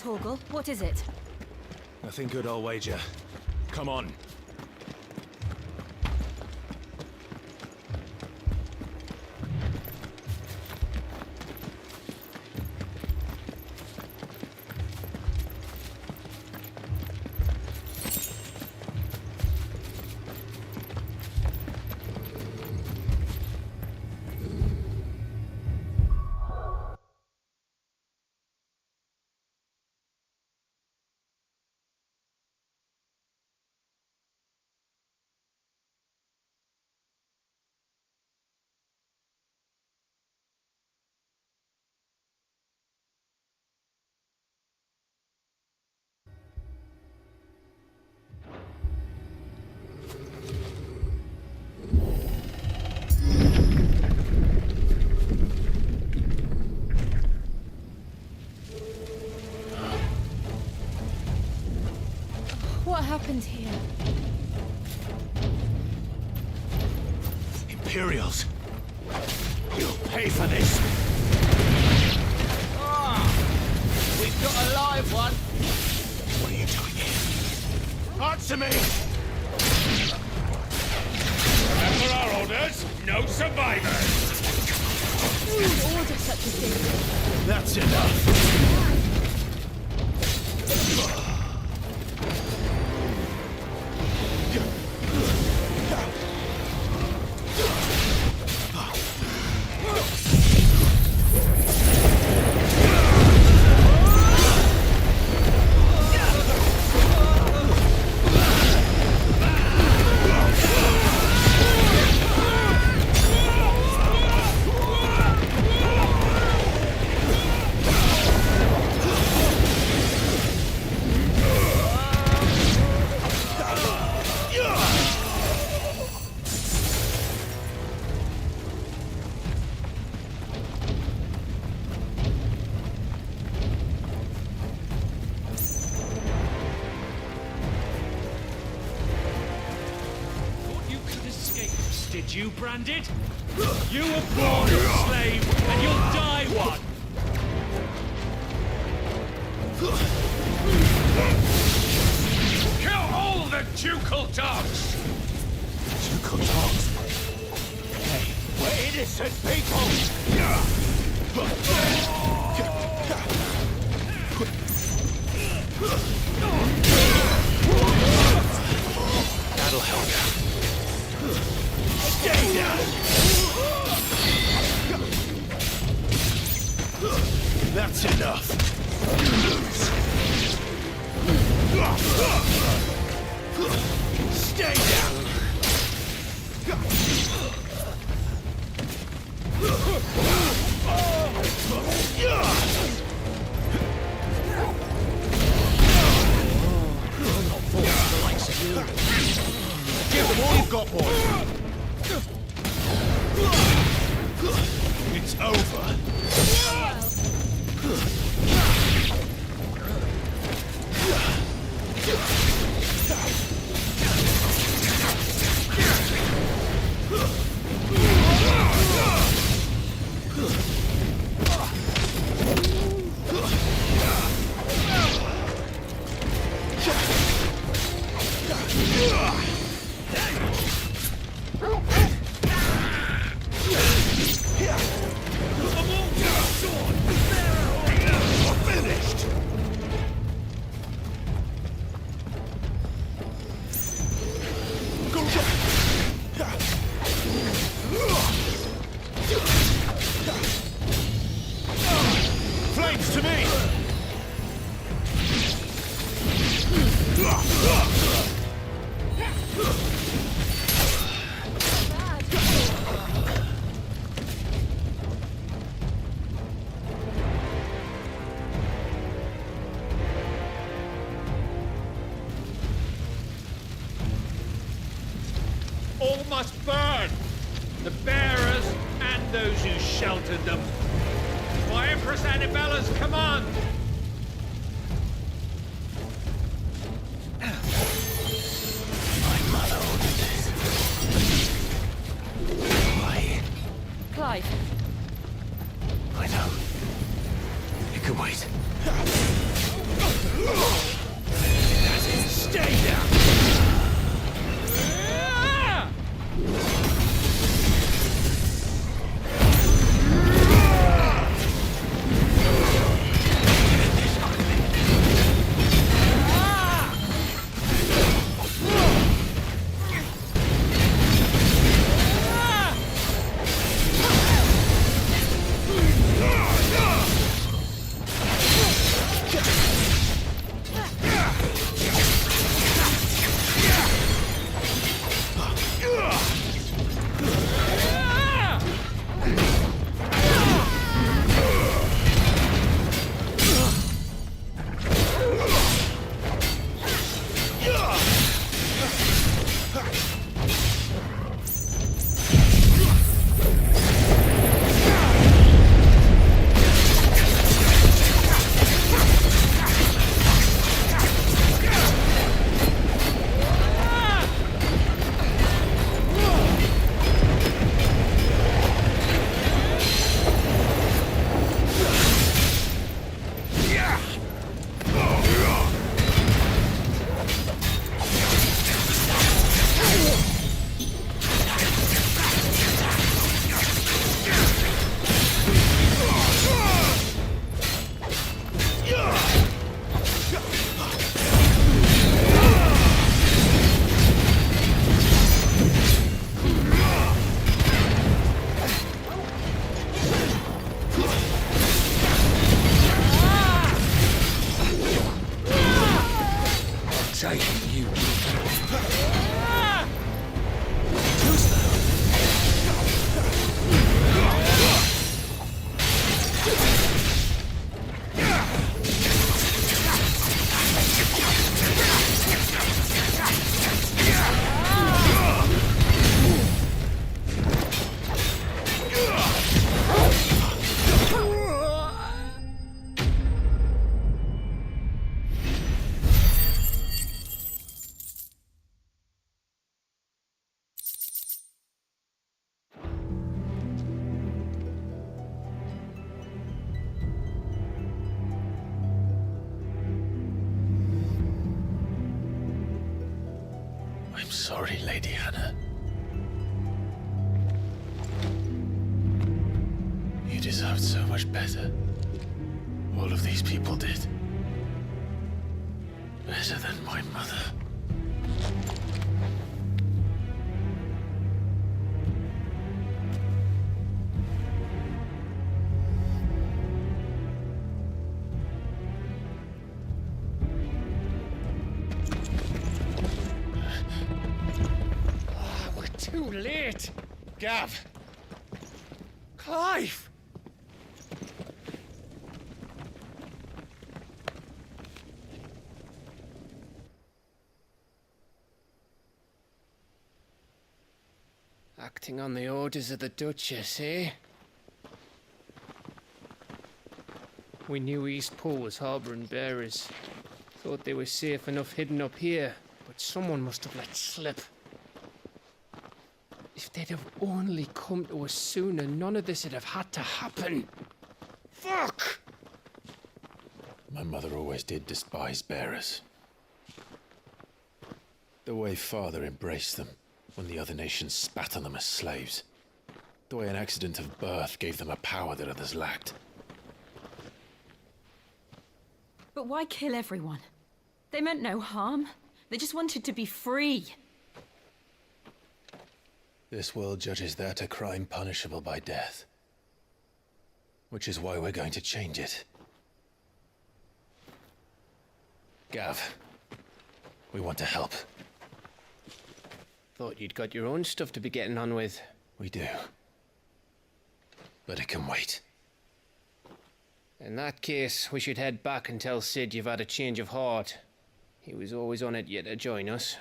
Torgal, what is it? Nothing good, I'll wager. Come on. What happened here? Imperials! You'll pay for this! We've got a live one. What are you doing here? Answer me! Remember our orders? No survivors! Who would order such a thing? That's enough! Did you, Branded? You were born a slave, and you'll die one! Kill all the ducal dogs! Ducal dogs? Hey, we're innocent people! That'll help. Stay down! That's enough! Stay down! Give them all you've got, boys! It's over. Flames to me! All must burn! The bearers and those who sheltered them. By Empress Annabella's command! My mother ordered this. Why? Clive. I know. It can wait. sorry, Lady Hannah. You deserved so much better. All of these people did. Better than my mother. We're too late. Gav. Clive. Acting on the orders of the Duchess, eh? We knew Eastpool was harbouring bearers. Thought they were safe enough hidden up here, but someone must have let slip. If they'd have only come to us sooner, none of this would have had to happen. Fuck! My mother always did despise bearers. The way Father embraced them when the other nations spat on them as slaves. The way an accident of birth gave them a power that others lacked. But why kill everyone? They meant no harm. They just wanted to be free. This world judges that a crime punishable by death. Which is why we're going to change it. Gav, we want to help. Thought you'd got your own stuff to be getting on with. We do. But it can wait. In that case, we should head back and tell Sid you've had a change of heart. He was always on it yet to join us.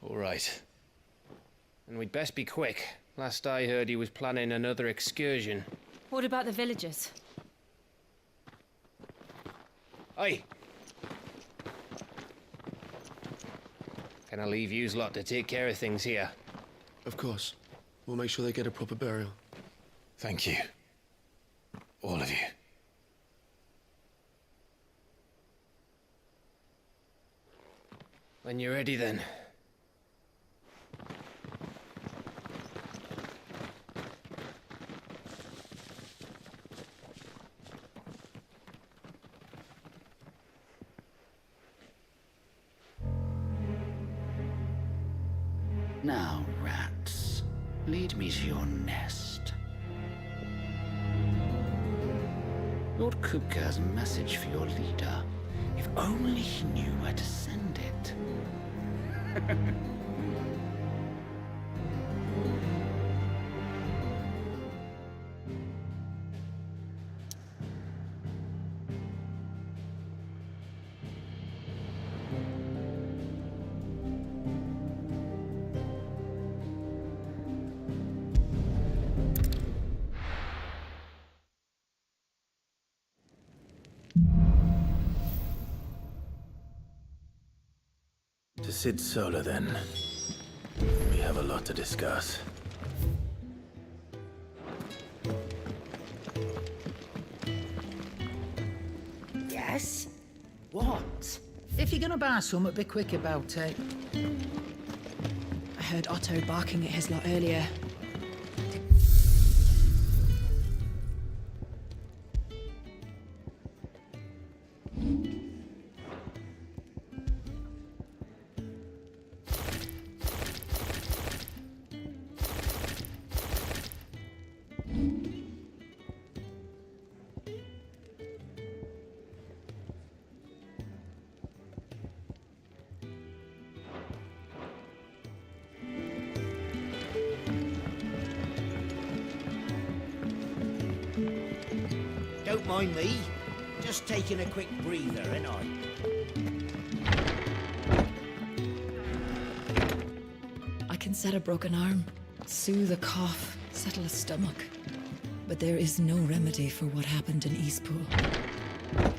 All right. And we'd best be quick. Last I heard, he was planning another excursion. What about the villagers? Aye. Can I leave yous lot to take care of things here? Of course. We'll make sure they get a proper burial. Thank you. All of you. When you're ready, then. Now, rats, lead me to your nest. Lord Kupka has a message for your leader. If only he knew where to send it. To Sid Solar, then. We have a lot to discuss. Yes? What? If you're gonna buy something, be quick about it. I heard Otto barking at his lot earlier. Don't mind me. Just taking a quick breather, ain't I? I can set a broken arm, soothe a cough, settle a stomach. But there is no remedy for what happened in Eastpool.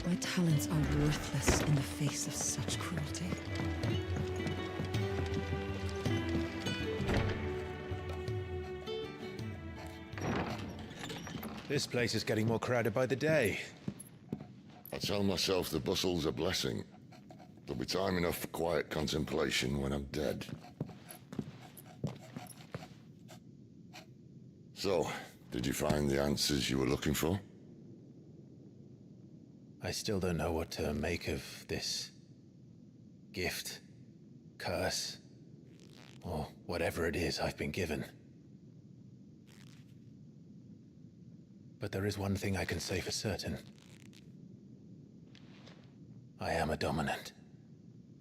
My talents are worthless in the face of such cruelty. This place is getting more crowded by the day. I tell myself the bustle's a blessing. There'll be time enough for quiet contemplation when I'm dead. So, did you find the answers you were looking for? I still don't know what to make of this gift, curse, or whatever it is I've been given. But there is one thing I can say for certain. I am a dominant,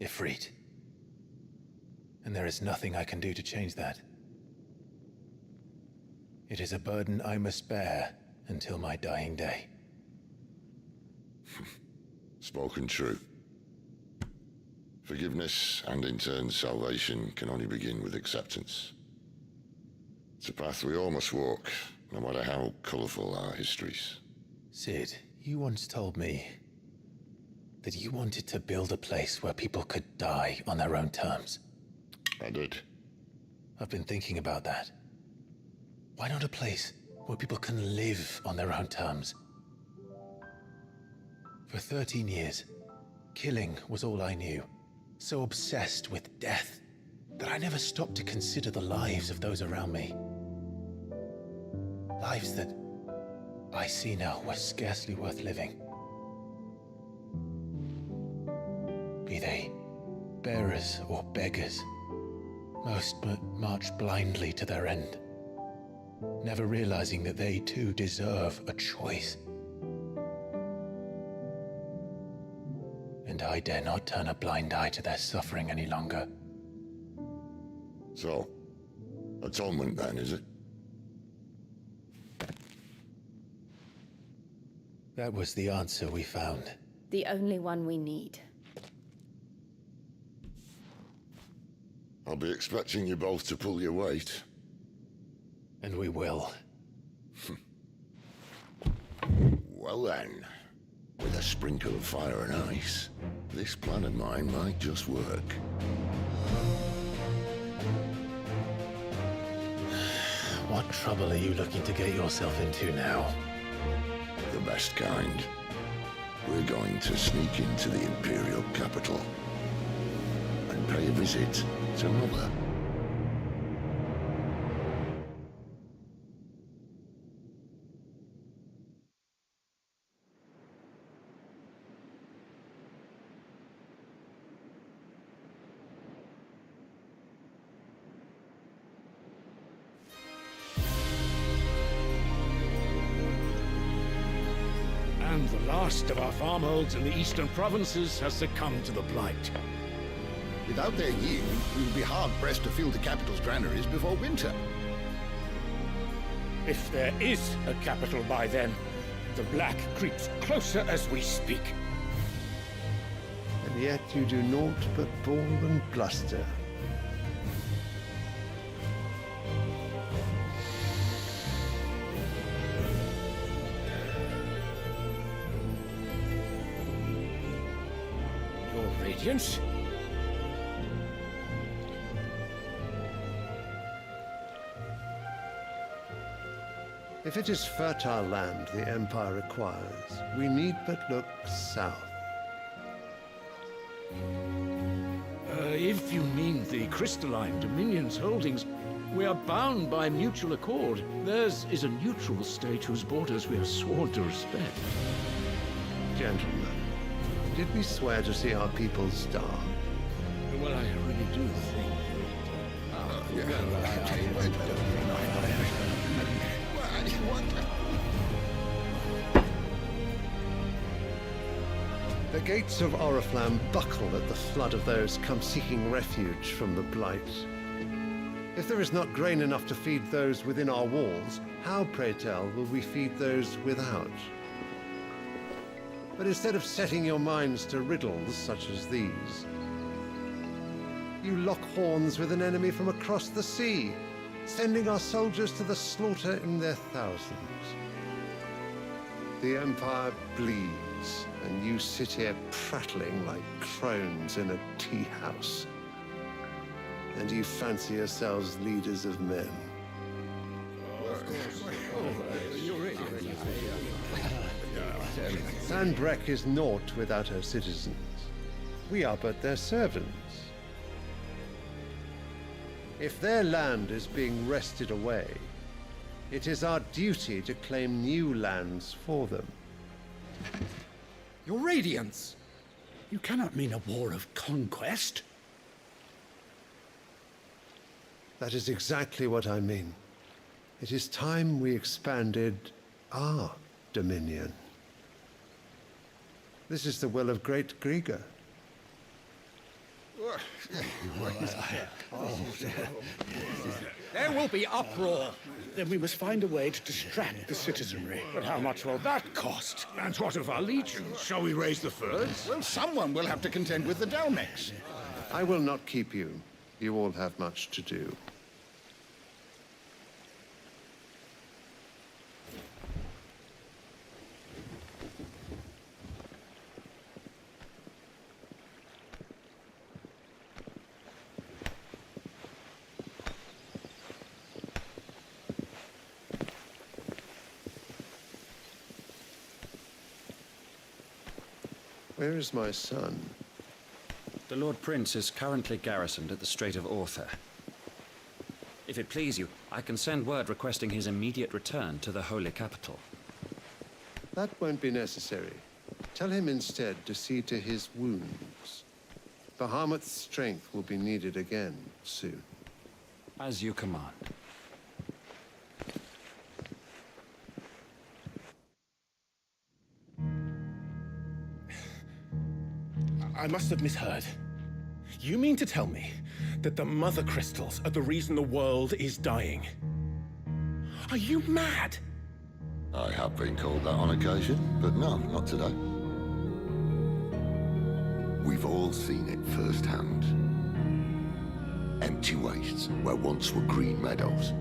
Ifrit. And there is nothing I can do to change that. It is a burden I must bear until my dying day. Spoken true. Forgiveness, and in turn salvation, can only begin with acceptance. It's a path we all must walk, no matter how colourful our histories. Sid, you once told me that you wanted to build a place where people could die on their own terms. I did. I've been thinking about that. Why not a place where people can live on their own terms? For 13 years, killing was all I knew. So obsessed with death that I never stopped to consider the lives of those around me. Lives that I see now were scarcely worth living. Be they bearers or beggars, most march blindly to their end, never realizing that they too deserve a choice. And I dare not turn a blind eye to their suffering any longer. So, atonement then, is it? That was the answer we found. The only one we need. I'll be expecting you both to pull your weight. And we will. Well then, with a sprinkle of fire and ice, this plan of mine might just work. What trouble are you looking to get yourself into now? The best kind. We're going to sneak into the Imperial capital and pay a visit to Mother. And the last of our farmholds in the eastern provinces has succumbed to the blight. Without their yield, we will be hard-pressed to fill the capital's granaries before winter. If there is a capital by then, the black creeps closer as we speak. And yet you do naught but bawl and bluster. Your Radiance? If it is fertile land the Empire requires, we need but look south. If you mean the crystalline Dominion's holdings, we are bound by mutual accord. Theirs is a neutral state whose borders we are sworn to respect. Gentlemen, did we swear to see our people starve? Well, I really do think The gates of Oriflamme buckle at the flood of those come seeking refuge from the blight. If there is not grain enough to feed those within our walls, how, pray tell, will we feed those without? But instead of setting your minds to riddles such as these, you lock horns with an enemy from across the sea, sending our soldiers to the slaughter in their thousands. The Empire bleeds, and you sit here prattling like crones in a tea house. And you fancy yourselves leaders of men. Sandbreck is naught without her citizens. We are but their servants. If their land is being wrested away, It is our duty to claim new lands for them. Your Radiance! You cannot mean a war of conquest. That is exactly what I mean. It is time we expanded our dominion. This is the will of great Grieger. There will be uproar. Then we must find a way to distract the citizenry. But how much will that cost? And what of our legions? Shall we raise the furs? Well, someone will have to contend with the Dalmex. I will not keep you. You all have much to do. Where is my son? The Lord Prince is currently garrisoned at the Strait of Author. If it please you, I can send word requesting his immediate return to the Holy Capital. That won't be necessary. Tell him instead to see to his wounds. Bahamut's strength will be needed again soon. As you command. I must have misheard. You mean to tell me that the Mother Crystals are the reason the world is dying? Are you mad? I have been called that on occasion, but no, not today. We've all seen it firsthand. Empty wastes where once were green meadows.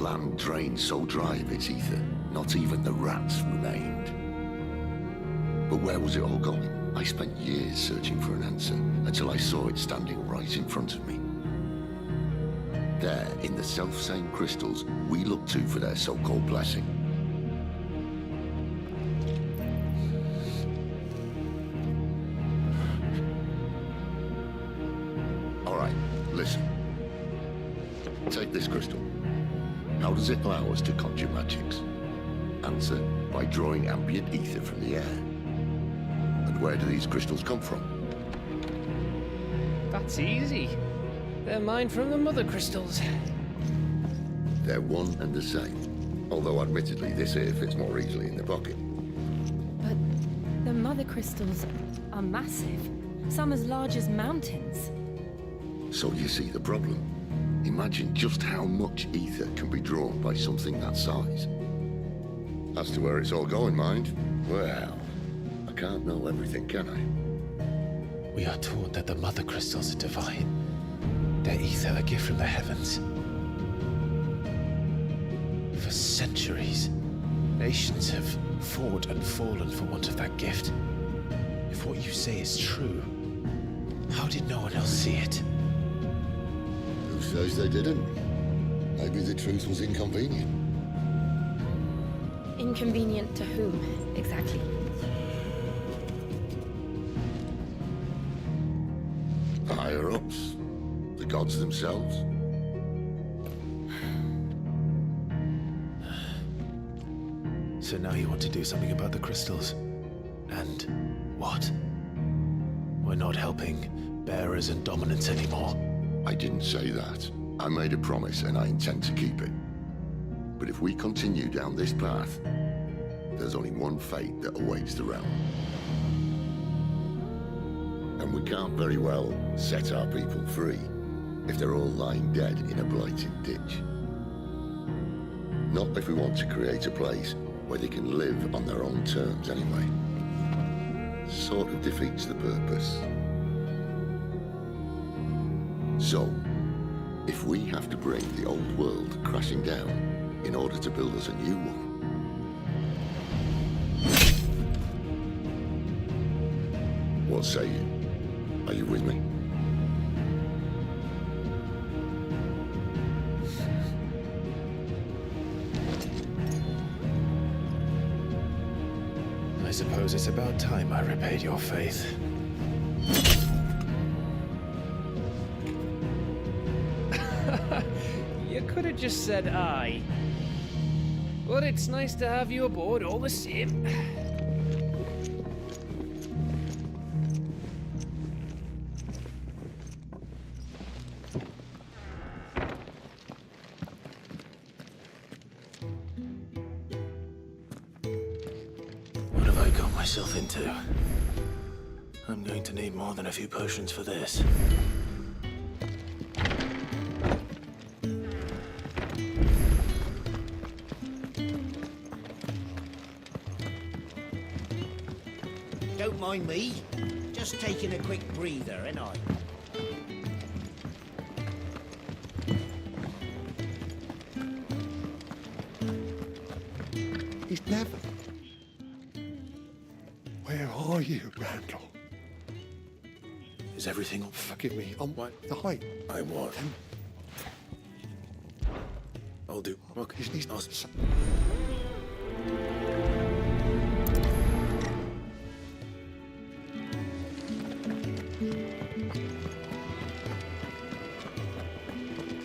Land drained so dry of its ether, not even the rats remained. But where was it all going? I spent years searching for an answer until I saw it standing right in front of me. There, in the self-same crystals we look to for their so-called blessing. All right, listen. Take this crystal. How does it allow us to conjure magics? Answer, by drawing ambient ether from the air. Where do these crystals come from? That's easy. They're mined from the Mother Crystals. They're one and the same. Although admittedly this here fits more easily in the pocket. But the Mother Crystals are massive. Some as large as mountains. So you see the problem. Imagine just how much ether can be drawn by something that size. As to where it's all going, mind? Well, I can't know everything, can I? We are taught that the Mother Crystals are divine. Their ether a gift from the heavens. For centuries, nations have fought and fallen for want of that gift. If what you say is true, how did no one else see it? Who says they didn't? Maybe the truth was inconvenient. Inconvenient to whom, exactly? The higher-ups, the gods themselves. So now you want to do something about the crystals? And what? We're not helping bearers and dominants anymore. I didn't say that. I made a promise and I intend to keep it. But if we continue down this path, there's only one fate that awaits the realm. And we can't very well set our people free if they're all lying dead in a blighted ditch. Not if we want to create a place where they can live on their own terms anyway. Sort of defeats the purpose. So, if we have to bring the old world crashing down in order to build us a new one, what say you? Are you with me? I suppose it's about time I repaid your faith. You could have just said aye. But it's nice to have you aboard all the same. What have I got myself into? I'm going to need more than a few potions for this. Don't mind me. Just taking a quick breather, ain't I? He's never. Where are you, Randall? Is everything on? Forgive me. On what? The height. I want him. I'll do. Okay. He's not.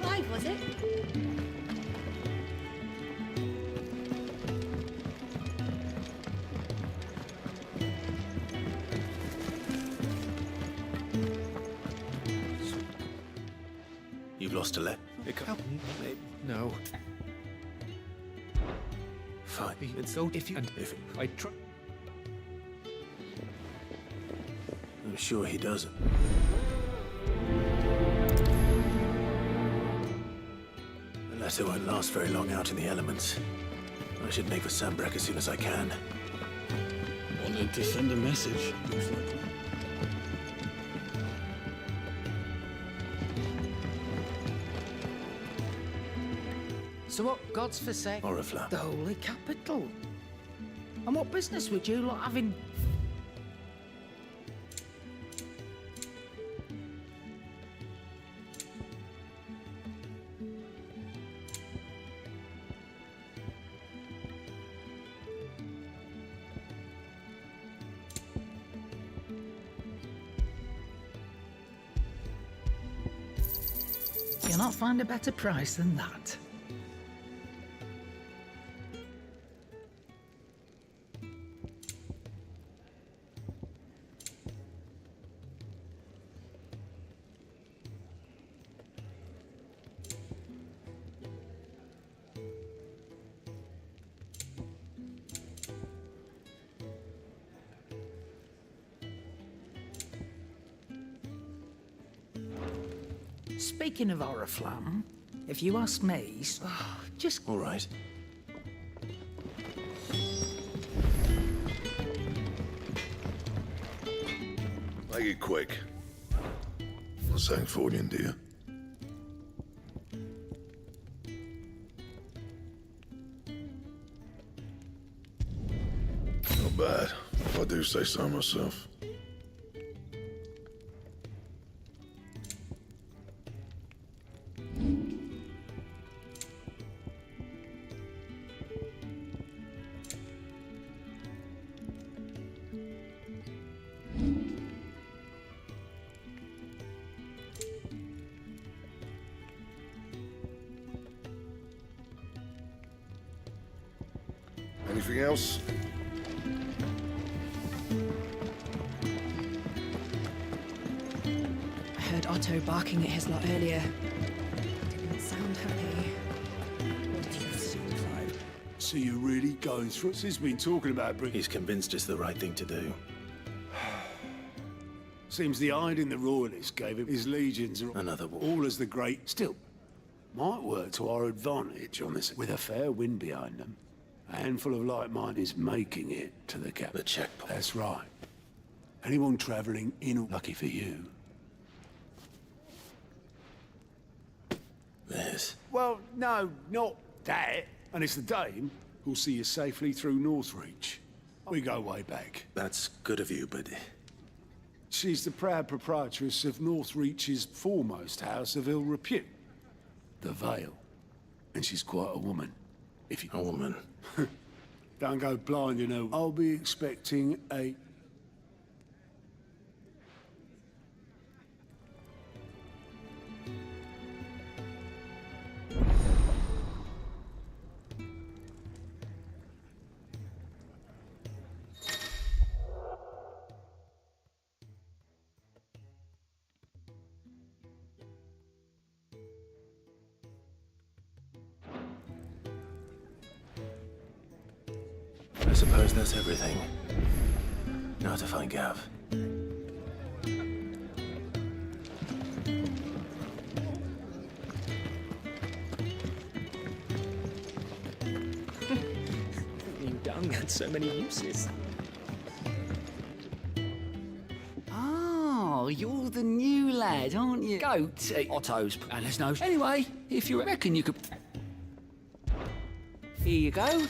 Clive, was it? You've lost a leg. Help me. No. Fine. It's so if you and If I try. I'm sure he doesn't. The letter won't last very long out in the elements. I should make for Sambrek as soon as I can. Wanted to send a message. Looks like. So what God's forsake? Oriflamme. The Holy Capital. And what business would you lot having? You'll not find a better price than that. Speaking of Oriflamme, if you ask me, just... All right. Make it quick. Not saying Fordian, do you? Not bad, if I do say so myself. Anything else? I heard Otto barking at his lot earlier. Didn't sound happy. What do you think, Clive? So you're really going through? He's been talking about bringing. He's convinced it's the right thing to do. Seems the hiding the royalists gave him his legions are Another war. all as the great. Still, might work to our advantage on this. With a fair wind behind them, a handful of like-mindeds making it to the capital. The checkpoint. That's right. Anyone travelling in, lucky for you. This. Well, no, not that. And it's the dame who'll see you safely through Northreach. We go way back. That's good of you, but She's the proud proprietress of Northreach's foremost house of ill repute, the Vale. And she's quite a woman. If you... a woman. Don't go blind, you know. I'll be expecting a... I suppose that's everything. Now to find Gav. New dung had so many uses. Oh, you're the new lad, aren't you? Goat, Otto's, and there's no... Anyway, if you reckon you could... Here you go.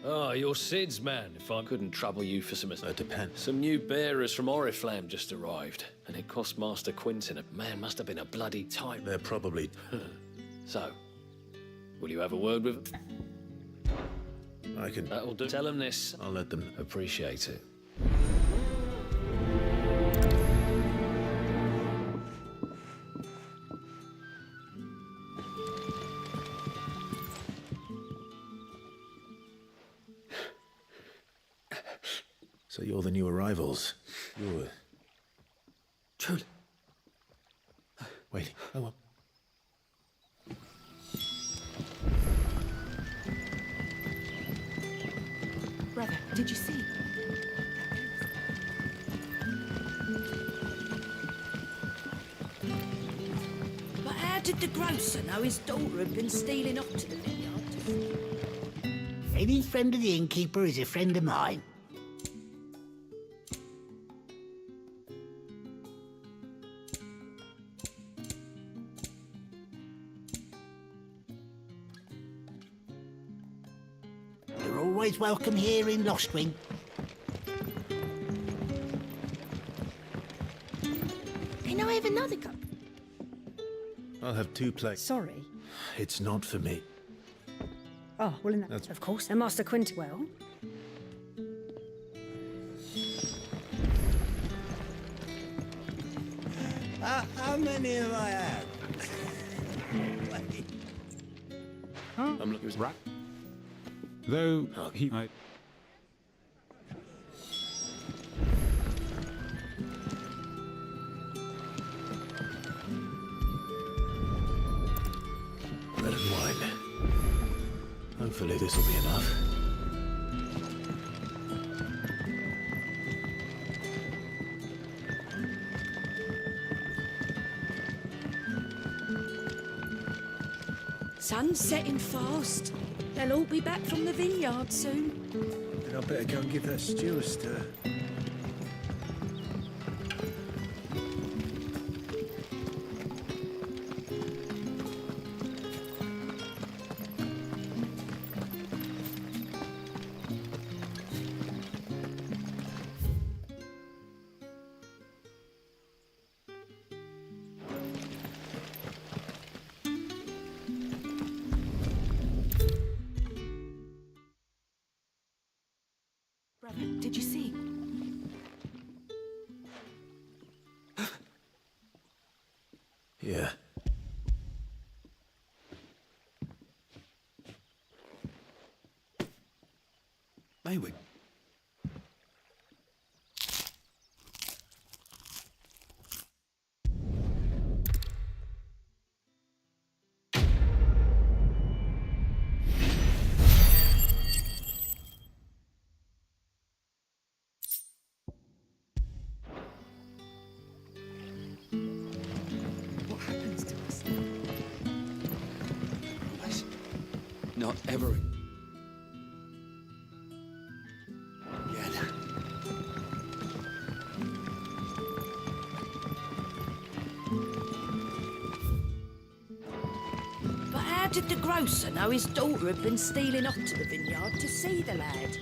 Oh, you're Sid's man, if I couldn't trouble you for some... It depends. Some new bearers from Oriflamme just arrived, and it cost Master Quinton a... Man, must have been a bloody type. They're probably... So, will you have a word with them? I can... That'll do. Tell them this. I'll let them... Appreciate it. So you're the new arrivals. You're... Truly. Wait, oh well. Brother, did you see? But how did the grocer know his daughter had been stealing off to the vineyard? Any friend of the innkeeper is a friend of mine. You're always welcome here in Lostwing. Can I have another cup? I'll have 2 plates. Sorry. It's not for me. Oh, well, in that, That's- of course. And Master Quintwell. How many have I had? I'm looking... Right. Though he... Bread and wine. Hopefully this will be enough. Sun's setting fast. They'll all be back from the vineyard soon. Then I better go and give that stew a stir. Brother, did you see? Yeah. Maywick. What happens to us? Not ever... Yet. But how did the grocer know his daughter had been stealing off to the vineyard to see the lad?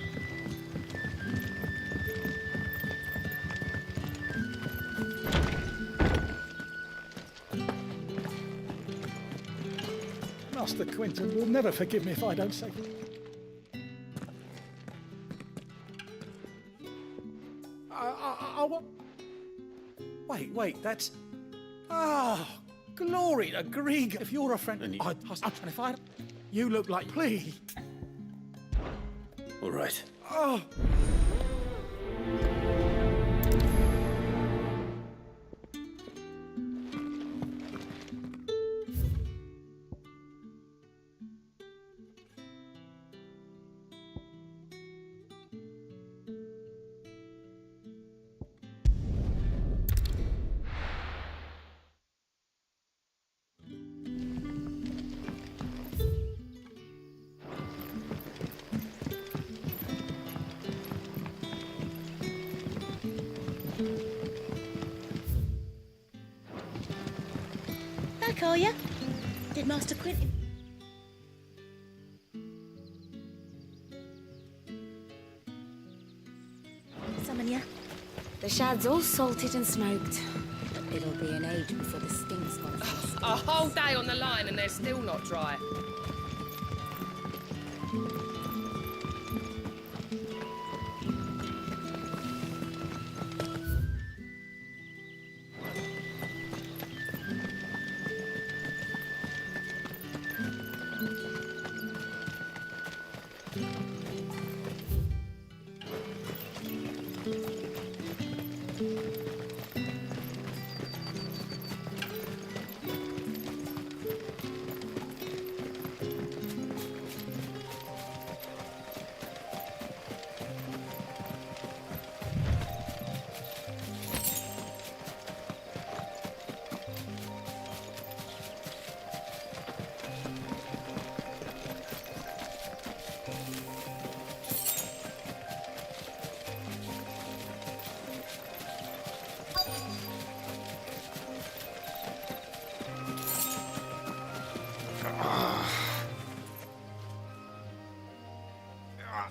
Master Quinton will never forgive me if I don't say. I want... Wait, that's... Oh, Glory to Grieg! If you're a friend, and if I, you look like plea. All right. Oh. Back, are you? Did Master Quentin... summon ya? The shad's all salted and smoked. It'll be an age before the sting's gone. A whole day on the line and they're still not dry.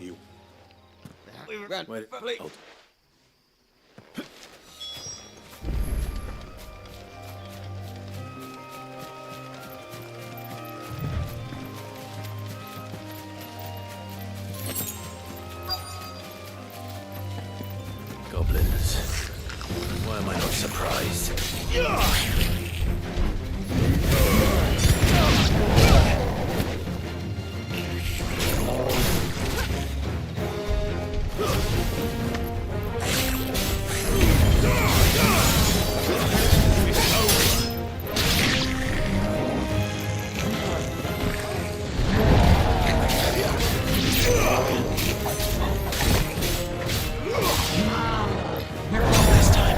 You. Wait, hold. Goblins. Why am I not surprised? This time.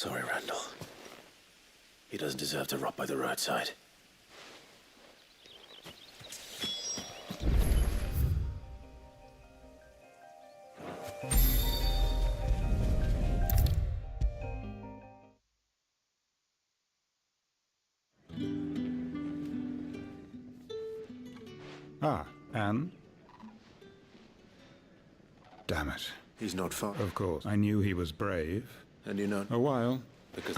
Sorry, Randall. He doesn't deserve to rot by the roadside. Ah, and? Damn it. He's not far. Of course. I knew he was brave. And you know... A while. Because...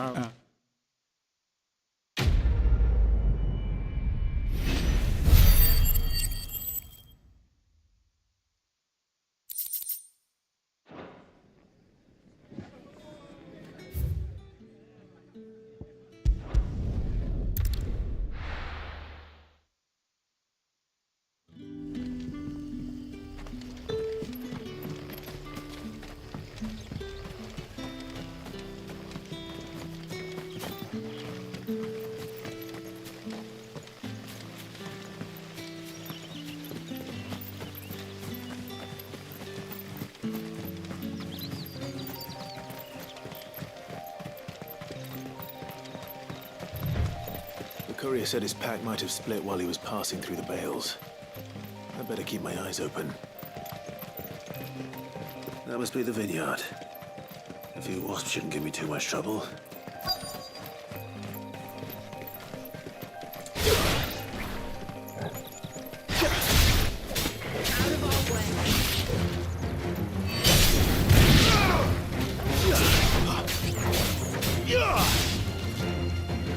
The courier said his pack might have split while he was passing through the bales. I better keep my eyes open. That must be the vineyard. A few wasps shouldn't give me too much trouble.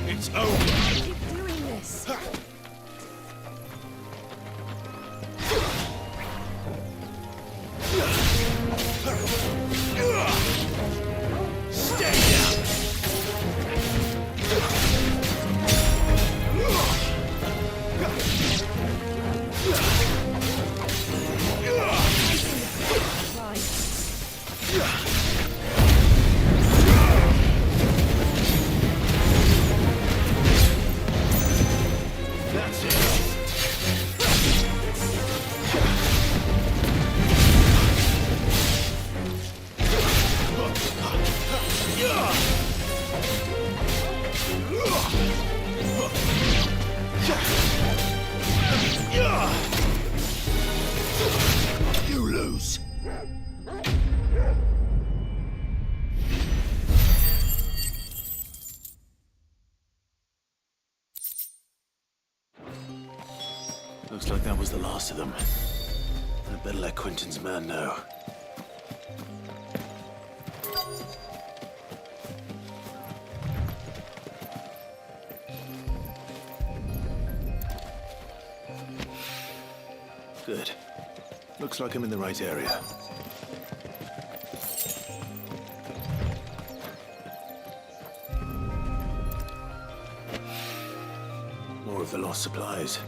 It's over. You lose. Looks like that was the last of them. I better let Quentin's man know. Good. Looks like I'm in the right area. More of the lost supplies.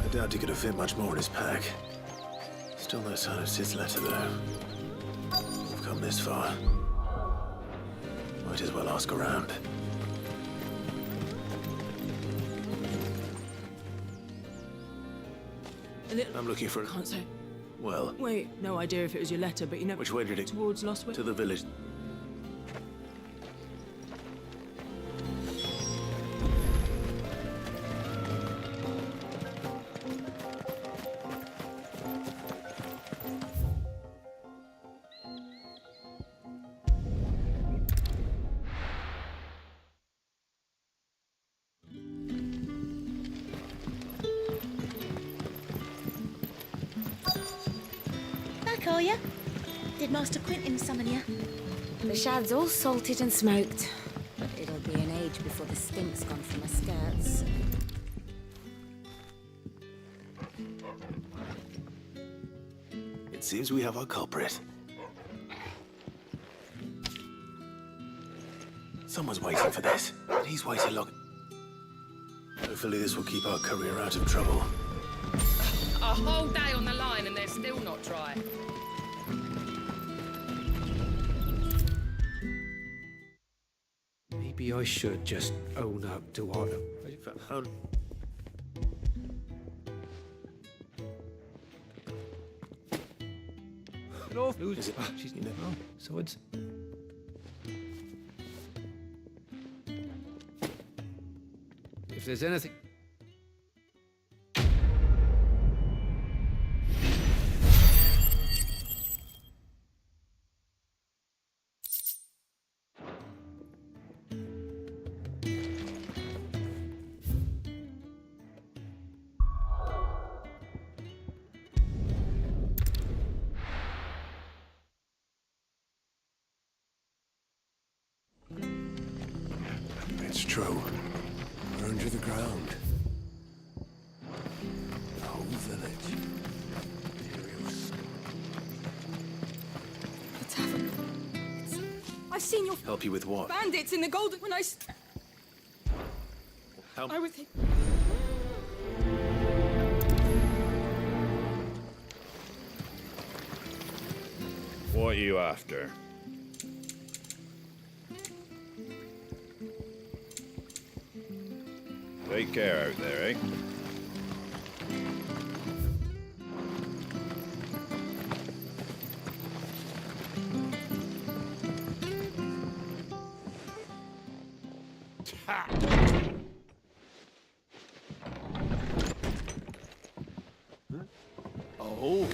I doubt he could have fit much more in his pack. Still no sign of Sid's letter, though. We've come this far. Might as well ask around. I'm looking for... Can't say. Well... Wait, no idea if it was your letter, but you never... Which way did it... Towards Lostwick? To the village. Back, are ya? Did Master Quentin summon ya? The shad's all salted and smoked, but it'll be an age before the stink's gone from my skirts. It seems we have our culprit. Someone's waiting for this, and he's waiting long. Hopefully this will keep our courier out of trouble. A whole day on the line and they're still not dry. Maybe I should just own up to what... Hello? Who is it? Oh, she's in there. Oh, swords. If there's anything... It's true. Burned to the ground. The whole village. What's happened? I've seen your Help you with what? bandits in the golden... When I... Help. I was... What are you after? Take care out there, eh? Oh.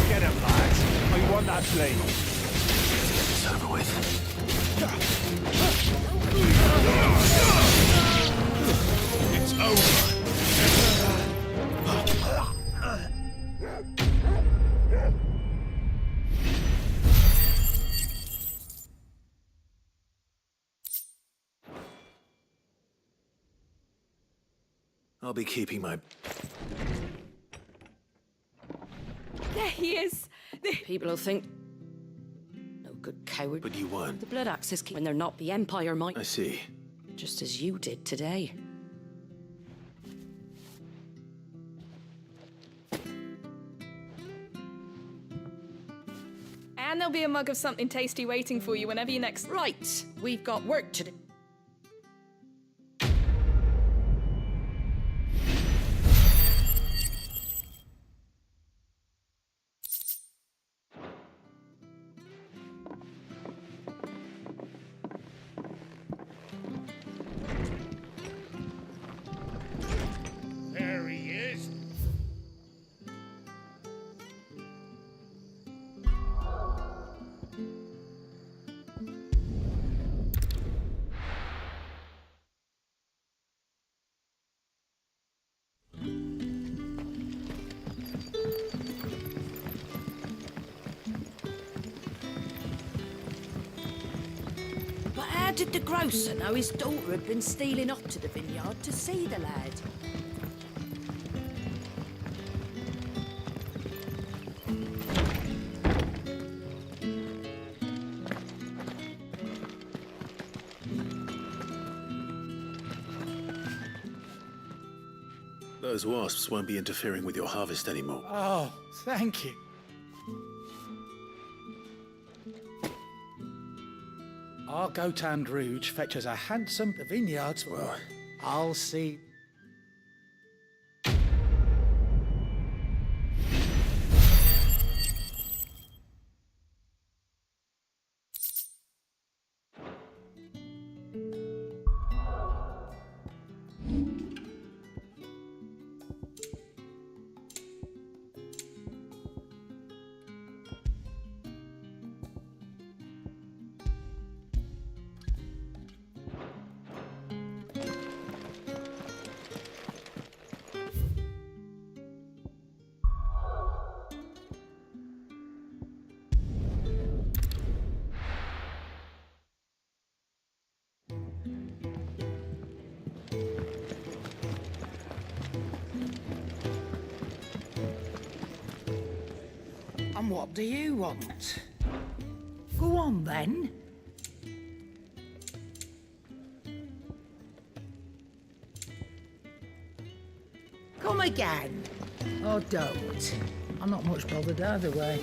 Get him, lads. I want that blade. It's over with. It's over. I'll be keeping my... There he is! People will think... No good coward. But you weren't. The Blood Axes when they're not, the Empire might. I see. Just as you did today. And there'll be a mug of something tasty waiting for you whenever you next... Right, we've got work to do. There he is. But how did the grocer know his daughter had been stealing off to the vineyard to see the lad? Those wasps won't be interfering with your harvest anymore. Oh, thank you. I'll go to Androuge, fetch us a handsome vineyards. Well, I'll see. And what do you want? Go on, then. Come again. Oh, don't. I'm not much bothered either way.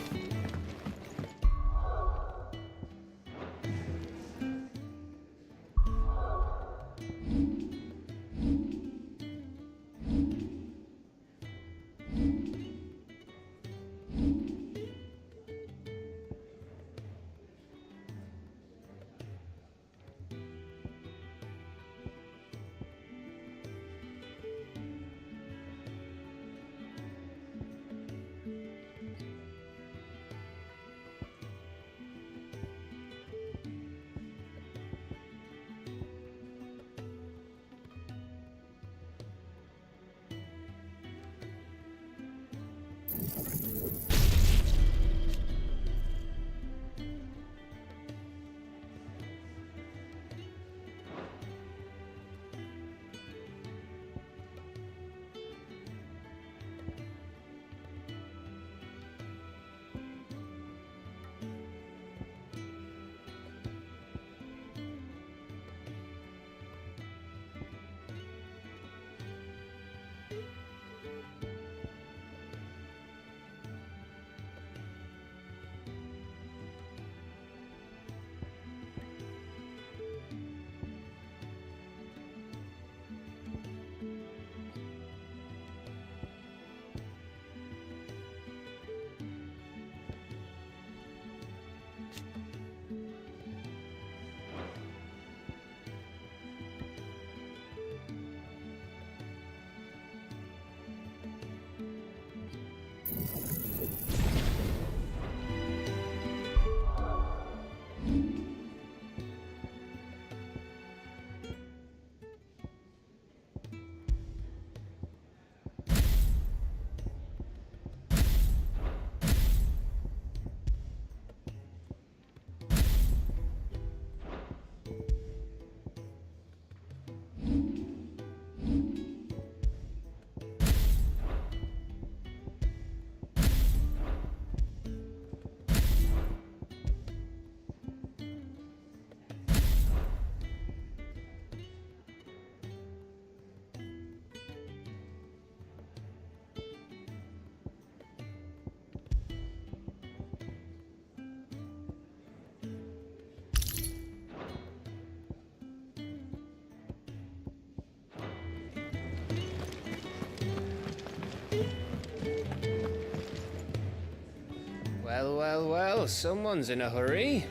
Well, well, well, someone's in a hurry.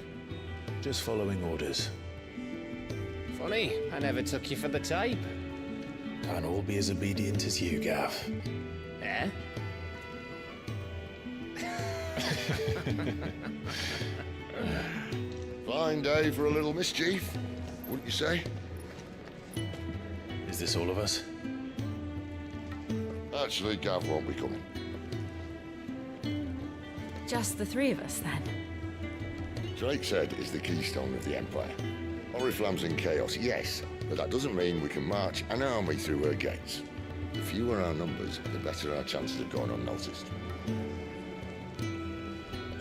Just following orders. Funny, I never took you for the type. Can't all be as obedient as you, Gav. Eh? Fine day for a little mischief, wouldn't you say? Is this all of us? Actually, Gav won't be coming. Just the three of us, then? Drake's Head is the keystone of the Empire. Oriflamme's in chaos, yes, but that doesn't mean we can march an army through her gates. The fewer our numbers, the better our chances of going unnoticed.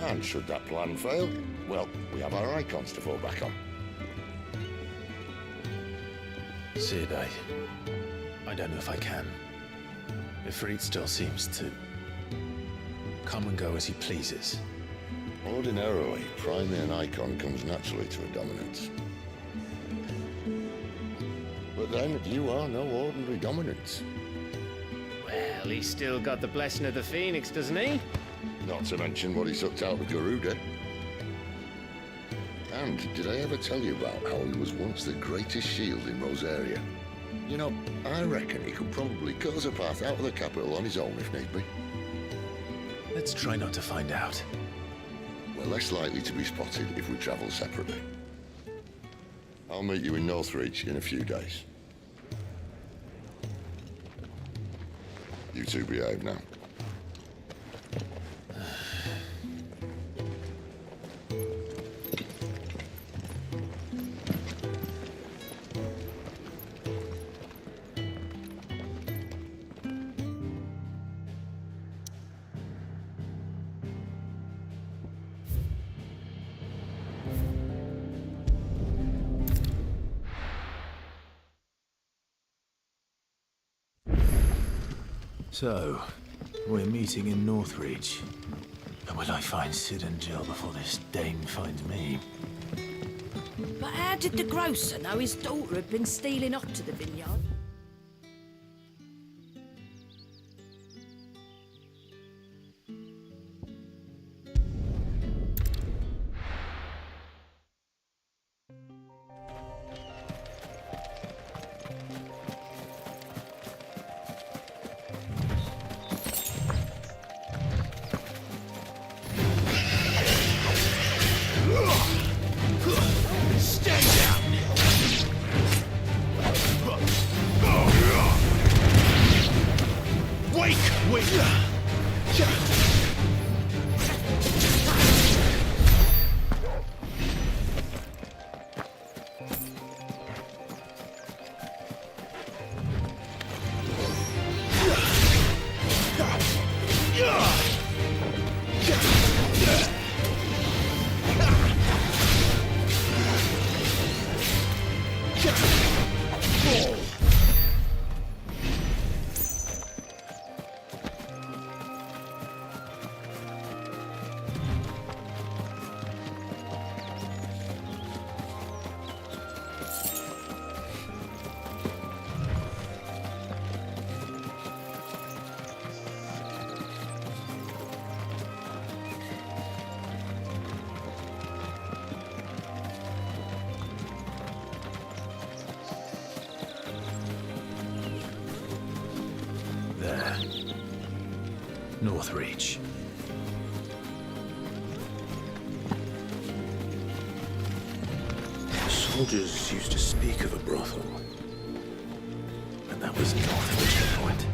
And should that plan fail, well, we have our icons to fall back on. Sid, I don't know if I can. Ifrit still seems to come and go as he pleases. Ordinarily, priming an icon comes naturally to a dominance. But then, you are no ordinary dominance. Well, he's still got the blessing of the Phoenix, doesn't he? Not to mention what he sucked out of Garuda. And did I ever tell you about how he was once the greatest shield in Rosaria? You know, I reckon he could probably cut us a path out of the capital on his own if need be. Let's try not to find out. We're less likely to be spotted if we travel separately. I'll meet you in Northreach in a few days. You two behave now. So, we're meeting in Northreach. And will I find Sid and Jill before this dame finds me? But how did the grocer know his daughter had been stealing off to the vineyard? Wake! There. Northreach. Soldiers used to speak of a brothel. And that was Northreach, the point.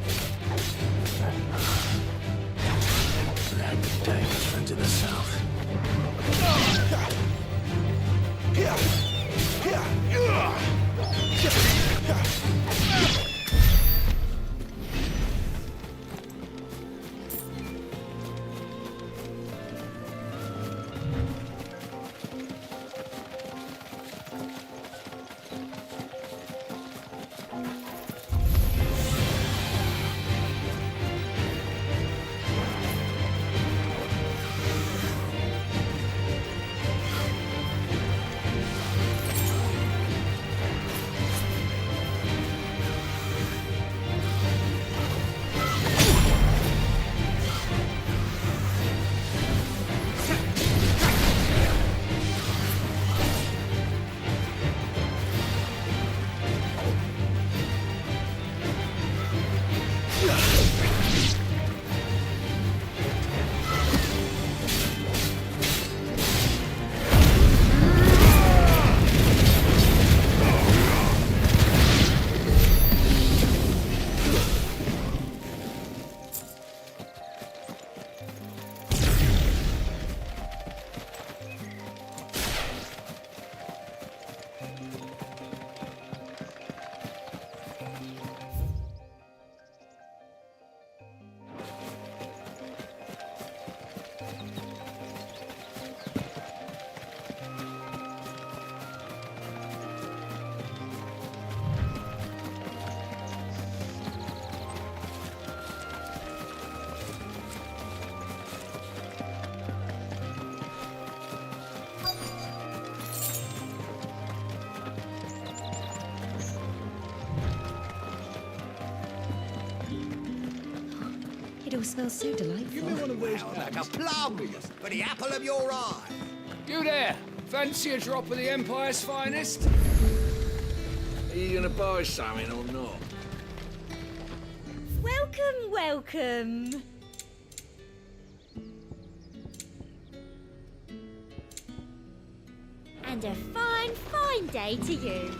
They had the Danes friends in the south. It all smells so delightful. Give me one of those like a plum for the apple of your eye. You there? Fancy a drop of the Empire's finest? Are you gonna buy something or not? Welcome, welcome. And a fine, fine day to you.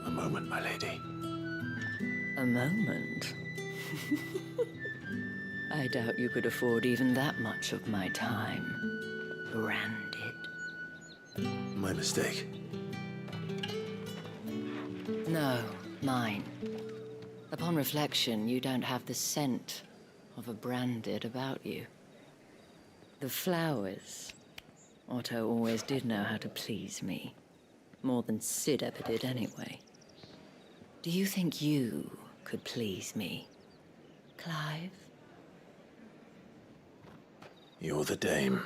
A moment, my lady. A moment? I doubt you could afford even that much of my time. Branded. My mistake. No, mine. Upon reflection, you don't have the scent of a branded about you. The flowers. Otto always did know how to please me. More than Sid ever did anyway. Do you think you could please me, Clive? You're the dame.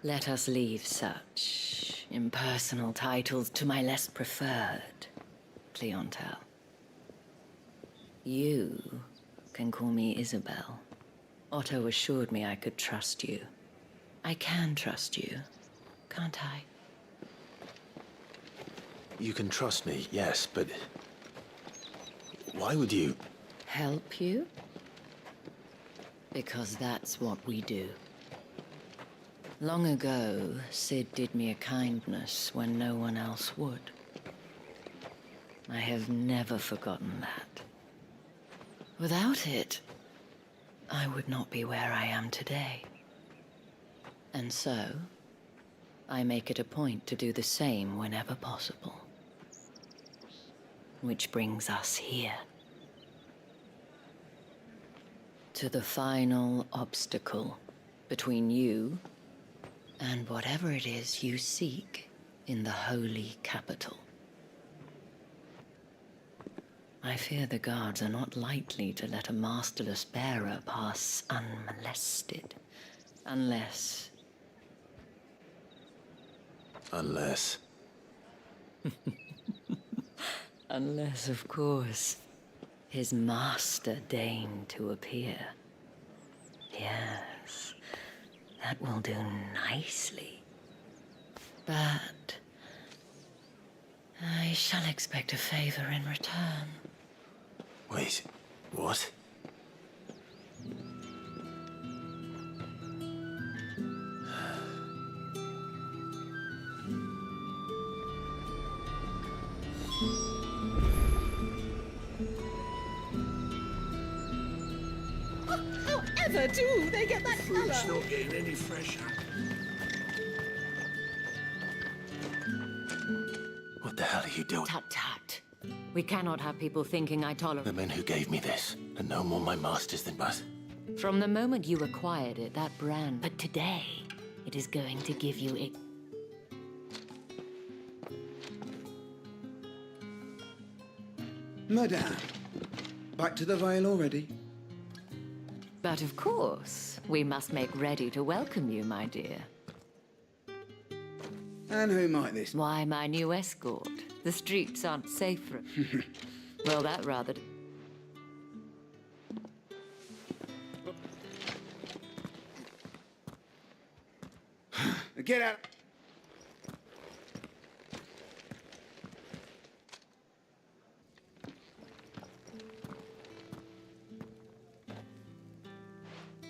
Let us leave such impersonal titles to my less preferred clientele. You can call me Isabel. Otto assured me I could trust you. I can trust you, can't I? You can trust me, yes, but why would you? Help you? Because that's what we do. Long ago, Sid did me a kindness when no one else would. I have never forgotten that. Without it, I would not be where I am today. And so, I make it a point to do the same whenever possible. Which brings us here. To the final obstacle between you and whatever it is you seek in the holy capital. I fear the guards are not likely to let a masterless bearer pass unmolested. Unless... Unless, of course, his master deigned to appear. Yes, that will do nicely. But I shall expect a favor in return. Wait, what? However do they get that Fruit's colour? not getting any fresher. What the hell are you doing? Tut tut. We cannot have people thinking I tolerate. The men who gave me this are no more my masters than but. From the moment you acquired it, that brand. But today, it is going to give you a... Madame, back to the Vale already? But of course, we must make ready to welcome you, my dear. And who might this? Why, my new escort. The streets aren't safe for... Well, that rather... Get out!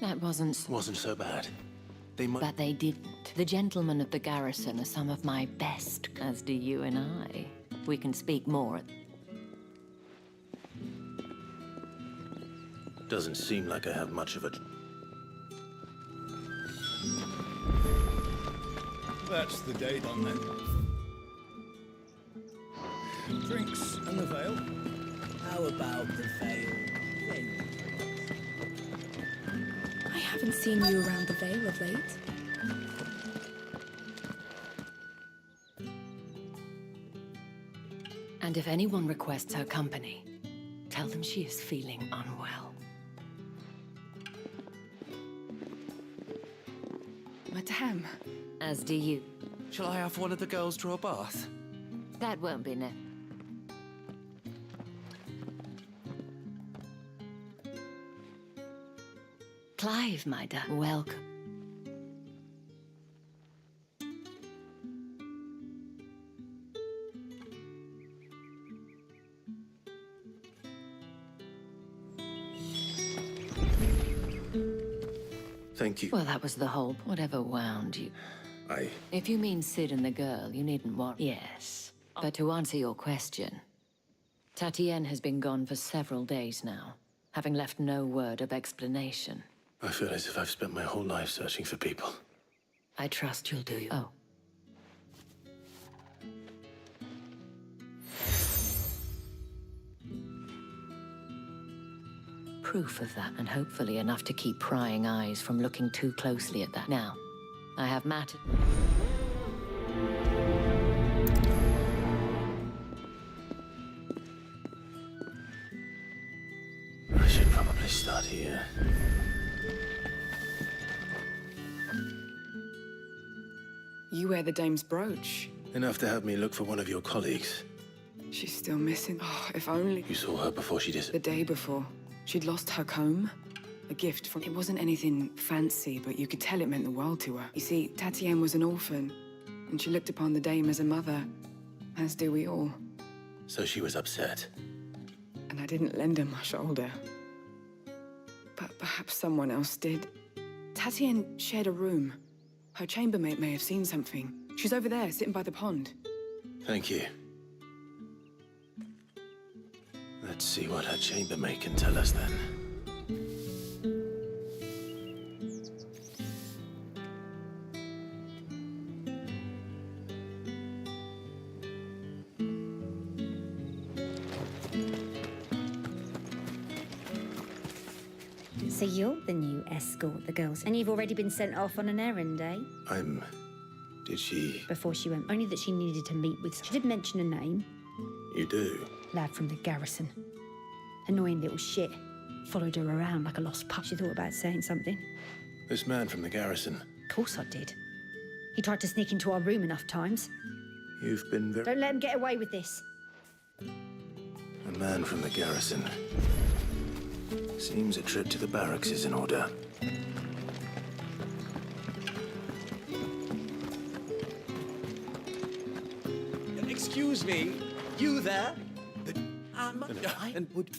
That wasn't so bad. They might... But they didn't. The gentlemen of the garrison are some of my best, as do you and I. We can speak more. Doesn't seem like I have much of a... That's the day done then. Drinks and the veil. How about the veil? I haven't seen you around the Vale of late. And if anyone requests her company, tell them she is feeling unwell. Madame. As do you. Shall I have one of the girls draw a bath? That won't be necessary. Clive, my dear, welcome. Thank you. Well, that was the whole... Whatever wound you... If you mean Sid and the girl, you needn't worry. Yes. But to answer your question, Tatienne has been gone for several days now, having left no word of explanation. I feel as if I've spent my whole life searching for people. I trust you'll do you. Oh. Proof of that, and hopefully enough to keep prying eyes from looking too closely at that. Now, I have matter. I should probably start here. You wear the dame's brooch. Enough to have me look for one of your colleagues. She's still missing. Oh, if only. You saw her before she The disappeared. day before. She'd lost her comb. A gift from... It wasn't anything fancy, but you could tell it meant the world to her. You see, Tatienne was an orphan, and she looked upon the dame as a mother, as do we all. So she was upset. And I didn't lend her my shoulder. But perhaps someone else did. Tatienne shared a room Her chambermaid may have seen something. She's over there, sitting by the pond. Thank you. Let's see what her chambermaid can tell us then. So you're the new escort, the girls. And you've already been sent off on an errand, eh? Did she... Before she went, only that she needed to meet with... She did mention a name. You do? Lad from the garrison. Annoying little shit. Followed her around like a lost pup. She thought about saying something. This man from the garrison. Of course I did. He tried to sneak into our room enough times. You've been very... Don't let him get away with this. A man from the garrison. Seems a trip to the barracks is in order. Excuse me, you there? And would...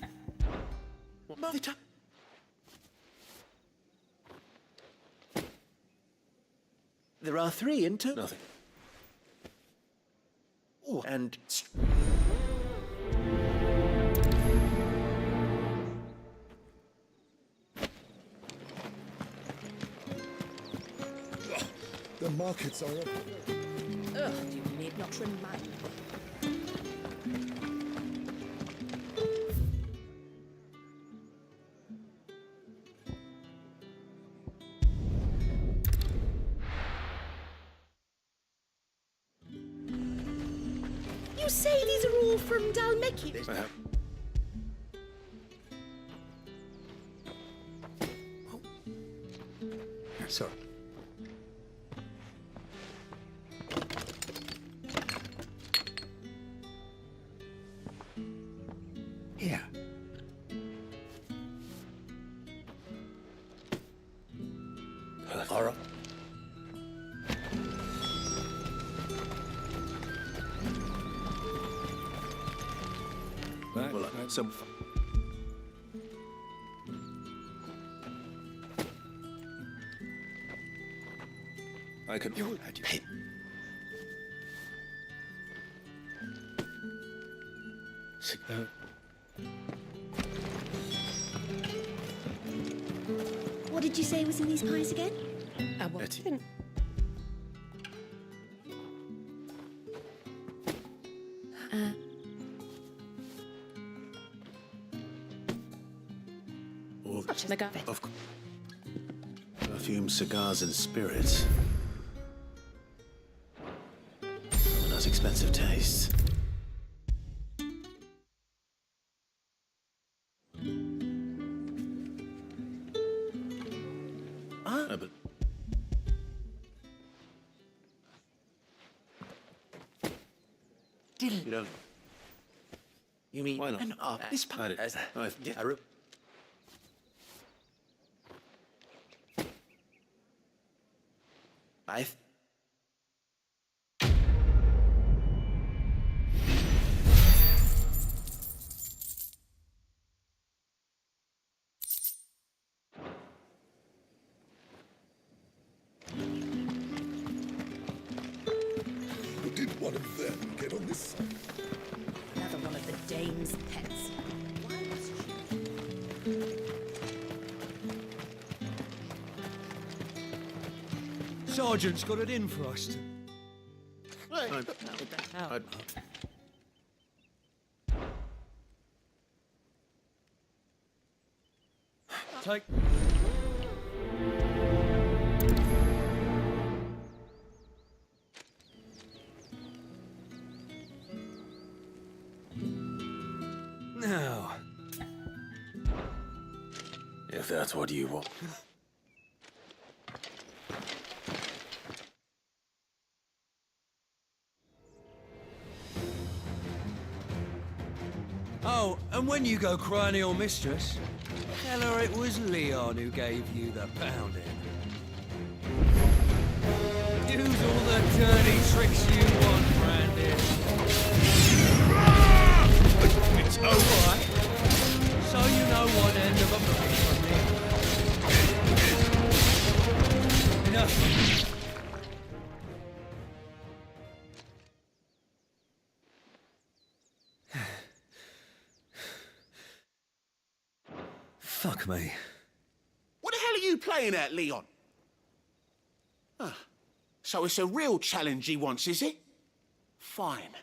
There are 3 in total. Nothing. Oh, and... The markets are up. Ugh, you need not remind me. You say these are all from Dalmeki? I have. Sorry. Here. All right. Well, some... I could... Hey. What did you say was in these pies again? Betty. All of perfume, cigars, and spirits. Those expensive tastes. But you don't. You mean... Why not? This part... Did one of them get on this? Another one of the dame's pets. Why was she? Sergeant's got it in for us. Take... Now... If that's what you want. Oh, and when you go crying to your mistress, tell her it was Leon who gave you the pounding. Use all the dirty tricks you want, Brandon. It's over. Right. So you know what end of a booking from me. Enough. Fuck me. What the hell are you playing at, Leon? Ah, so it's a real challenge he wants, is it? Fine.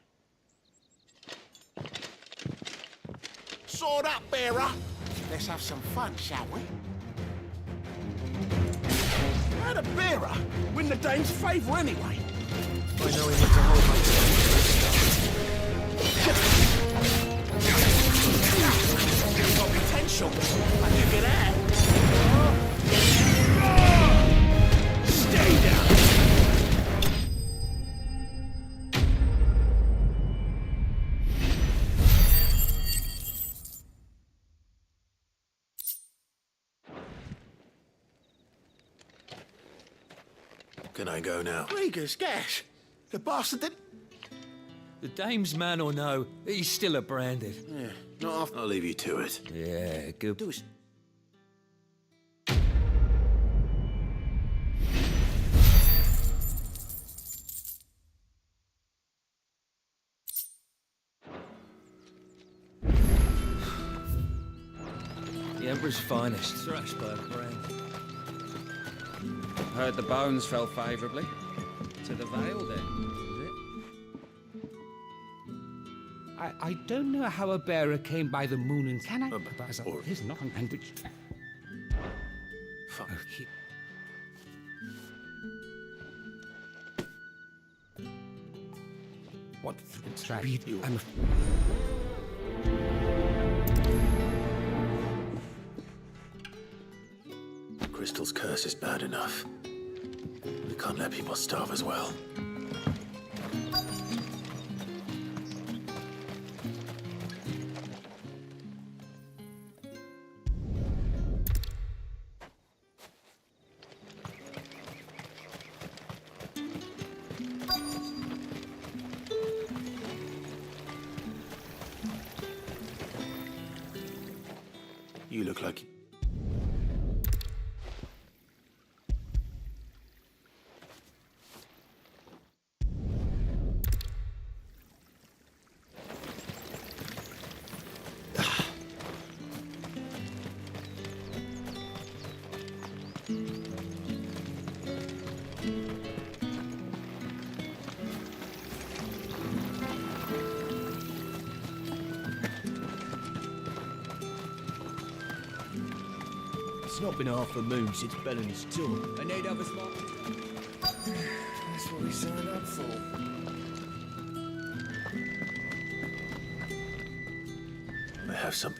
Sword up, bearer. Let's have some fun, shall we? How the bearer win the dame's favour anyway? I know he needs to hold my You've got potential. I give you that. Stay down. Can I go now? Regas, gas. The bastard did... The dame's man or no, he's still a branded. Yeah, not after... I'll leave you to it. Yeah, good. Do us. The Emperor's finest, thrashed by a brand. Heard the bones fell favourably. To the Vale, then, was it? I don't know how a bearer came by the moon and can I? Or... He's not on language. Fuck. What read you? I'm Crystal's curse is bad enough. We can't let people starve as well. You look like... It's not been half a moon since Bellen's tour. I need other smart. That's what we signed up for. I have some...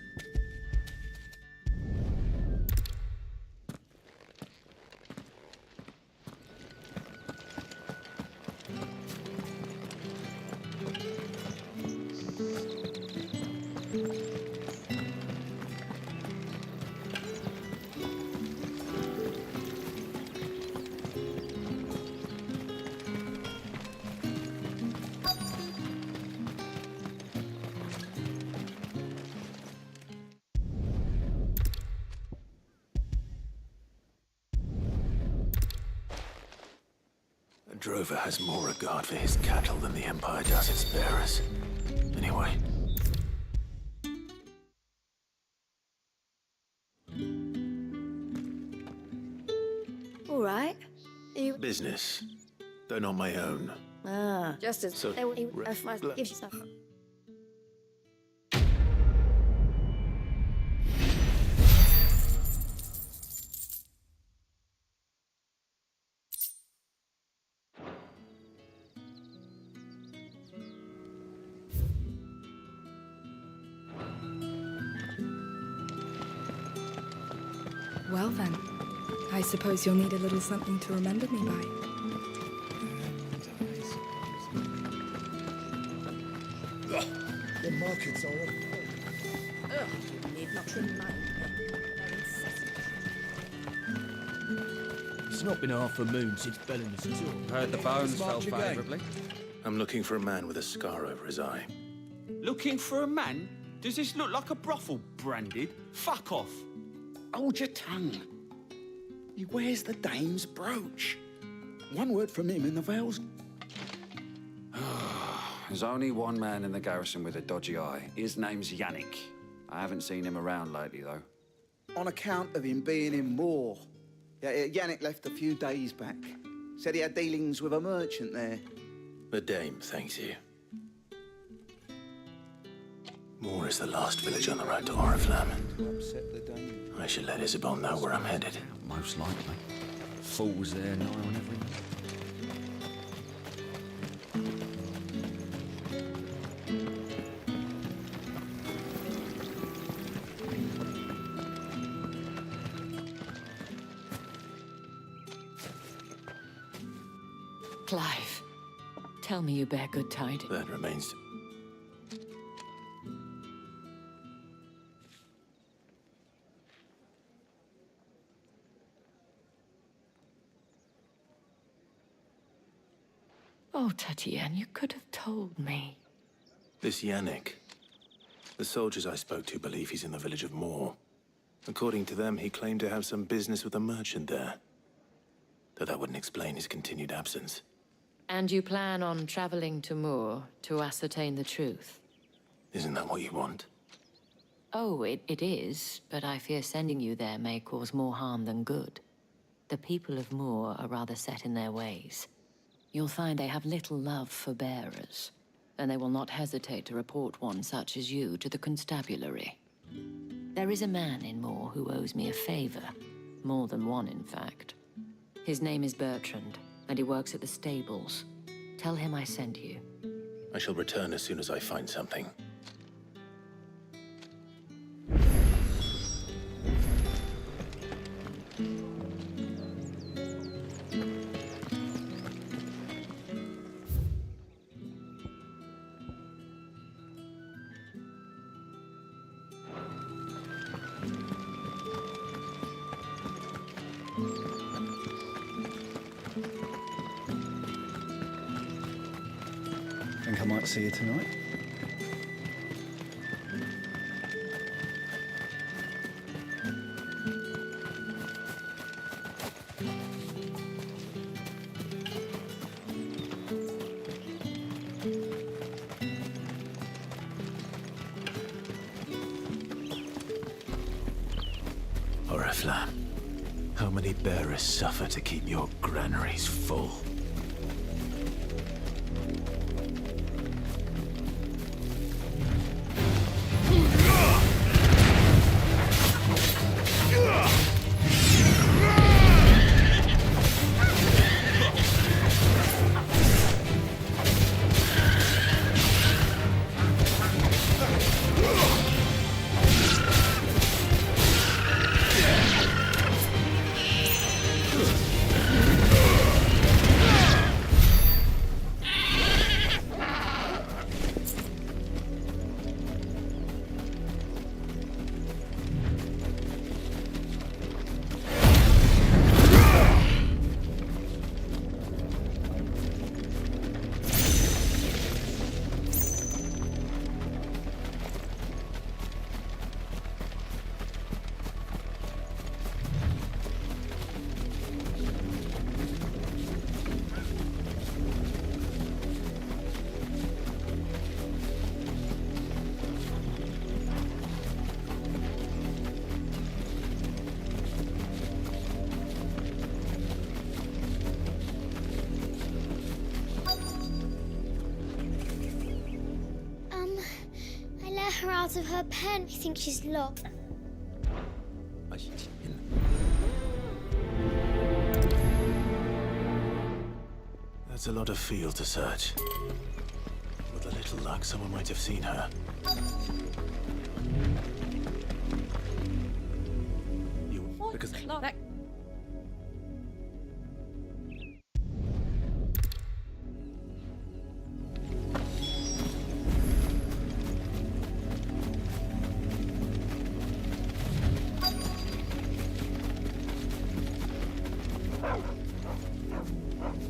Drover has more regard for his cattle than the Empire does its bearers. Anyway. All right. You... Business, though not my own. Ah, just as... So, if I give you stuff. Well then, I suppose you'll need a little something to remember me by. The markets are up. Ugh, you need not remind me. They're incessant. It's not been half a moon since Bellen's tour. Heard the bones fell favourably. I'm looking for a man with a scar over his eye. Looking for a man? Does this look like a brothel, branded? Fuck off. Hold your tongue. He wears the dame's brooch. One word from him and the Vale's... There's only one man in the garrison with a dodgy eye. His name's Yannick. I haven't seen him around lately, though. on account of him being in Moor. Yeah, Yannick left a few days back. Said he had dealings with a merchant there. The dame thanks you. Moor is the last village on the road to Oriflamme. Upset the dame. I should let Isabel know where I'm headed. Most likely. Fools there nigh on every man. Clive, tell me you bear good tidings. That remains to... Oh, Tatienne, you could have told me. This Yannick. The soldiers I spoke to believe he's in the village of Moor. According to them, he claimed to have some business with a merchant there. Though that wouldn't explain his continued absence. And you plan on traveling to Moor to ascertain the truth? Isn't that what you want? Oh, it is, but I fear sending you there may cause more harm than good. The people of Moor are rather set in their ways. You'll find they have little love for bearers, and they will not hesitate to report one such as you to the constabulary. There is a man in Moor who owes me a favor. More than one, in fact. His name is Bertrand, and he works at the stables. Tell him I sent you. I shall return as soon as I find something. Think I might see you tonight? Oriflamme, how many bearers suffer to keep your granaries full? Her out of her pen. I think she's locked. That's a lot of field to search. With a little luck, someone might have seen her. Because...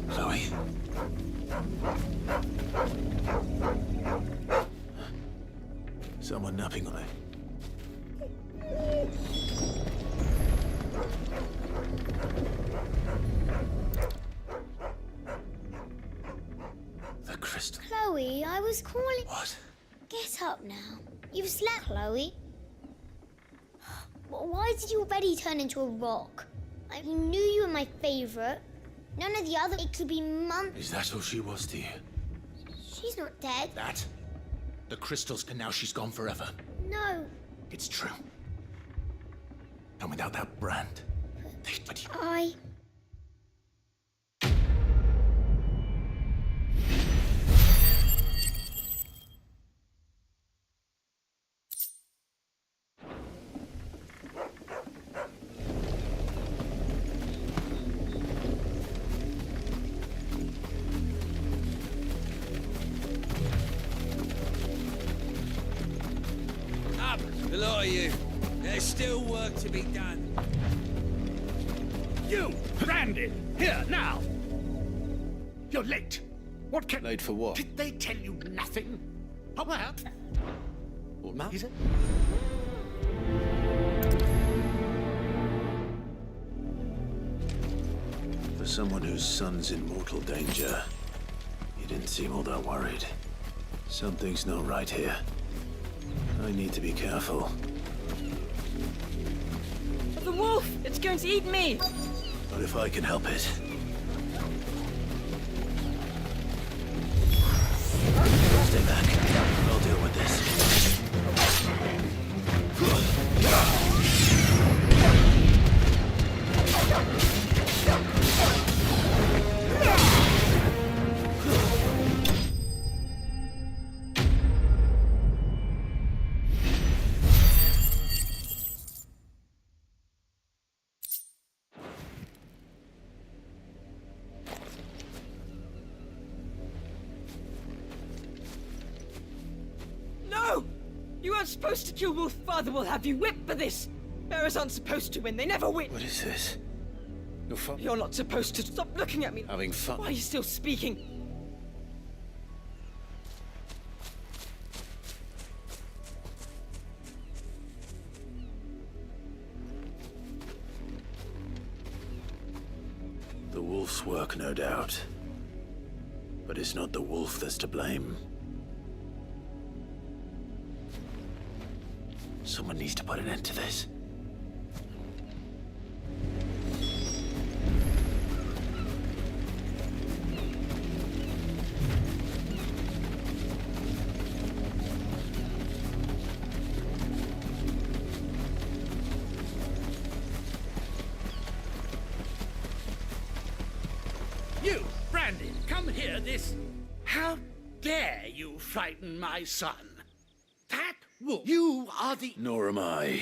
Chloe? Someone napping on it. The crystal. Chloe, I was calling... What? Get up now. You've slept, Chloe. Why did you already turn into a rock? I knew you were my favorite. None of the other. It could be months. Is that all she was to you? She's not dead. That? The crystals, and now she's gone forever. No. It's true. And without that brand, but I... Up, the lot of you. There's still work to be done. You, branded, here, now! You're late. What can... Late for what? did they tell you nothing? Oh, well. What now? Is it? For someone whose son's in mortal danger, you didn't seem all that worried. Something's not right here. I need to be careful. The wolf! It's going to eat me! But if I can help it. Stay back. I'll deal with this. No! You aren't supposed to kill Wolf. Father will have you whipped for this! Bearers aren't supposed to win. They never win! What is this? Your fun? You're not supposed to. Stop looking at me! Having fun? Why are you still speaking? The wolf's work, no doubt. But it's not the wolf that's to blame. Someone needs to put an end to this. You, Brandon, come here, this... How dare you frighten my son? That wolf... You are the... Nor am I.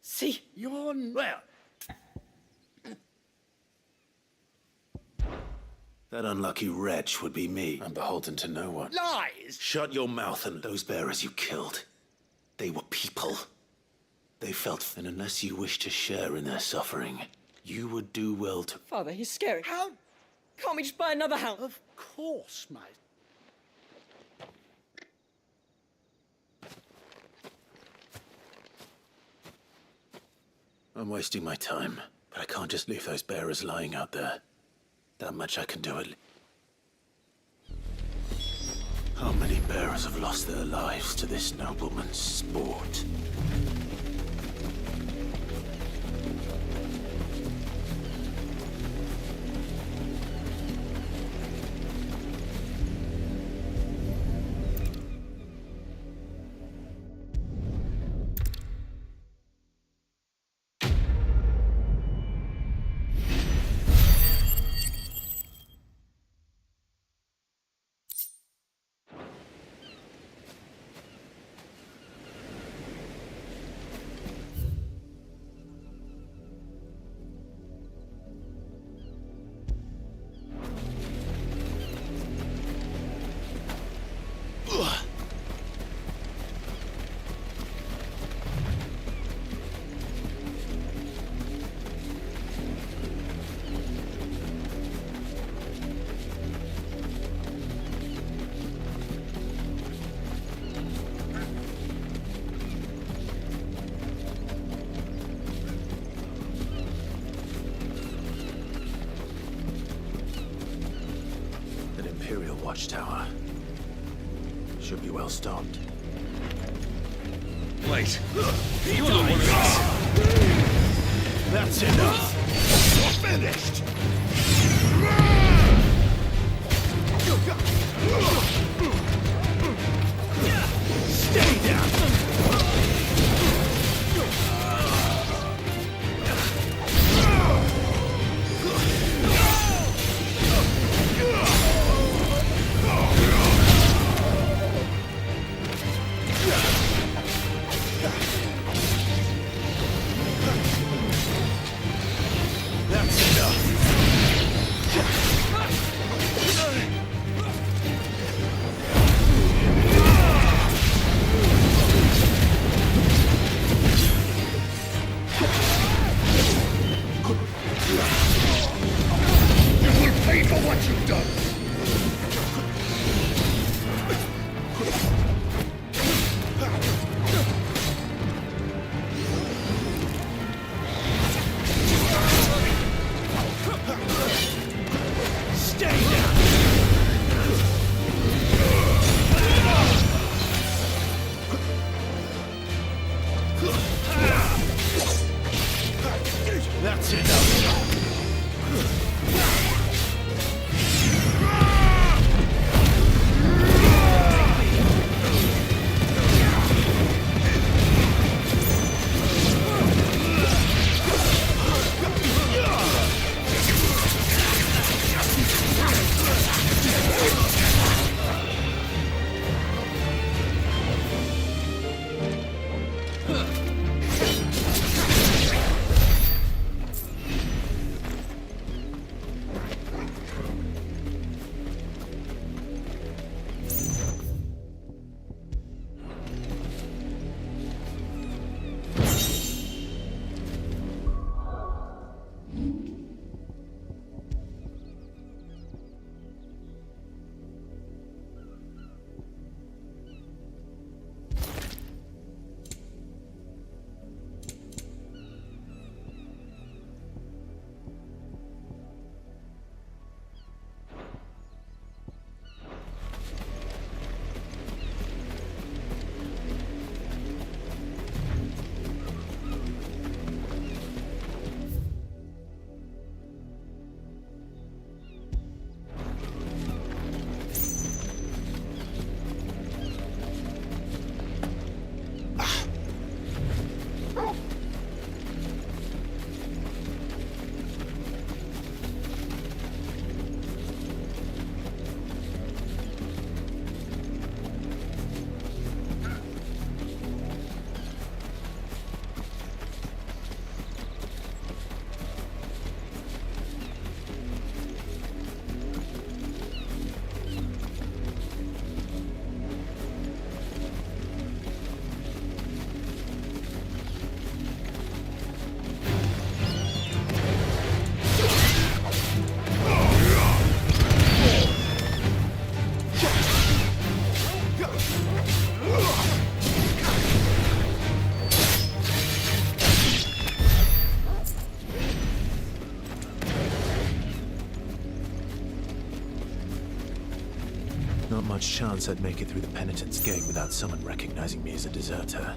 See? You're... Well... That unlucky wretch would be me. I'm beholden to no one. Lies! Shut your mouth, and those bearers you killed. They were people. They felt, and unless you wish to share in their suffering, you would do well to... Father, he's scary. How... Can't we just buy another house? Of course, my... I'm wasting my time, but I can't just leave those bearers lying out there. That much I can do it. How many bearers have lost their lives to this nobleman's sport? Watchtower. Should be well stocked. Wait, you're the one who's... That's enough. You're finished. Stay down. That's enough. You will pay for what you've done. Stay down. That's enough. Not much chance I'd make it through the Penitent's Gate without someone recognizing me as a deserter.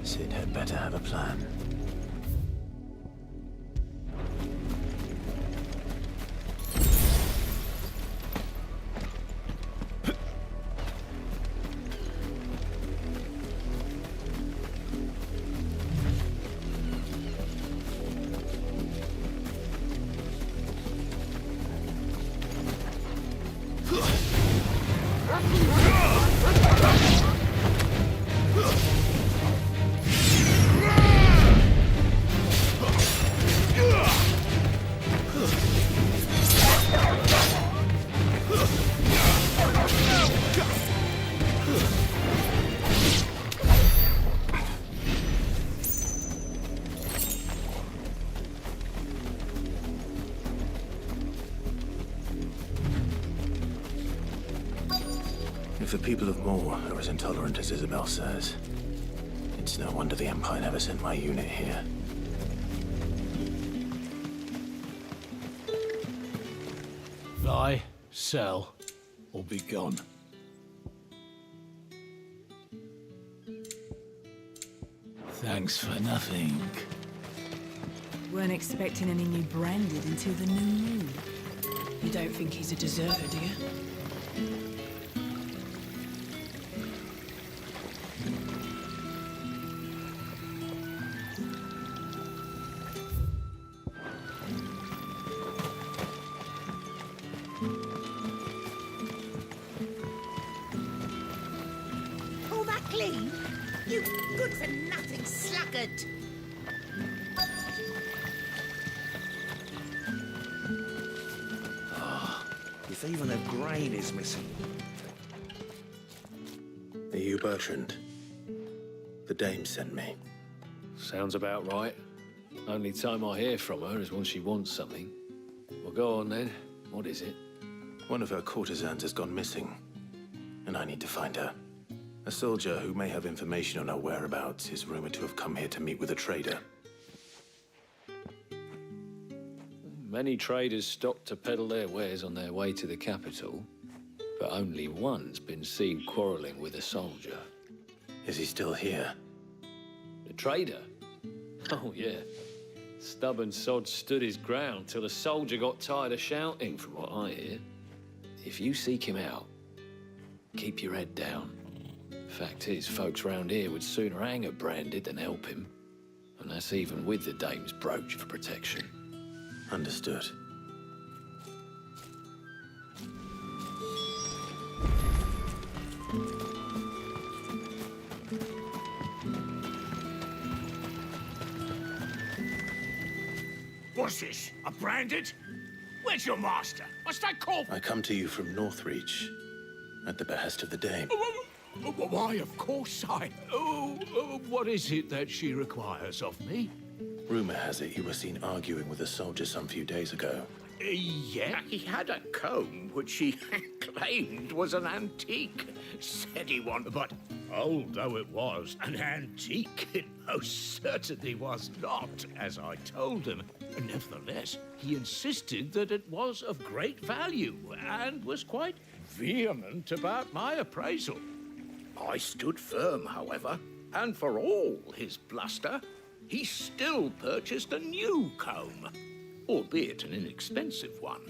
Sid had better have a plan. If the people of Moor are as intolerant as Isabel says, it's no wonder the Empire never sent my unit here. Buy, sell, or be gone. Thanks for nothing. Weren't expecting any new branded until the new moon. You don't think he's a deserter, do you? Pull that clean? You good-for-nothing sluggard! If even a grain is missing. Are you Bertrand? The dame sent me. Sounds about right. Only time I hear from her is when she wants something. Well, go on then. What is it? One of her courtesans has gone missing, and I need to find her. A soldier who may have information on her whereabouts is rumored to have come here to meet with a trader. Many traders stop to peddle their wares on their way to the capital, but only one's been seen quarreling with a soldier. Is he still here? The trader? Oh, yeah. Stubborn sod stood his ground till the soldier got tired of shouting, from what I hear. If you seek him out, keep your head down. Fact is, folks round here would sooner hang a branded than help him. And that's even with the dame's brooch for protection. Understood. What's this? A branded? Where's your master? Must I call? I come to you from Northreach, at the behest of the dame. Why, of course I... what is it that she requires of me? Rumor has it you were seen arguing with a soldier some few days ago. Yeah, he had a comb which he claimed was an antique. Said he wanted, but old though it was, an antique it most certainly was not, as I told him. Nevertheless, he insisted that it was of great value and was quite vehement about my appraisal. I stood firm, however, and for all his bluster, he still purchased a new comb, albeit an inexpensive one.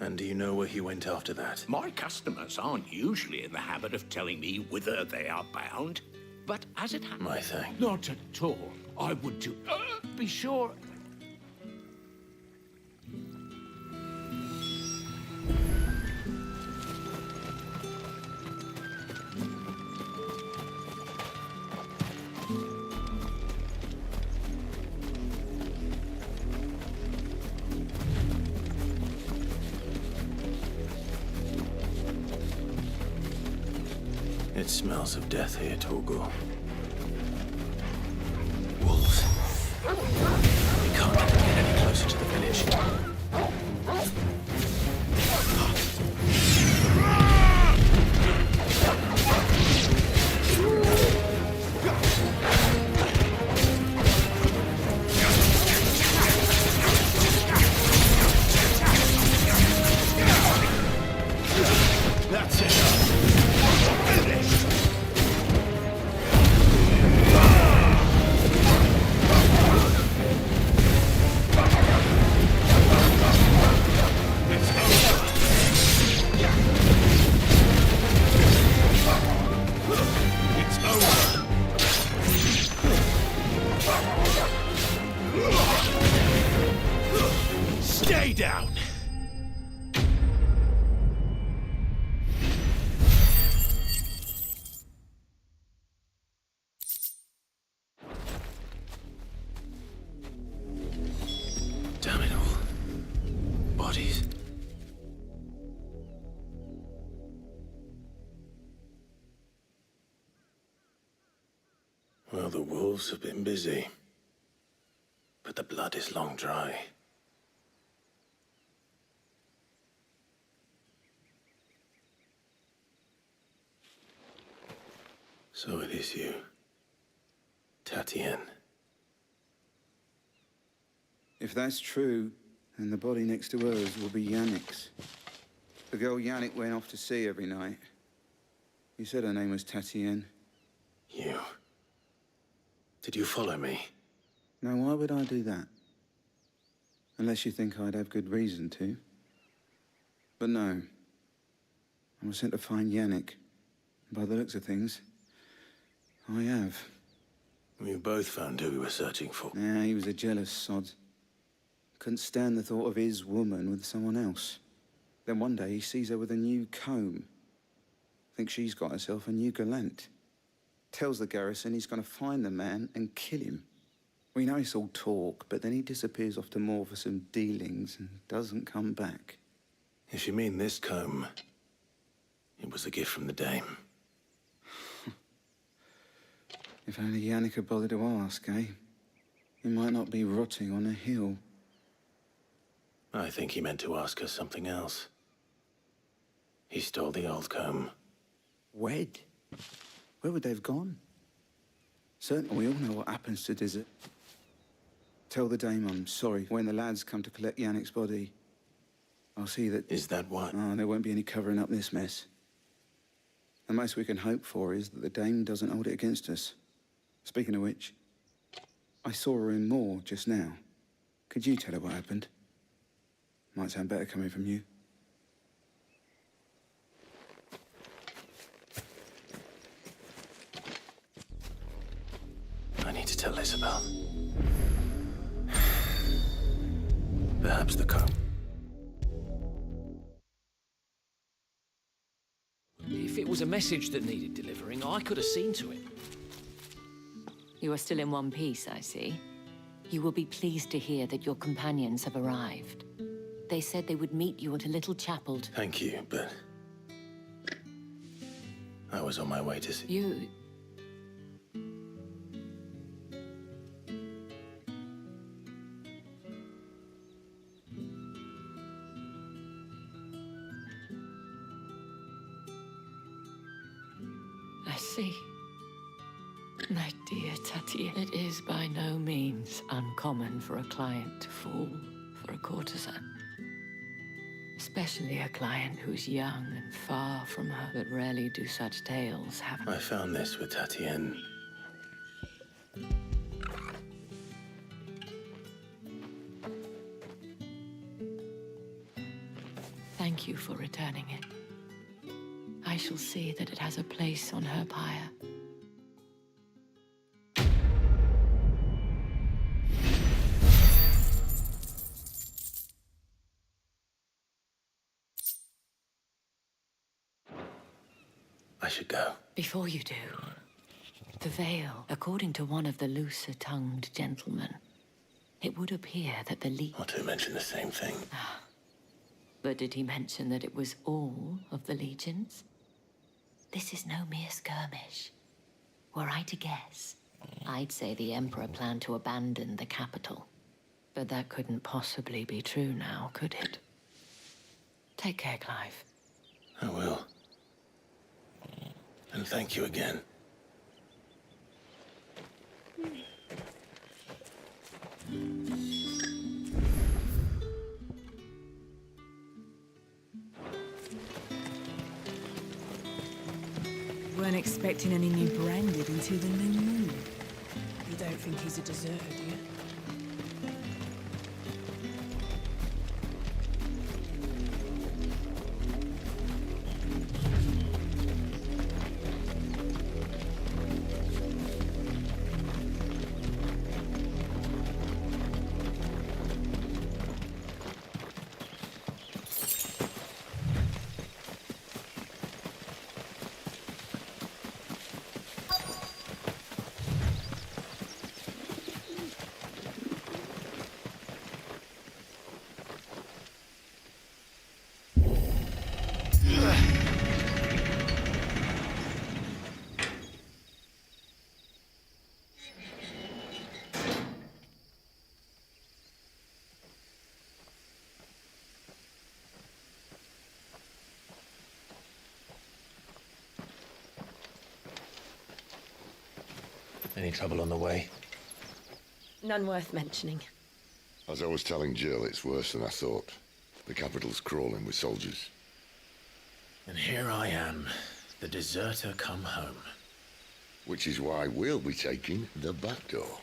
And do you know where he went after that? My customers aren't usually in the habit of telling me whither they are bound, but as it happens... My thing. Not at all. I would do... be sure... It smells of death here, Torgal. Wolves. We can't let them get any closer to the village. That's it. Stay down! Damn it all. Bodies. Well, the wolves have been busy. But the blood is long dry. So it is you, Tatienne. If that's true, then the body next to hers will be Yannick's. The girl Yannick went off to sea every night. You said her name was Tatienne. You. Did you follow me? Now, why would I do that? Unless you think I'd have good reason to. But no. I was sent to find Yannick. By the looks of things, I have. We both found who we were searching for. Yeah, he was a jealous sod. Couldn't stand the thought of his woman with someone else. Then one day he sees her with a new comb. Thinks she's got herself a new gallant. Tells the garrison he's gonna find the man and kill him. We know it's all talk, but then he disappears off to Moor for some dealings and doesn't come back. If you mean this comb, it was a gift from the dame. If only Yannick had bothered to ask, eh? He might not be rotting on a hill. I think he meant to ask us something else. He stole the old comb. Wed? Where would they have gone? Certainly we all know what happens to desert. Tell the dame I'm sorry. When the lads come to collect Yannick's body, I'll see that... Is that what? Oh, there won't be any covering up this mess. The most we can hope for is that the dame doesn't hold it against us. Speaking of which, I saw her in Moor just now. Could you tell her what happened? Might sound better coming from you. I need to tell Isabel. Perhaps the comb. If it was a message that needed delivering, I could have seen to it. You are still in one piece, I see. You will be pleased to hear that your companions have arrived. They said they would meet you at a little chapel. Thank you, but... I was on my way to see... You... I see. My dear Tati, it is by no means uncommon for a client to fall for a courtesan. Especially a client who's young and far from her. But rarely do such tales happen. I found this with Tatienne. Thank you for returning it. I shall see that it has a place on her pyre. I should go. Before you do, the veil, according to one of the looser-tongued gentlemen, it would appear that the legion... Not to mention the same thing. But did he mention that it was all of the legions? This is no mere skirmish. Were I to guess, I'd say the Emperor planned to abandon the capital. But that couldn't possibly be true now, could it? Take care, Clive. I will. And thank you again. Weren't expecting any new branded until the new moon. You don't think he's a deserter, do you? Any trouble on the way? None worth mentioning. As I was telling Jill, it's worse than I thought. The capital's crawling with soldiers. And here I am, the deserter come home. Which is why we'll be taking the back door.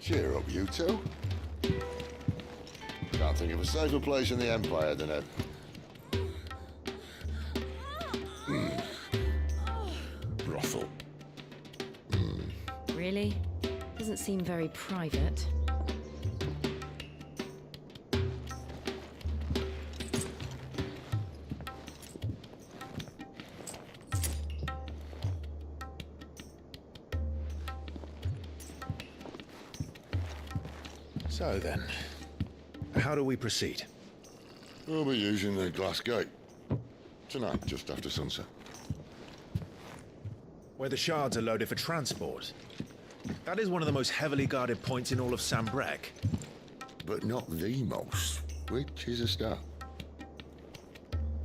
Cheer up, you two. Can't think of a safer place in the Empire than a... brothel. Really? Doesn't seem very private. So then, how do we proceed? We'll be using the glass gate. Tonight, just after sunset. Where the shards are loaded for transport. That is one of the most heavily guarded points in all of Sambrec. But not the most, which is a start.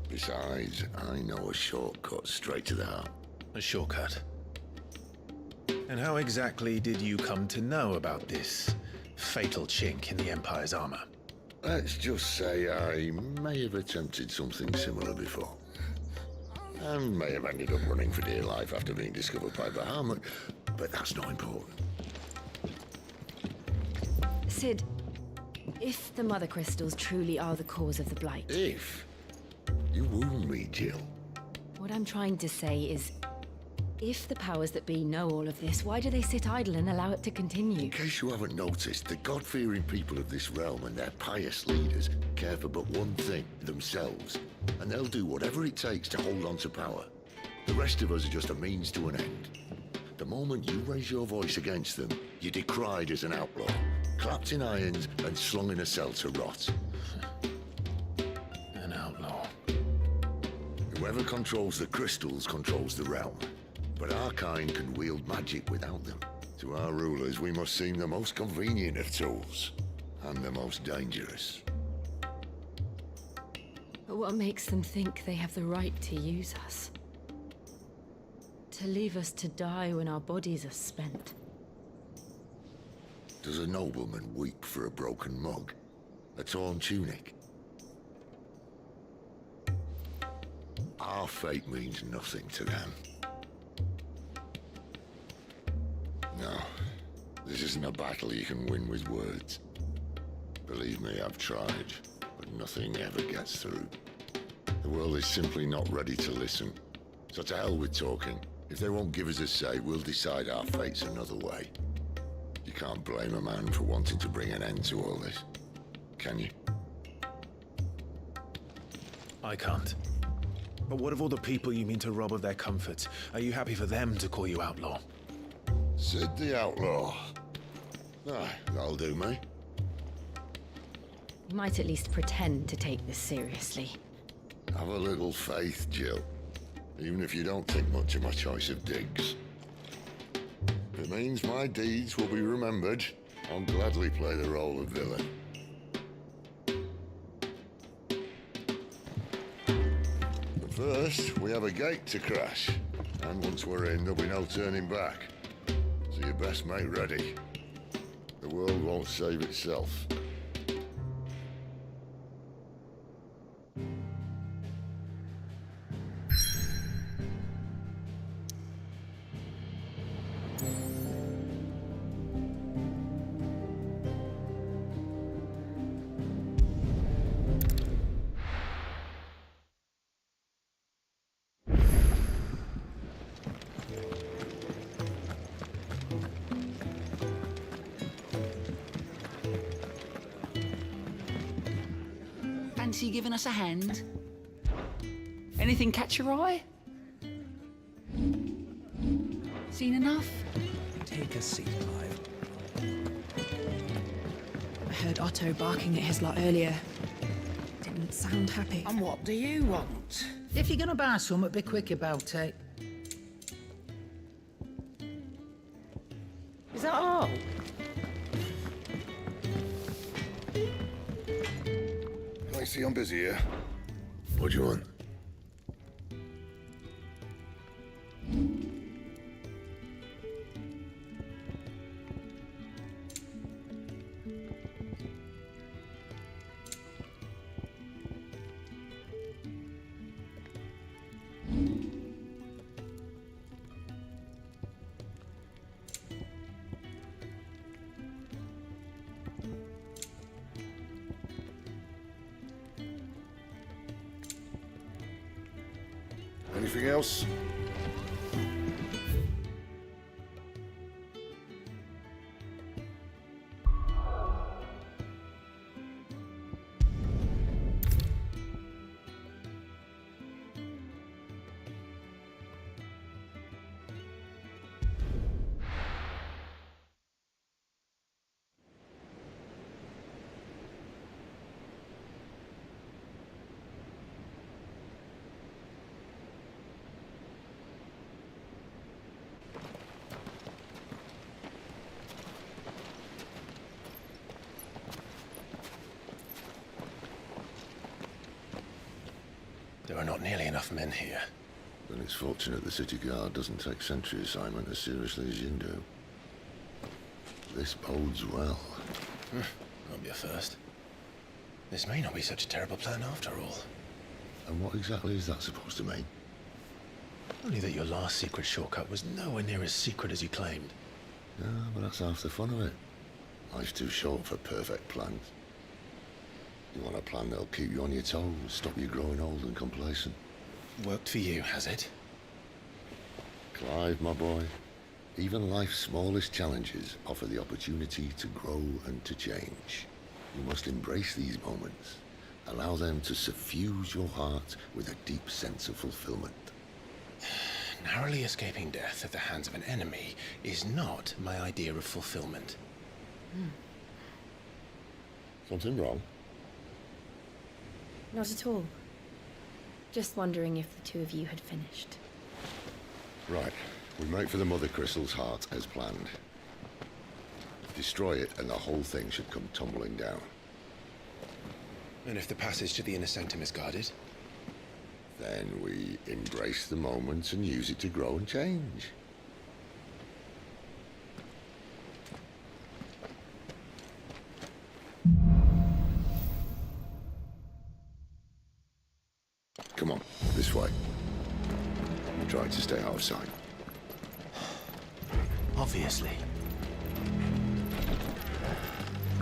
Besides, I know a shortcut straight to the heart. A shortcut. And how exactly did you come to know about this fatal chink in the Empire's armor? Let's just say I may have attempted something similar before. And may have ended up running for dear life after being discovered by Bahamut, but that's not important. Sid, if the Mother Crystals truly are the cause of the Blight... If? You wound me, Jill. What I'm trying to say is, if the powers that be know all of this, why do they sit idle and allow it to continue? In case you haven't noticed, the God-fearing people of this realm and their pious leaders care for but one thing, themselves. And they'll do whatever it takes to hold on to power. The rest of us are just a means to an end. The moment you raise your voice against them, you're decried as an outlaw, clapped in irons and slung in a cell to rot. An outlaw. Whoever controls the crystals controls the realm. But our kind can wield magic without them. To our rulers, we must seem the most convenient of tools, and the most dangerous. But what makes them think they have the right to use us? To leave us to die when our bodies are spent? Does a nobleman weep for a broken mug? A torn tunic? Our fate means nothing to them. No, this isn't a battle you can win with words. Believe me, I've tried, but nothing ever gets through. The world is simply not ready to listen. So to hell with talking. If they won't give us a say, we'll decide our fates another way. You can't blame a man for wanting to bring an end to all this, can you? I can't. But what of all the people you mean to rob of their comforts? Are you happy for them to call you outlaw? Sid the Outlaw. Aye, that'll do me. You might at least pretend to take this seriously. Have a little faith, Jill. Even if you don't think much of my choice of digs. If it means my deeds will be remembered, I'll gladly play the role of villain. But first, we have a gate to crash. And once we're in, there'll be no turning back. So you best make ready. The world won't save itself. Fancy giving us a hand? Anything catch your eye? Seen enough? Take a seat, Clive. I heard Otto barking at his lot earlier. Didn't sound happy. And what do you want? If you're gonna buy something, be quick about it. Is that all? I see I'm busy here. What do you want? Anything else? There are not nearly enough men here. Then it's fortunate the city guard doesn't take sentry assignment as seriously as you do. This bodes well. Won't be a first. This may not be such a terrible plan after all. And what exactly is that supposed to mean? Only that your last secret shortcut was nowhere near as secret as you claimed. Yeah, but that's half the fun of it. Life's too short for perfect plans. You want a plan that'll keep you on your toes, stop you growing old and complacent. Worked for you, has it? Clive, my boy, even life's smallest challenges offer the opportunity to grow and to change. You must embrace these moments. Allow them to suffuse your heart with a deep sense of fulfillment. Narrowly escaping death at the hands of an enemy is not my idea of fulfillment. Something wrong? Not at all. Just wondering if the two of you had finished. Right. We make for the Mother Crystal's heart as planned. Destroy it and the whole thing should come tumbling down. And if the passage to the inner sanctum is guarded? Then we embrace the moment and use it to grow and change. Come on, this way. Try to stay out of sight. Obviously.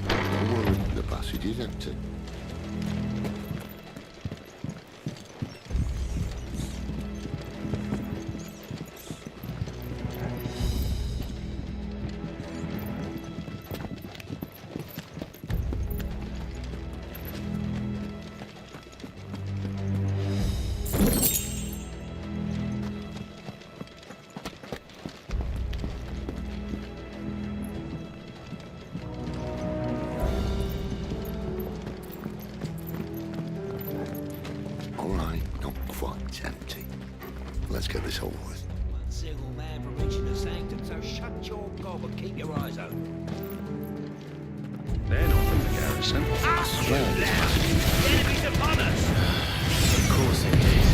Don't worry, the passage is empty. Let's get this over with. One single man from reaching the sanctum, so shut your gob and keep your eyes open. They're not from the garrison. The enemy's upon us! Of course it is.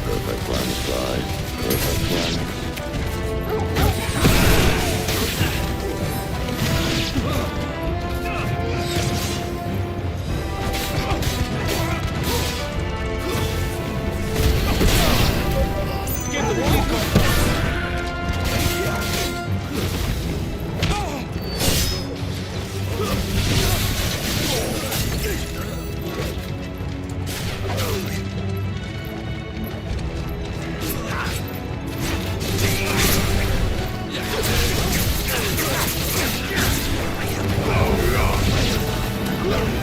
Perfect plan, Clyde. Perfect plan.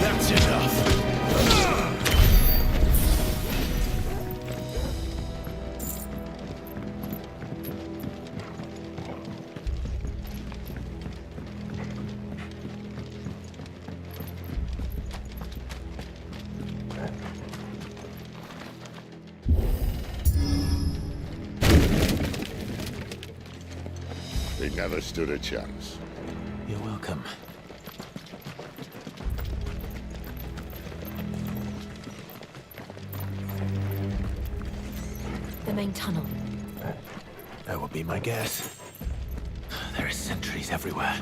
That's enough. They never stood a chance. You're welcome. The main tunnel. That would be my guess. There are sentries everywhere.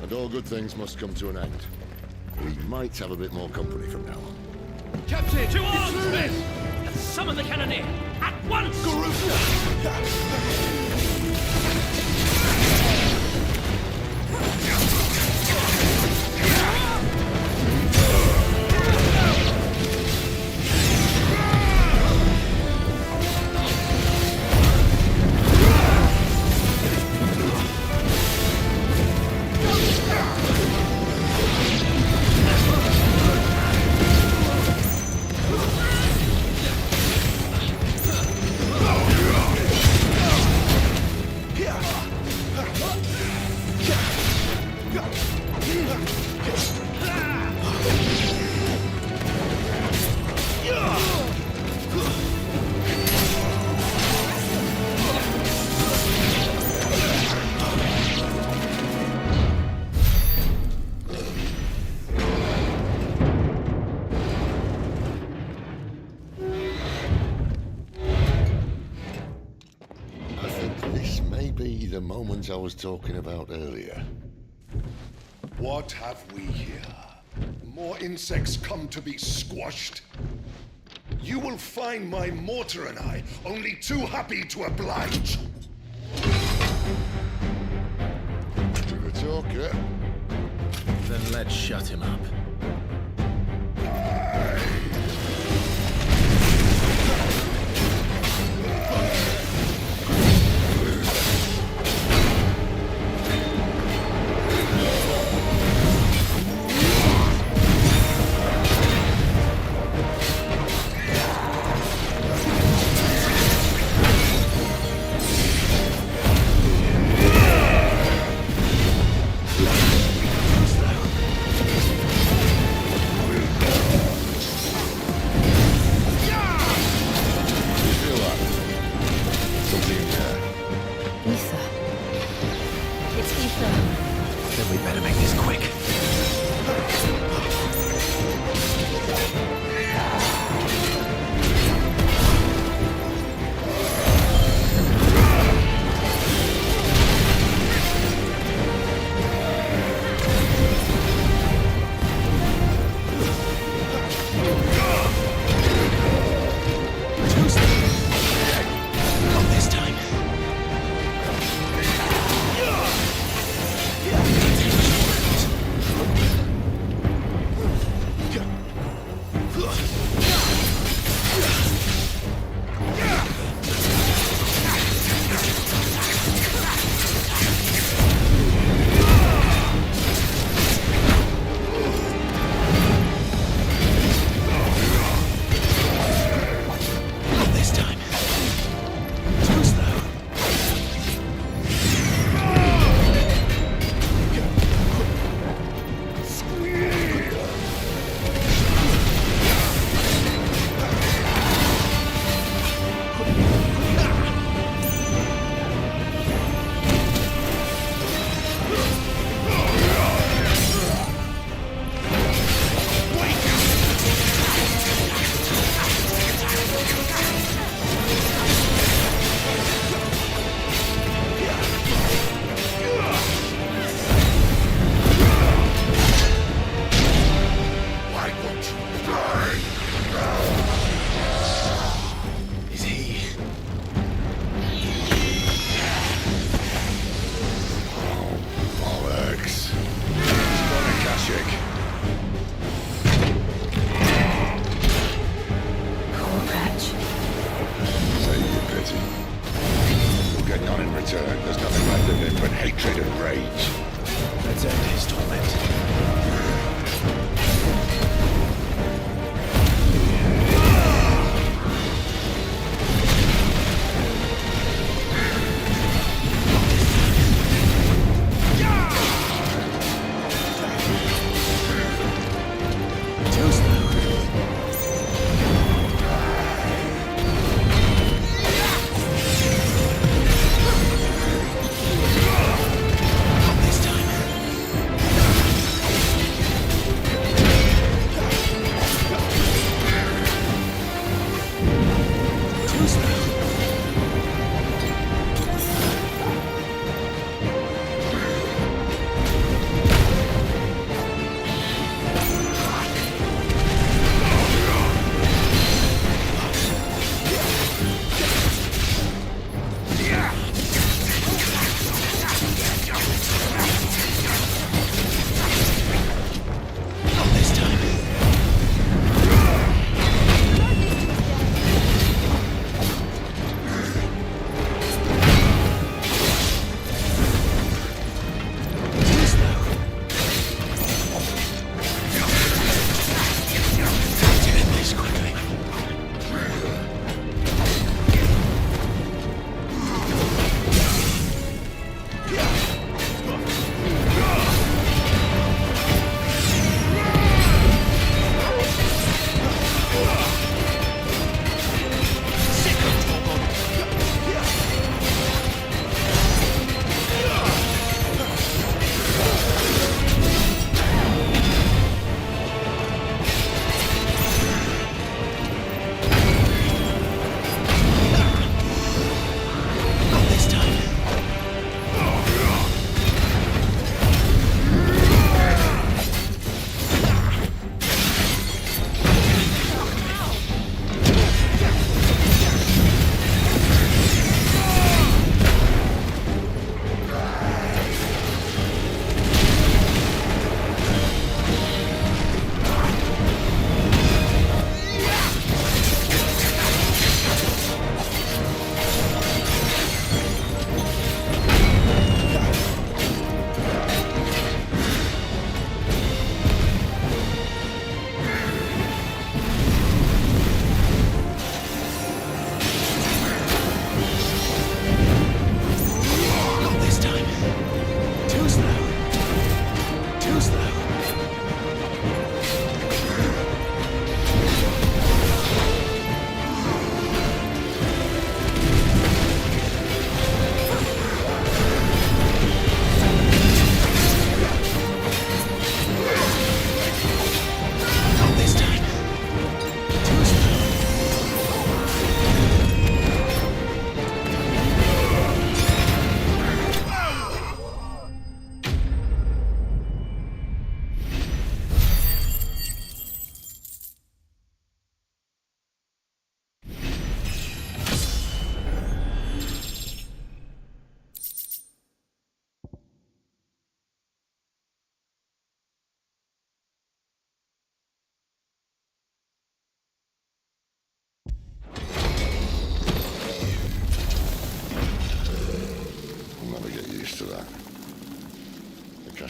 And all good things must come to an end. We might have a bit more company from now on. Captain! To arms, Smith! Summon the cannoneer! At once! Oh, moment I was talking about earlier. What have we here? More insects come to be squashed? You will find my mortar and I only too happy to oblige. To the talker. Then let's shut him up.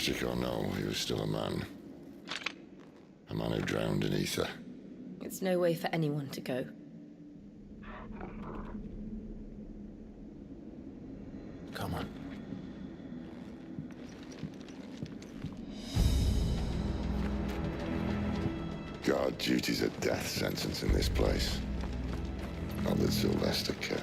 Magic or no, he was still a man. A man who drowned in ether. It's no way for anyone to go. Come on. Guard duty's a death sentence in this place. Not that Sylvester cared.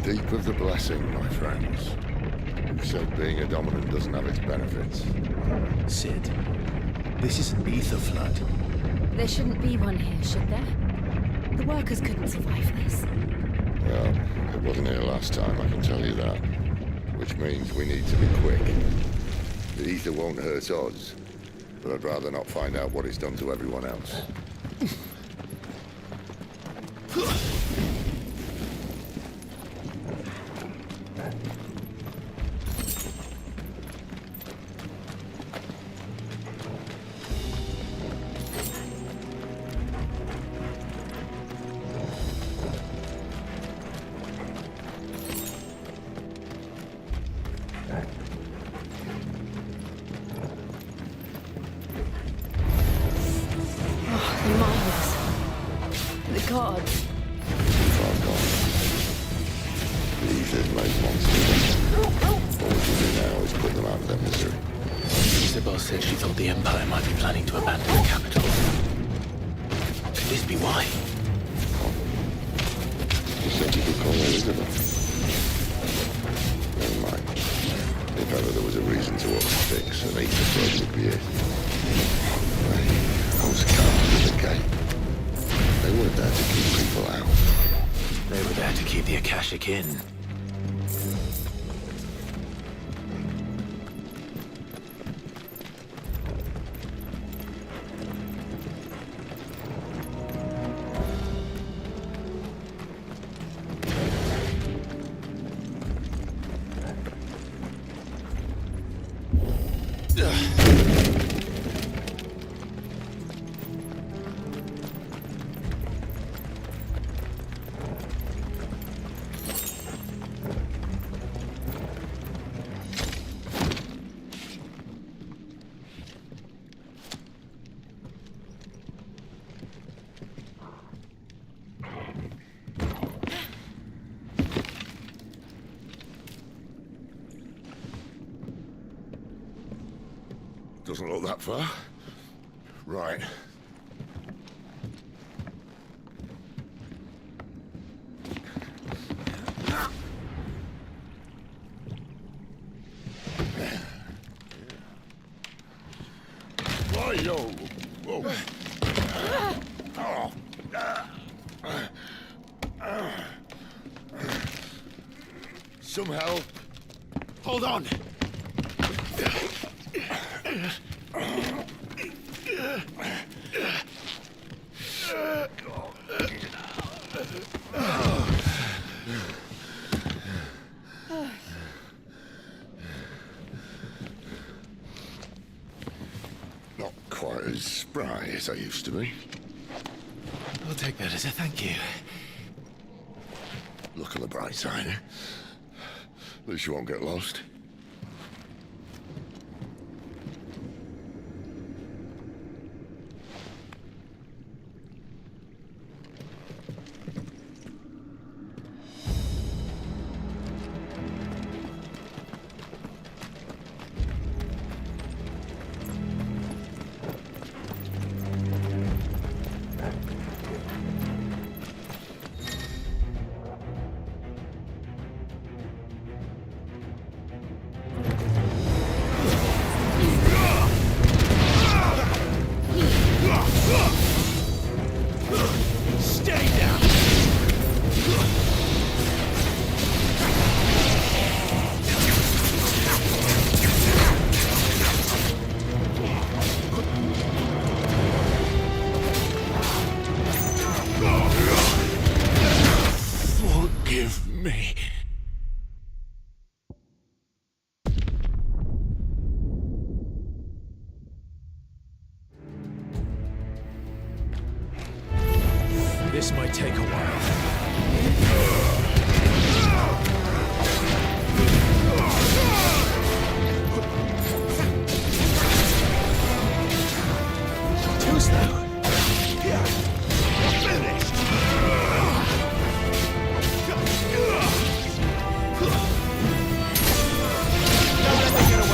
Deep of the blessing, my friends. Who said being a dominant doesn't have its benefits? Sid, this is an ether flood. There shouldn't be one here, should there? The workers couldn't survive this. Well, it wasn't here last time, I can tell you that. Which means we need to be quick. The ether won't hurt us, but I'd rather not find out what it's done to everyone else. Said she thought the Empire might be planning to abandon the capital. Could this be why? You said you could call Elizabeth. Never mind. If ever there was a reason to up sticks, an ether flood would be it. Those guards at the gate. They weren't there to keep people out. They were there to keep the Akashic in. Doesn't look that far. Right. Why, yo? Whoa. Some help. Hold on. Not quite as spry as I used to be. I'll take that as a thank you. Look on the bright side. At least you won't get lost. Stay down! Forgive me. This might take a while. Too slow. Here! Finished! Don't let me get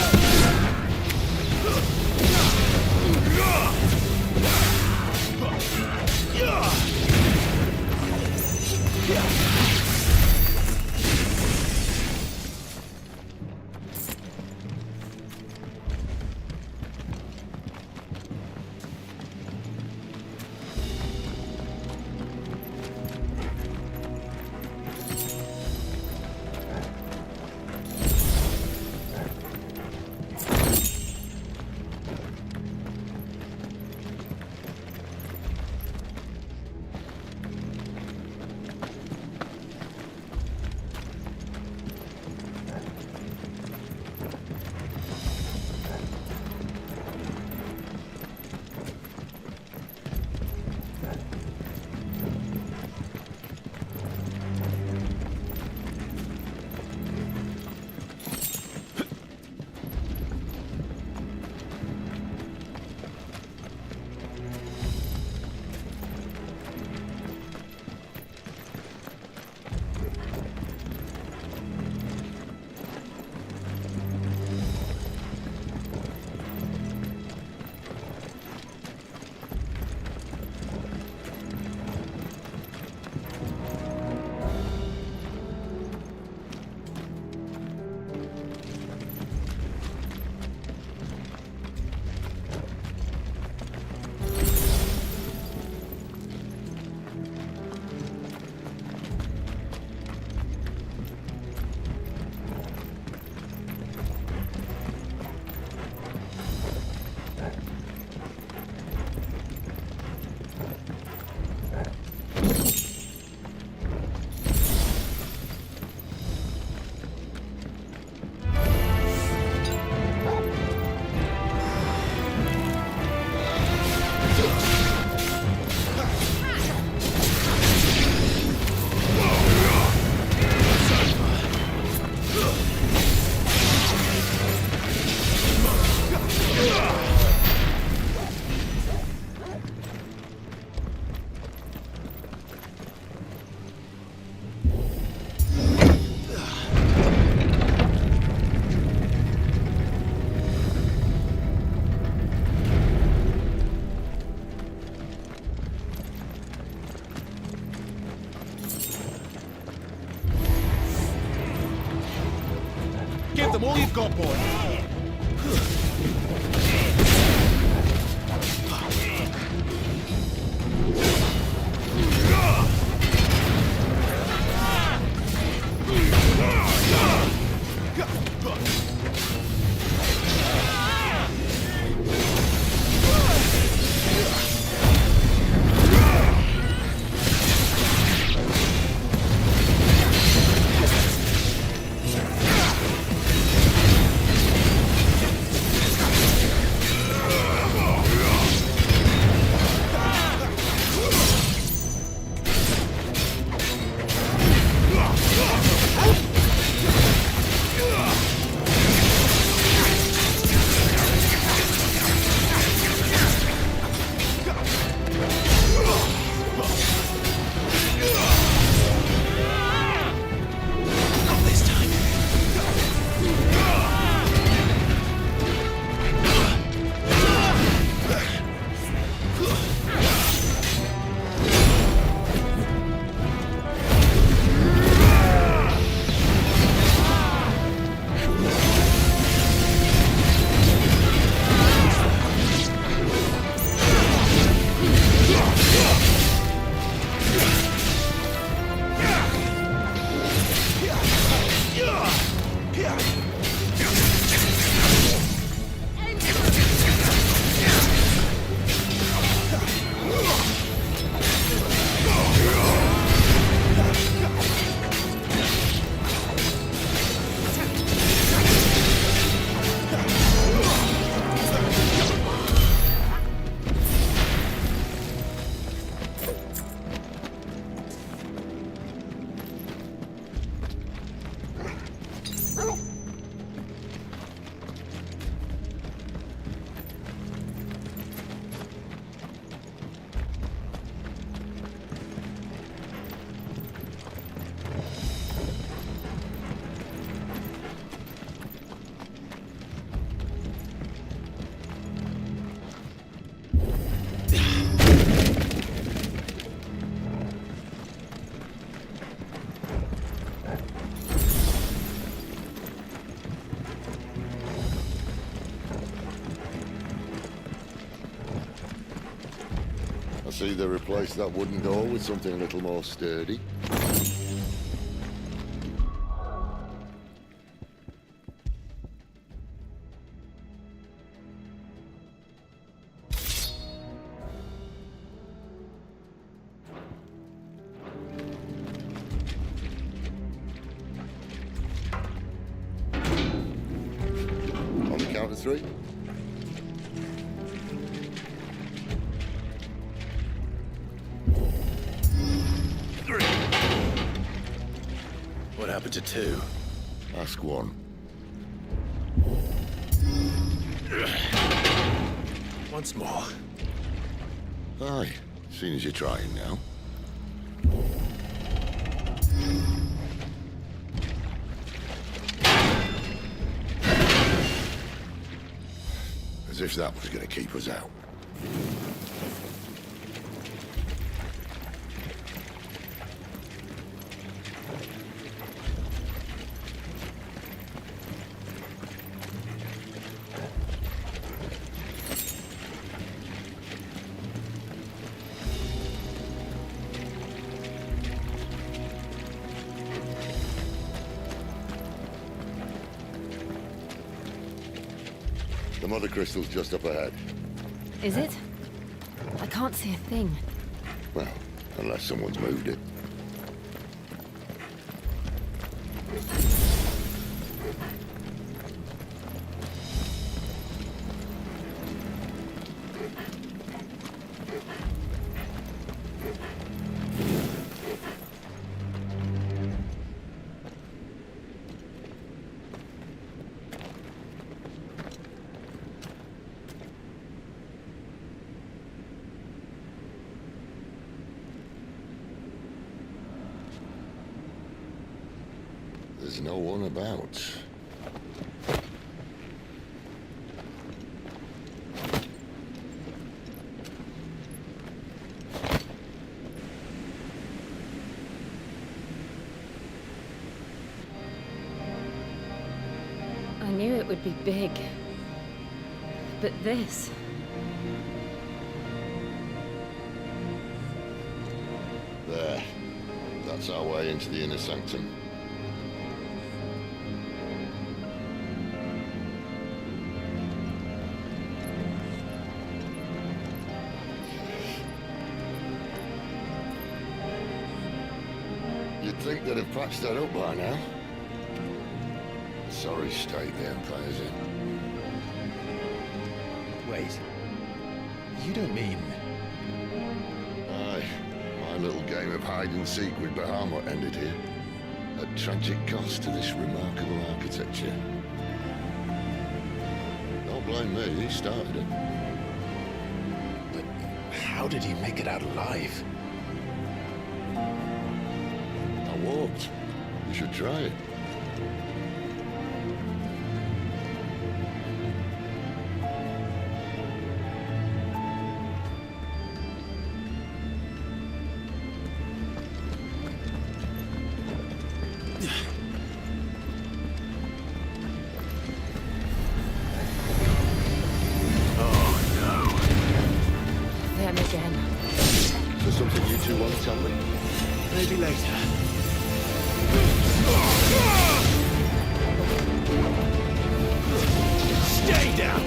Give them all you've got, boy. I see they replaced that wooden door with something a little more sturdy. On the count of three. What happened to two? Ask one. Once more. Aye, seeing as you're trying now. As if that was going to keep us out. The mother crystal's just up ahead. Is it? I can't see a thing. Well, unless someone's moved it. There's no one about. I knew it would be big. But this... There. That's our way into the inner sanctum. You'd think they'd have patched that up by now. Sorry state the Empire's in. Wait. You don't mean... Aye. My little game of hide-and-seek with Bahamut ended here. At tragic cost to this remarkable architecture. Don't blame me, he started it. But how did he make it out alive? I walked. You should try it. Them again. Is there something you two want to tell me? Maybe later. Stay down!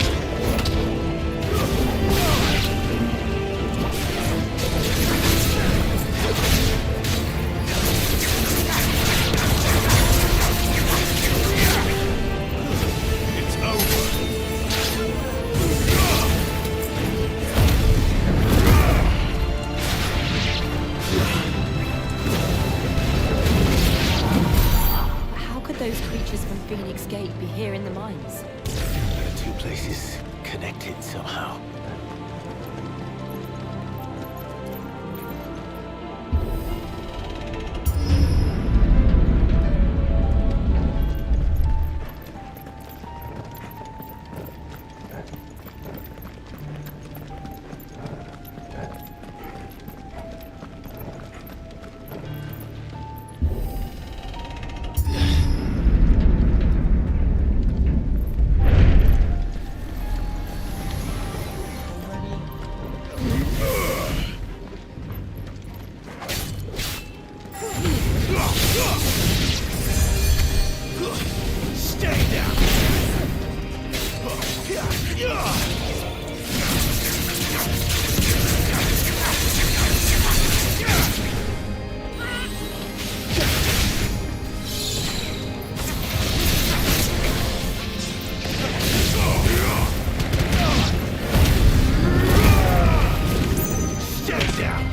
It's over. How could those creatures from Phoenix Gate be here in the mines? The two places connected somehow. Stay down! Stay down!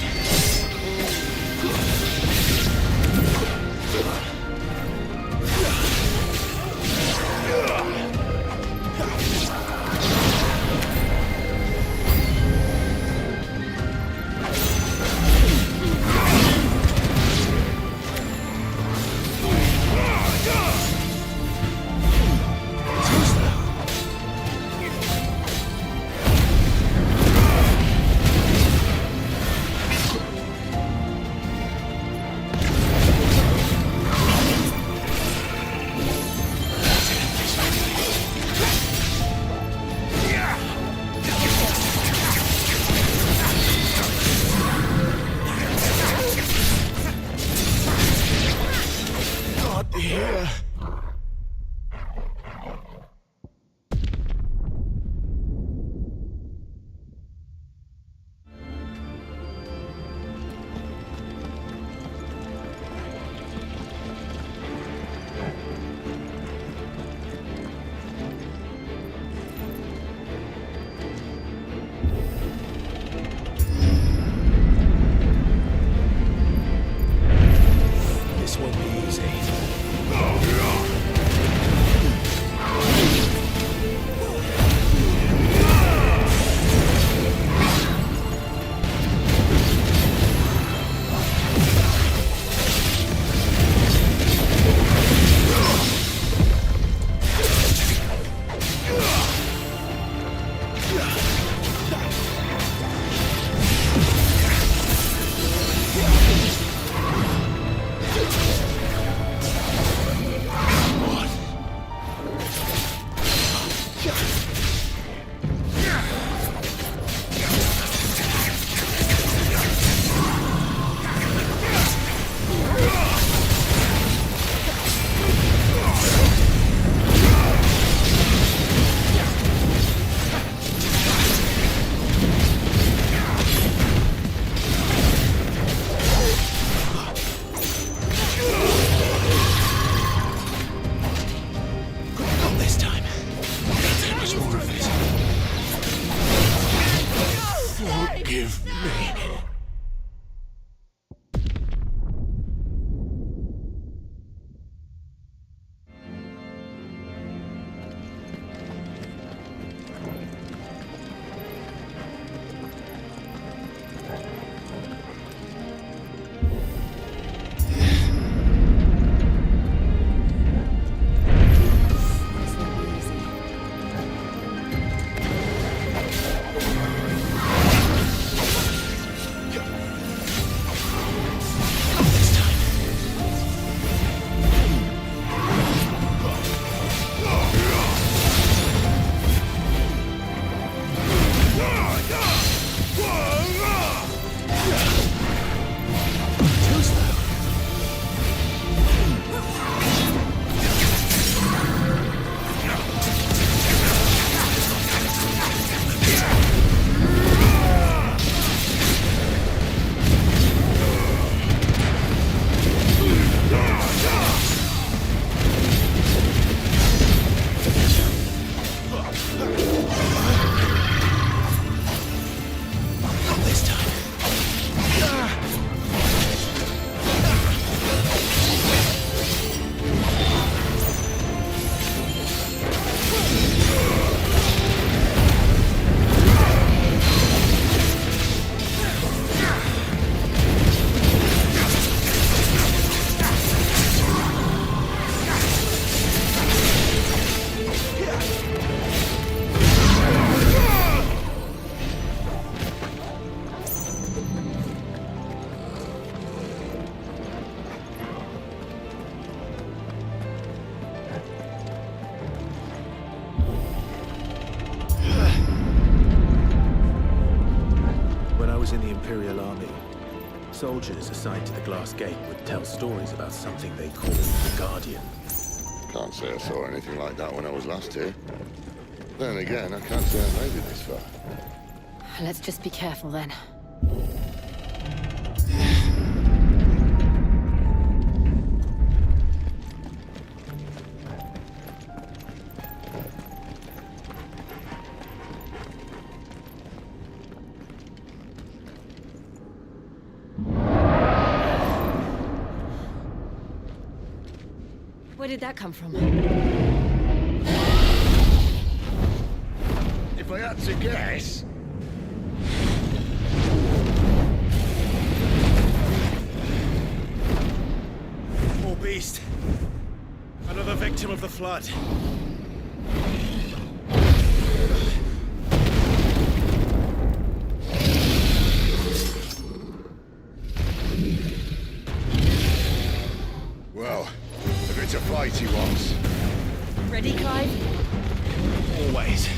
Imperial Army. Soldiers assigned to the Glass Gate would tell stories about something they called the Guardian. Can't say I saw anything like that when I was last here. Then again, I can't say I made it this far. Let's just be careful then. Where did that come from? If I had to guess... More beast. Another victim of the flood. Well, if it's a fight he wants. Ready, Clive? Always.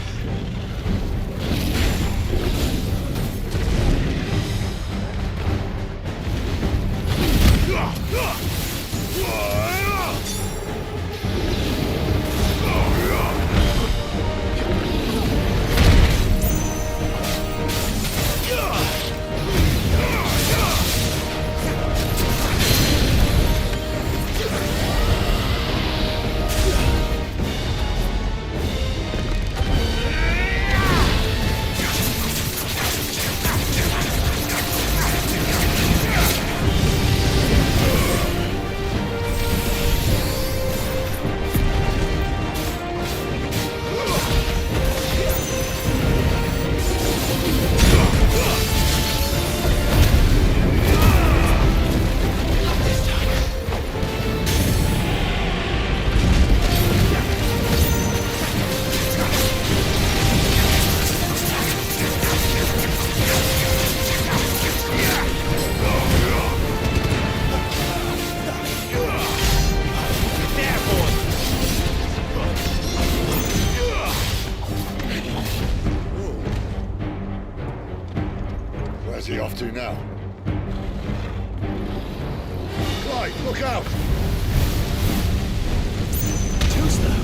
Where's he off to now? Clyde, look out! Too slow.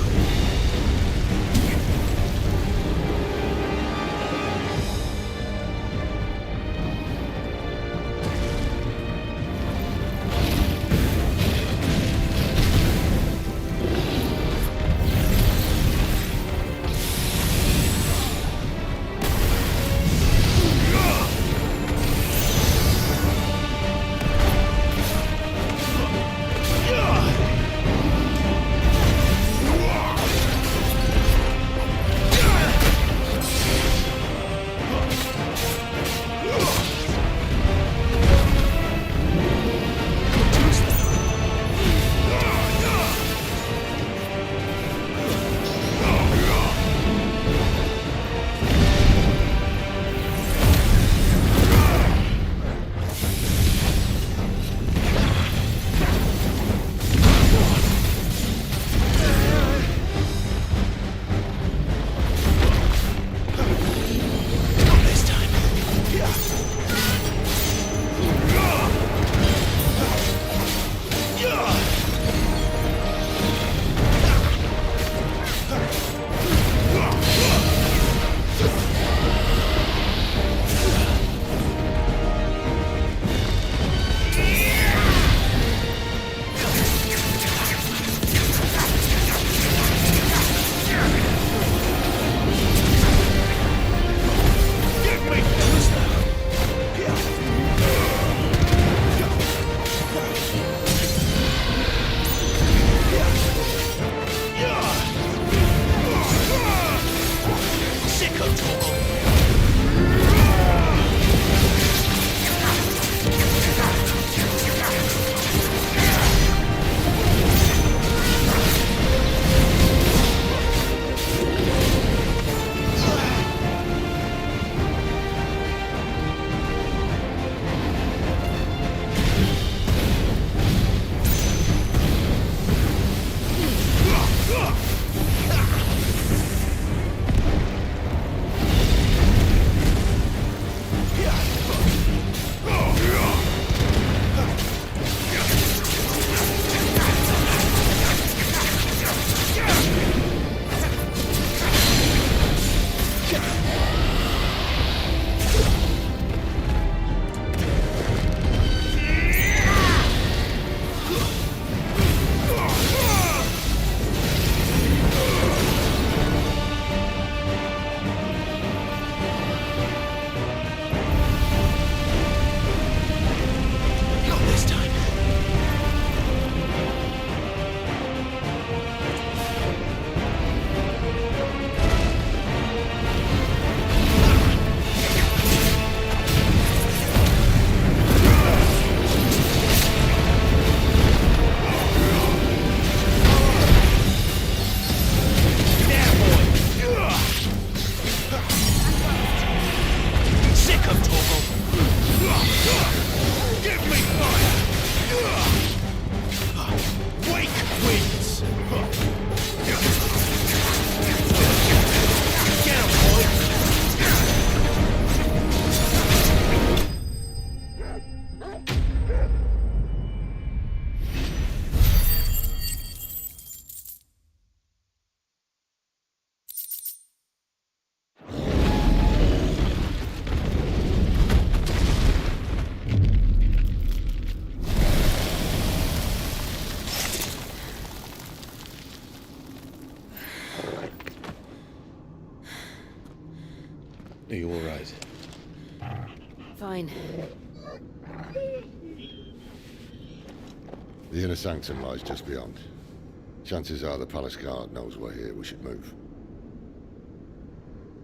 Are you all right? Fine. The inner sanctum lies just beyond. Chances are the palace guard knows we're here. We should move.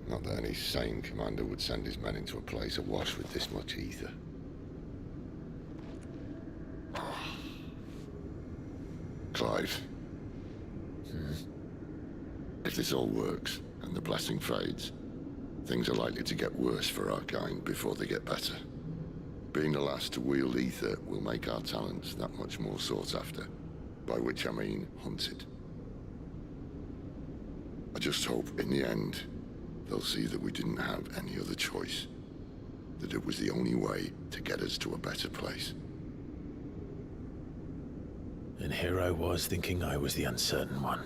Not that any sane commander would send his men into a place awash with this much ether. Clive. If this all works, and the blessing fades, things are likely to get worse for our kind before they get better. Being the last to wield ether will make our talents that much more sought after, by which I mean hunted. I just hope, in the end, they'll see that we didn't have any other choice. That it was the only way to get us to a better place. And here I was thinking I was the uncertain one.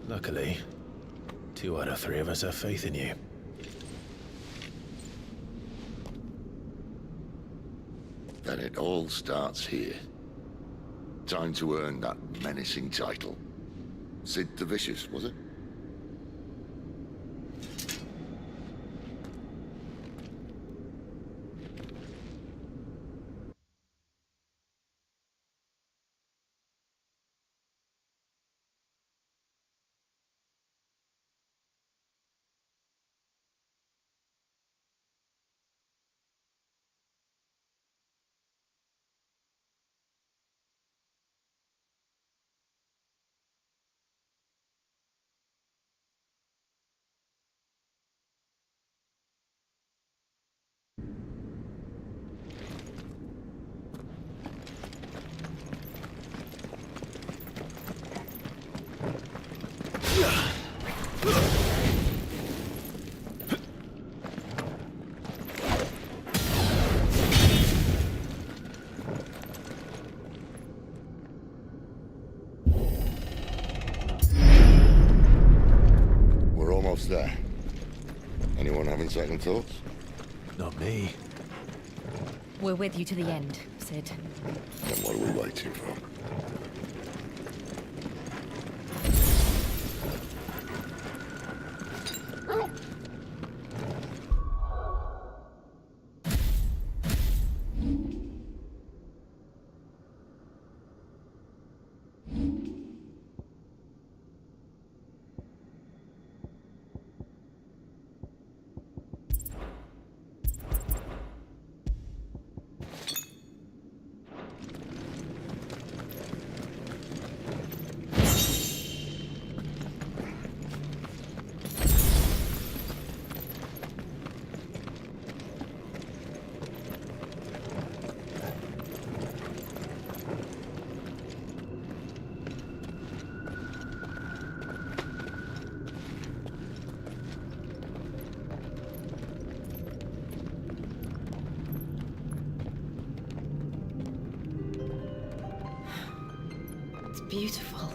Luckily, 2 out of 3 of us have faith in you. Then it all starts here. Time to earn that menacing title. Sid the Vicious, was it? We're almost there. Anyone having second thoughts? Not me. We're with you to the end, Sid. Then what are we waiting for? Beautiful.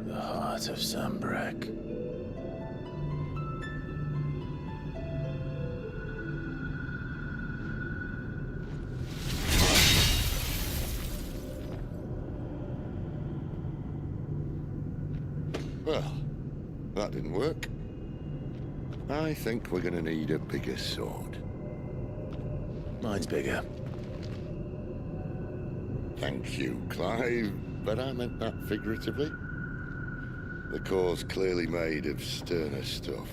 The heart of Zambrak. Well, that didn't work. I think we're gonna need a bigger sword. Mine's bigger. Thank you, Clive, but I meant that figuratively. The core's clearly made of sterner stuff.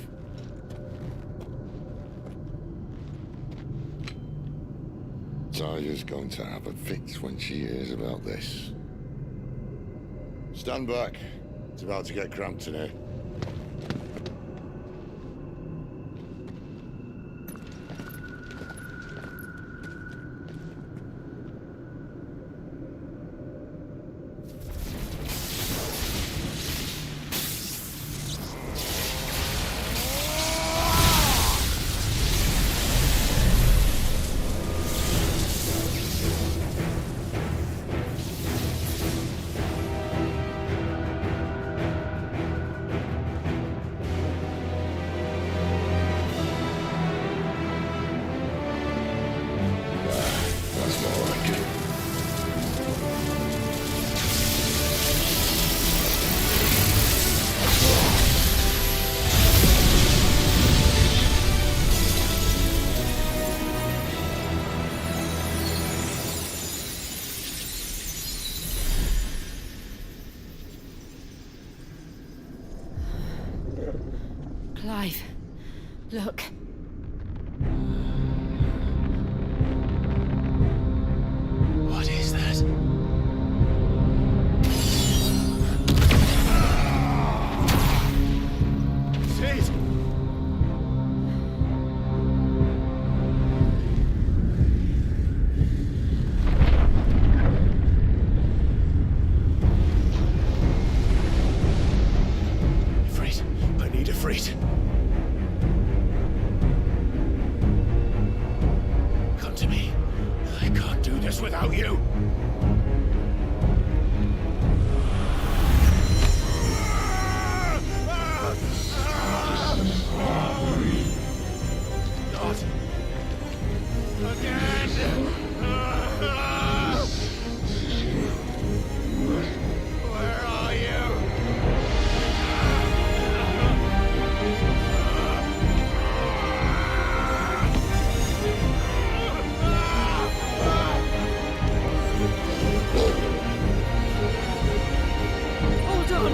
Taya's going to have a fit when she hears about this. Stand back. It's about to get cramped in here. alive. Look. What is that? Sid! Freight. I need a freight. Come to me. I can't do this without you. Not again! Where are you? Hold on.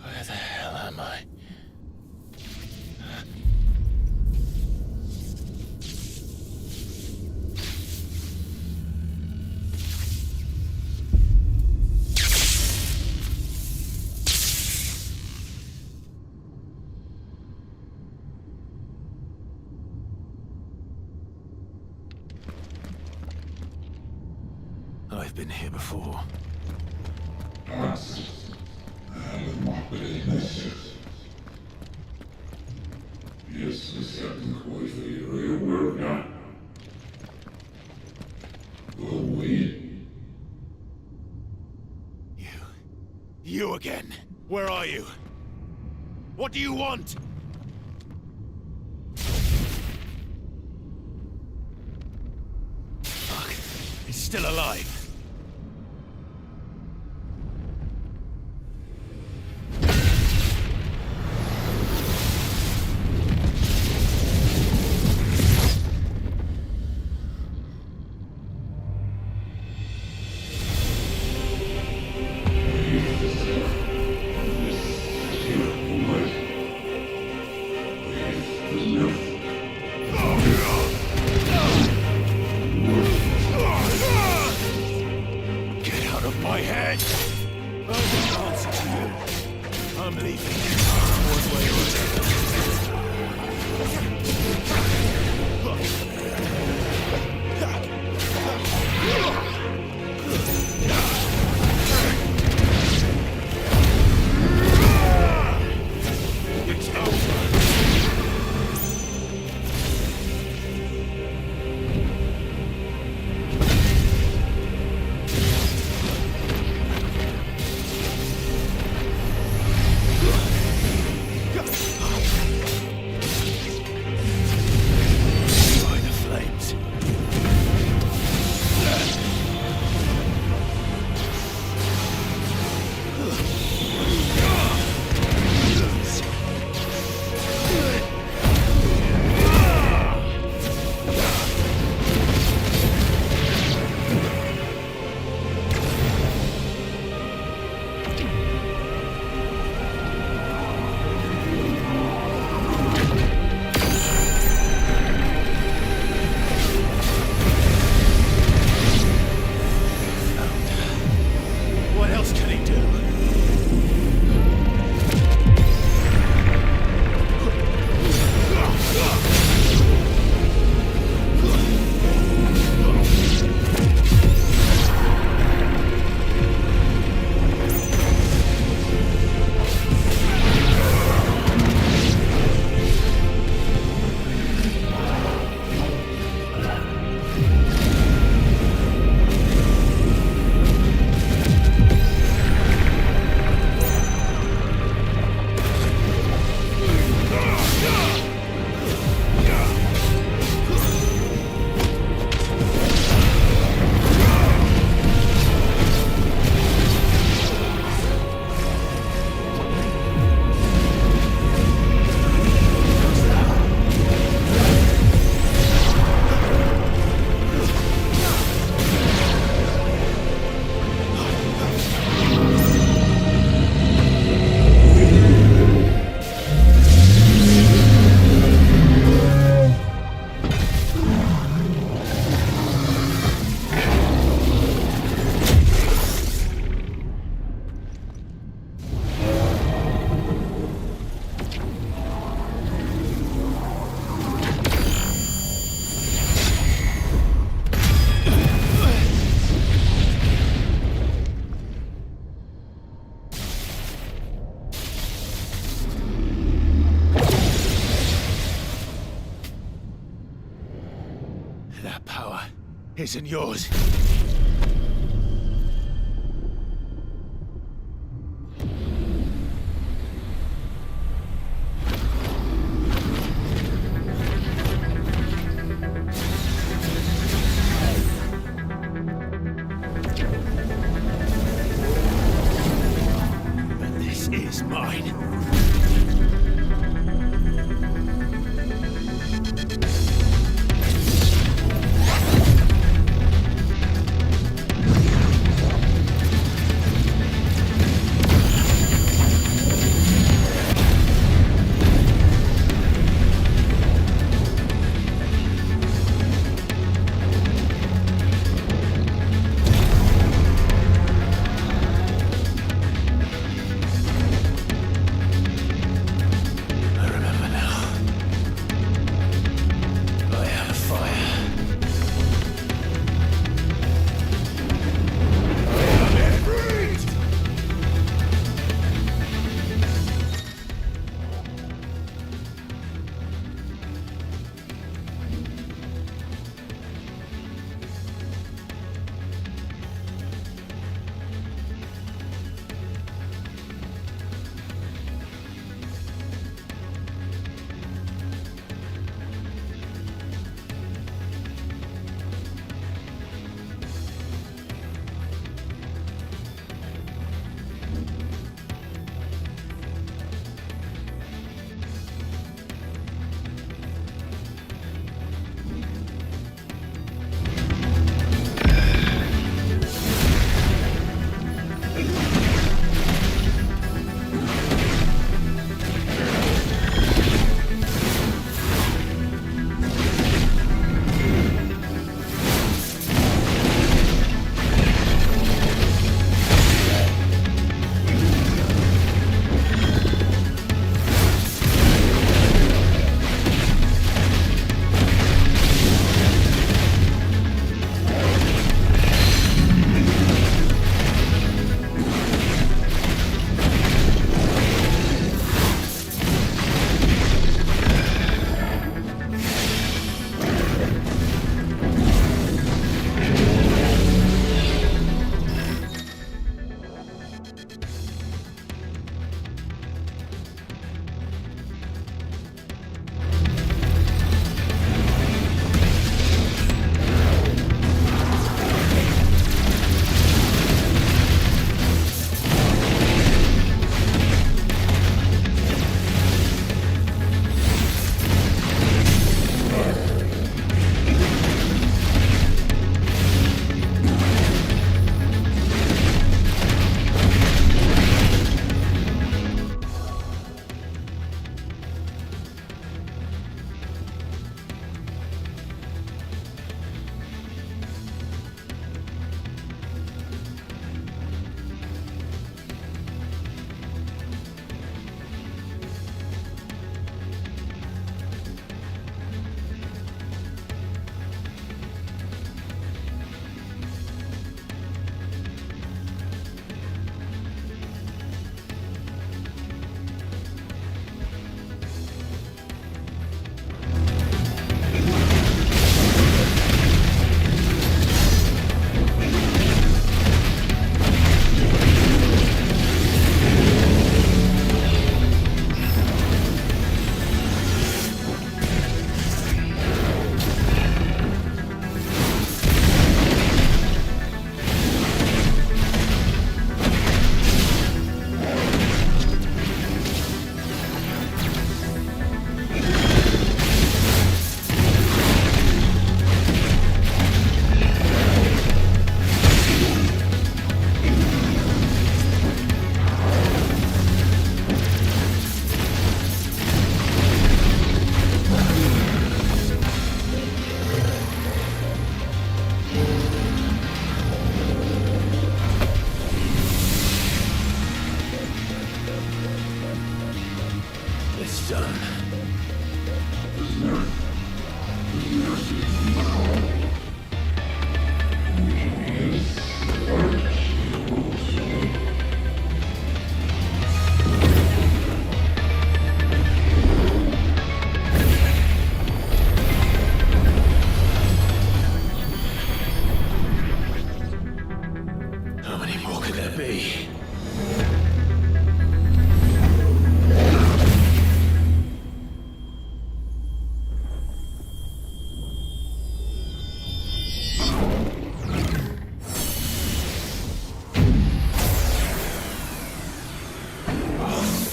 Where the hell am I? I've been here before. Если какой-то верно. You again. Where are you? What do you want? Fuck. It's still alive. Get out of my head! I didn't answer to you. I'm leaving. One way or It's over. isn't yours. But this is mine.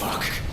Fuck.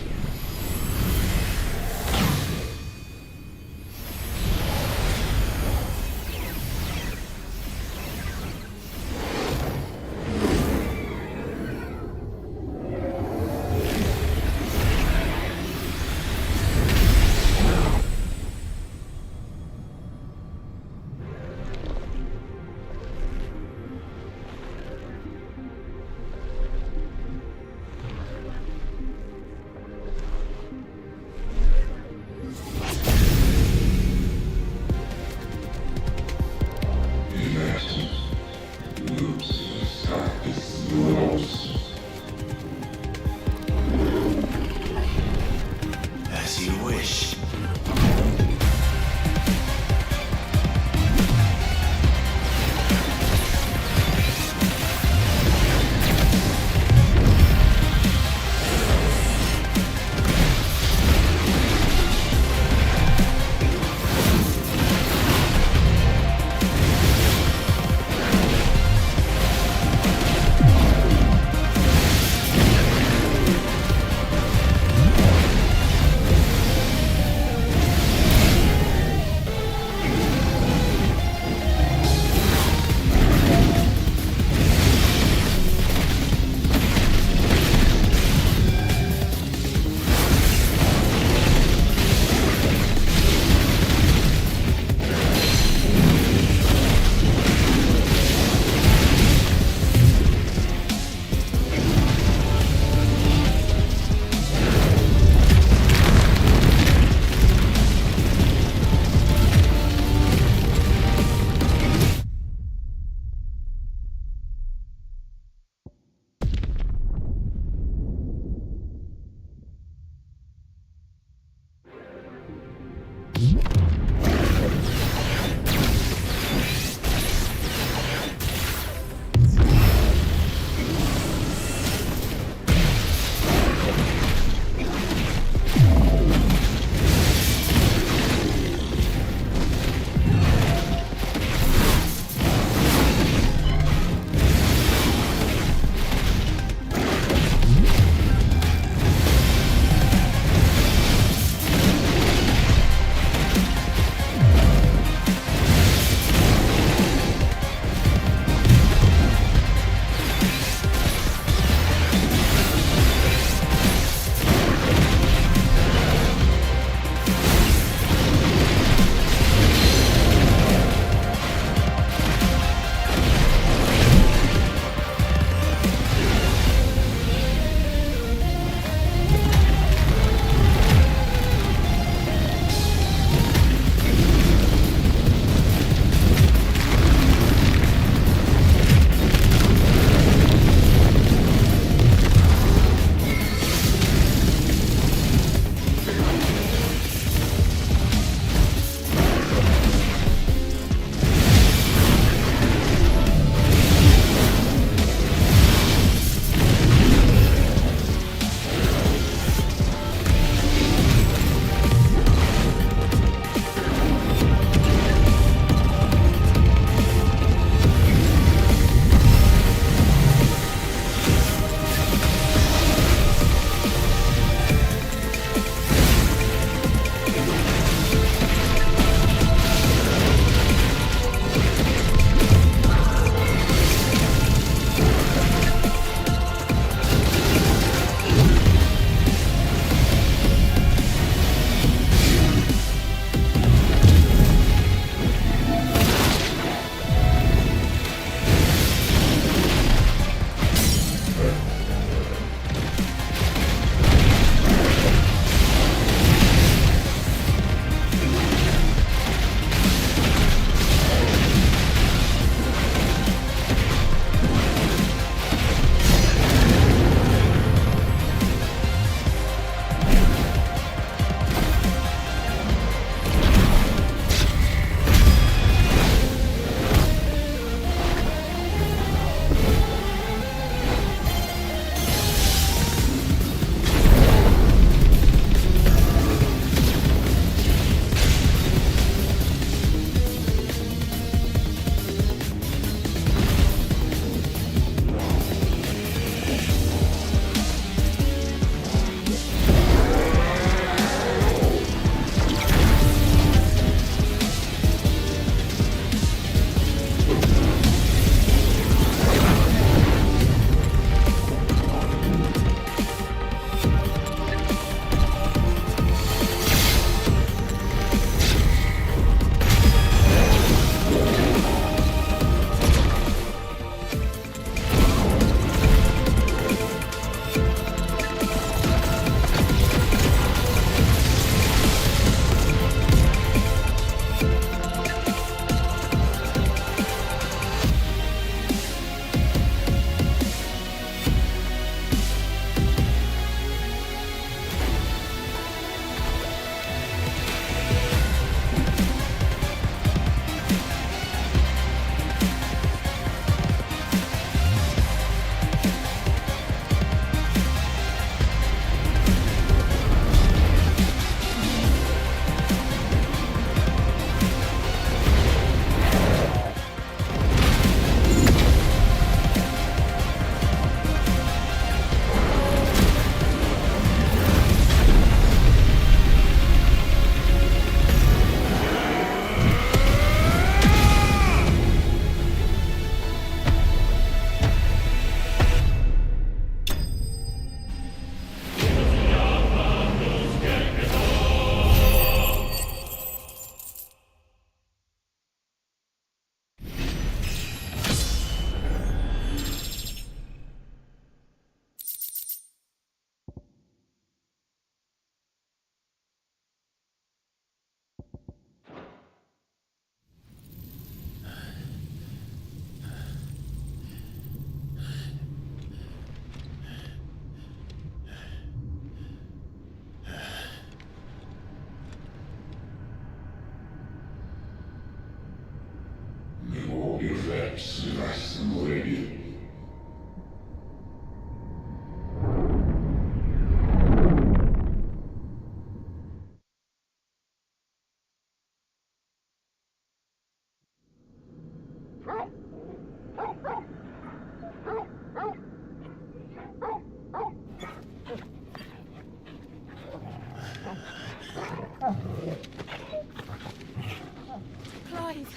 Clive.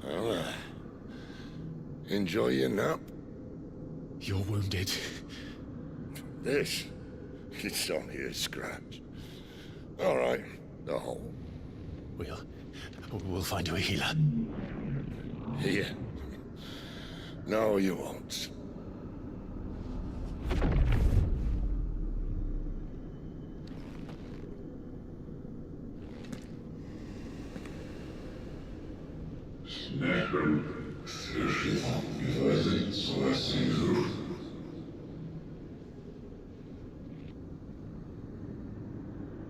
Well, enjoy your nap. You're wounded. This? It's only a scratch. All right, the hole. We'll find you a healer. Here. No, you won't.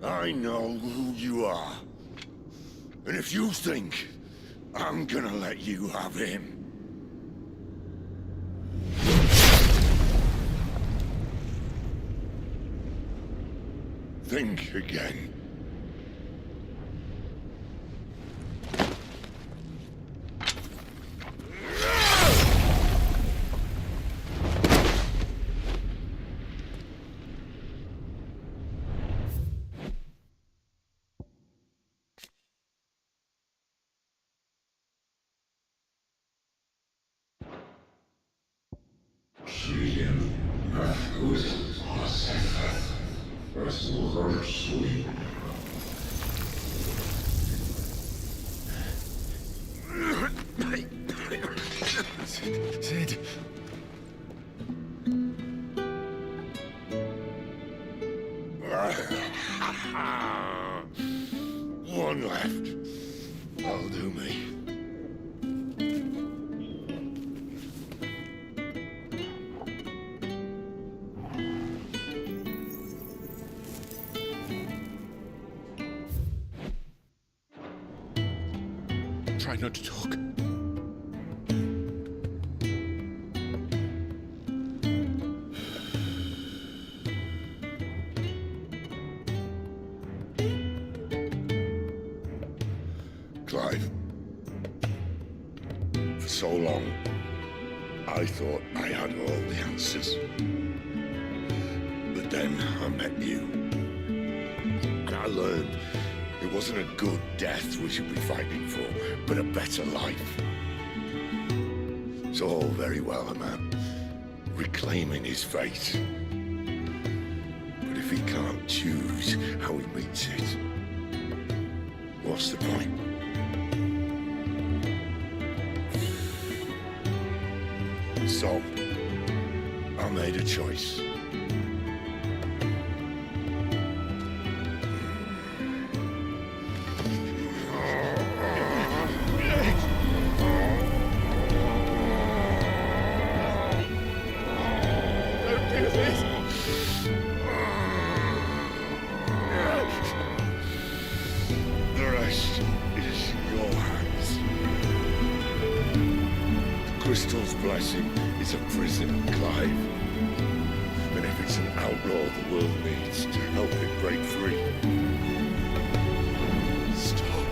I know who you are. And if you think I'm gonna let you have him... think again. Sid. One left. That'll do me. Try not to talk. Clive. For so long, I thought I had all the answers. But then I met you. And I learned it wasn't a good death we should be fighting for, but a better life. It's all very well, a man reclaiming his fate. But if he can't choose how he meets it, what's the point? So, I made a choice. The rest is in your hands. The crystal's blessing is a prison, Clive. And if it's an outlaw the world needs to help it break free. Stop.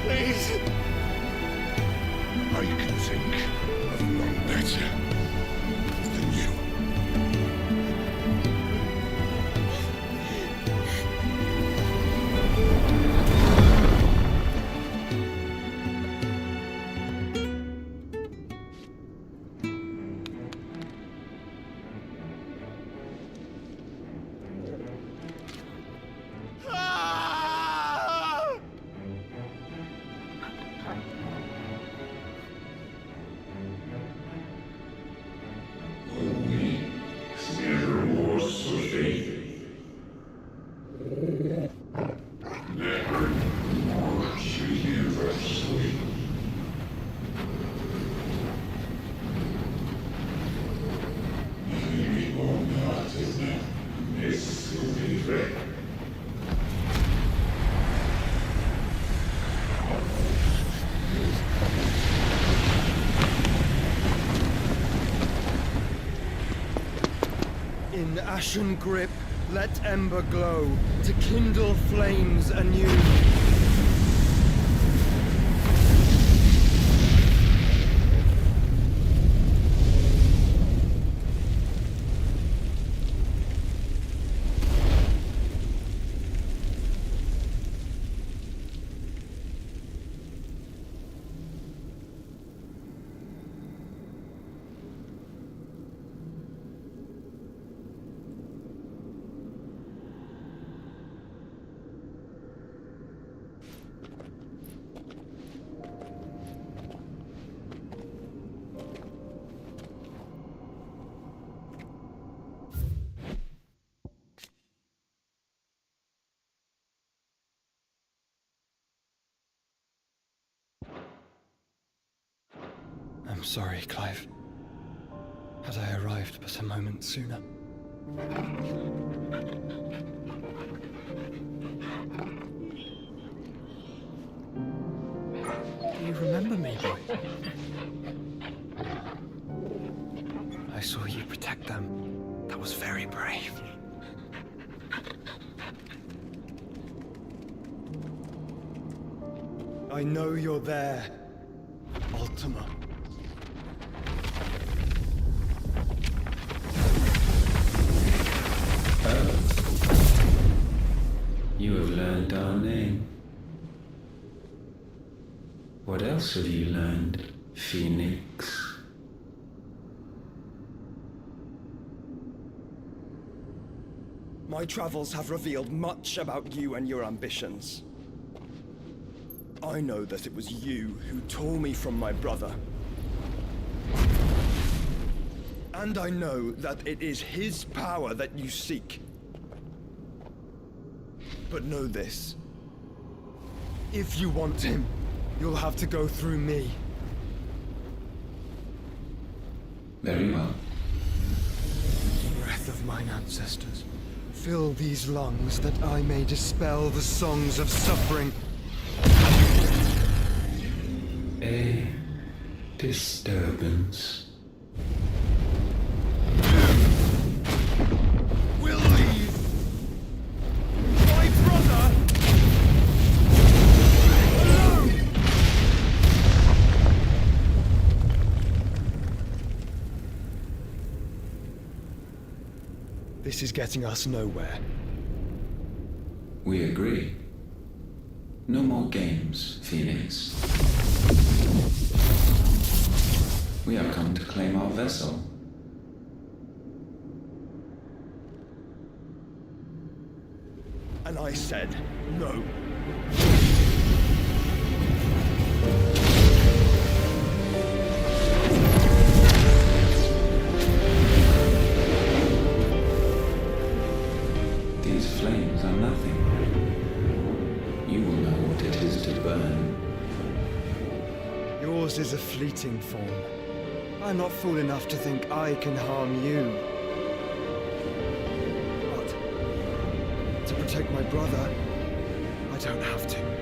Please. I can think of none better than you. In ashen grip, let ember glow, to kindle flames anew. I'm sorry, Clive. Had I arrived but a moment sooner. Do you remember me, boy? I saw you protect them. That was very brave. I know you're there, Ultima. You have learned our name. What else have you learned, Phoenix? My travels have revealed much about you and your ambitions. I know that it was you who tore me from my brother. And I know that it is his power that you seek. But know this. If you want him, you'll have to go through me. Very well. Breath of mine ancestors, fill these lungs that I may dispel the songs of suffering. A disturbance. We'll leave. My brother! Alone! This is getting us nowhere. We agree. No more games, Phoenix. We have come to claim our vessel. And I said no. These flames are nothing. You will know what it is to burn. Yours is a fleeting form. I'm not fool enough to think I can harm you. But to protect my brother, I don't have to.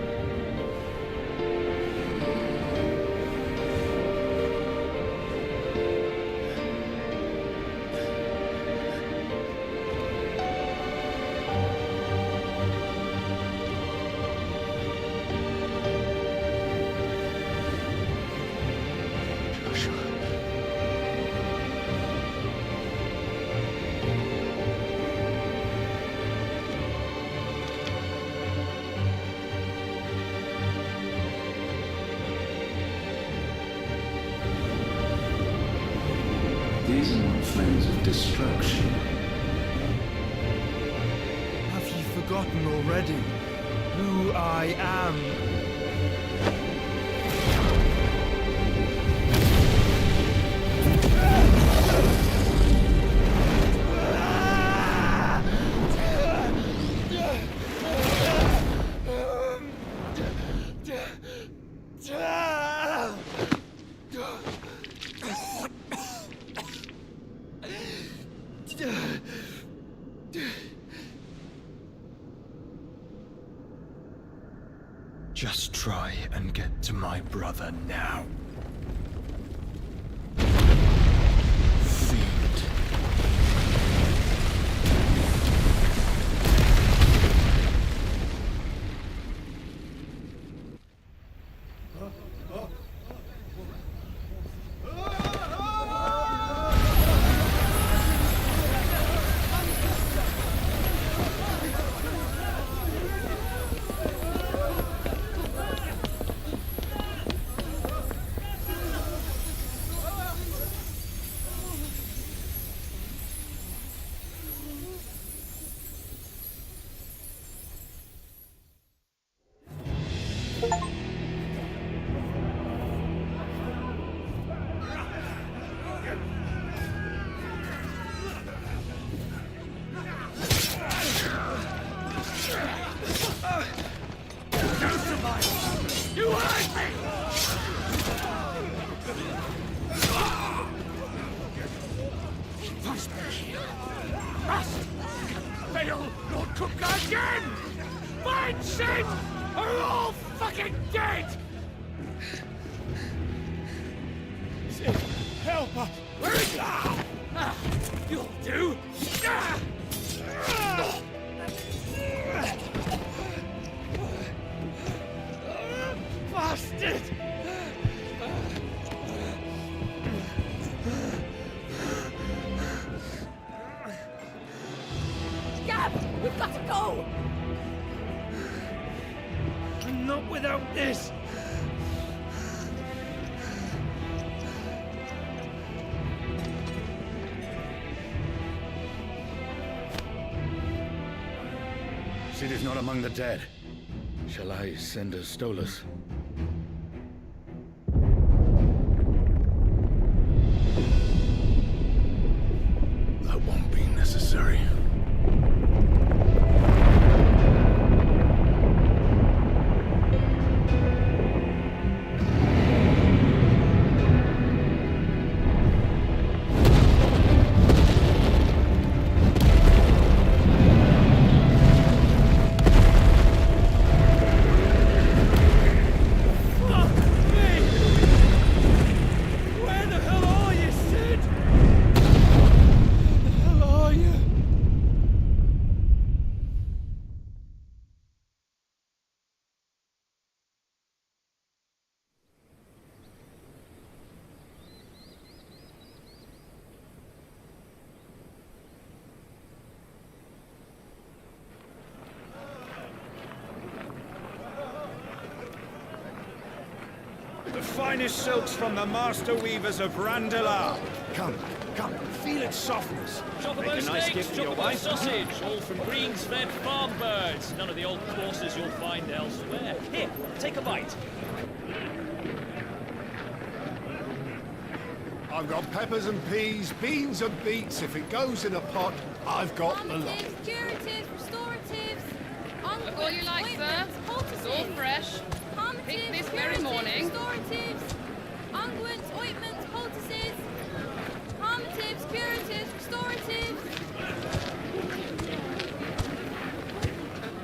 These are not flames of destruction. Have you forgotten already who I am? Just try and get to my brother now. Fiend. No! And not without this! Sid is not among the dead. Shall I send a Stolas? That won't be necessary. The finest silks from the master weavers of Randalar. Come, feel its softness. Chocobo Make a nice steaks, gift for your chocobo wife. sausage, all from greens-fed farm birds. None of the old courses you'll find elsewhere. Here, take a bite. I've got peppers and peas, beans and beets. If it goes in a pot, I've got the lot. Curatives, restoratives, Look all you like, sir. It's all fresh. Picked this very morning. restoratives, unguents, ointments, poultices, calmatives, curatives, restoratives,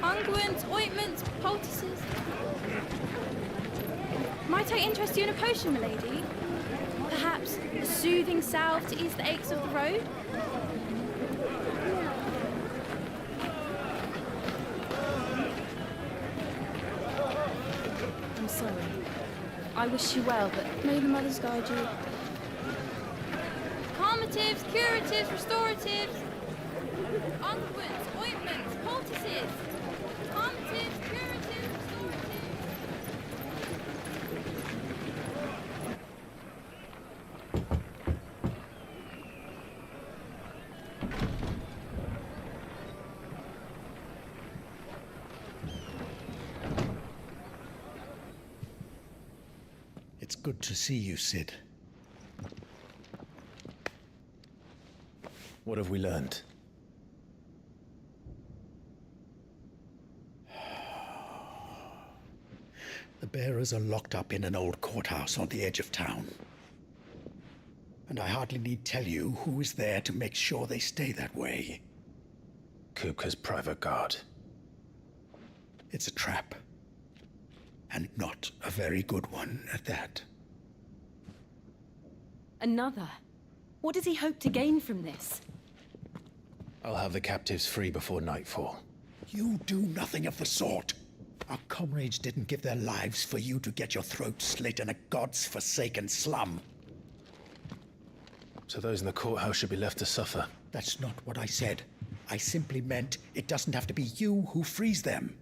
unguents, ointments, poultices. Might I interest you in a potion, milady? Perhaps a soothing salve to ease the aches of the road? I'm sorry. I wish you well, but may the mothers guide you. Calmatives, curatives, restoratives, unguents, ointments, poultices. Calmatives, curatives, restoratives. It's good to see you, Sid. What have we learned? The bearers are locked up in an old courthouse on the edge of town. And I hardly need tell you who is there to make sure they stay that way. Kupka's private guard. It's a trap. And not a very good one at that. Another? What does he hope to gain from this? I'll have the captives free before nightfall. You do nothing of the sort. Our comrades didn't give their lives for you to get your throat slit in a god's-forsaken slum. So those in the courthouse should be left to suffer. That's not what I said. I simply meant it doesn't have to be you who frees them.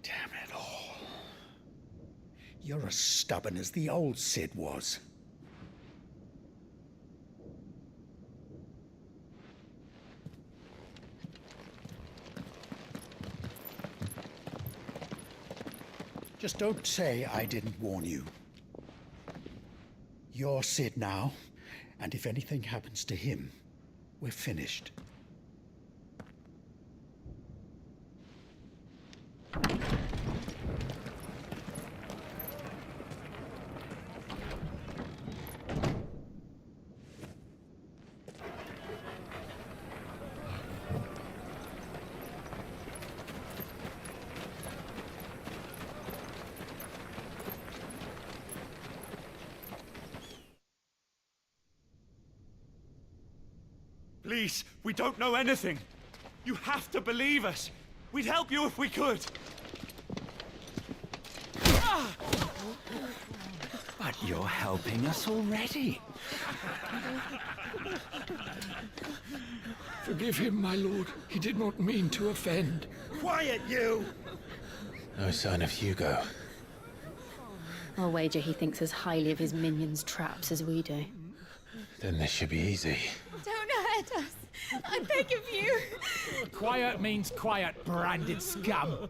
Damn it all. You're as stubborn as the old Sid was. Just don't say I didn't warn you. You're Sid now, and if anything happens to him, we're finished. Please, we don't know anything. You have to believe us. We'd help you if we could. Ah! But you're helping us already. Forgive him, my lord. He did not mean to offend. Quiet, you! No sign of Hugo. I'll wager he thinks as highly of his minions' traps as we do. Then this should be easy. Don't hurt us. I beg of you. Quiet means quiet, branded scum.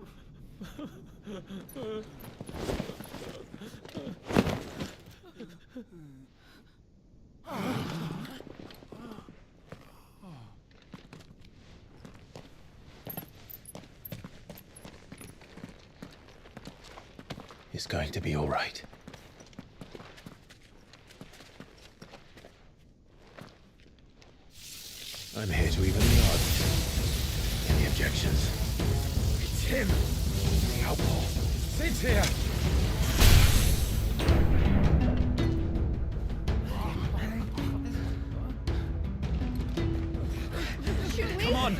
It's going to be all right. I'm here to even the odds. Any objections? It's him! Now, Paul, sit here! Come on!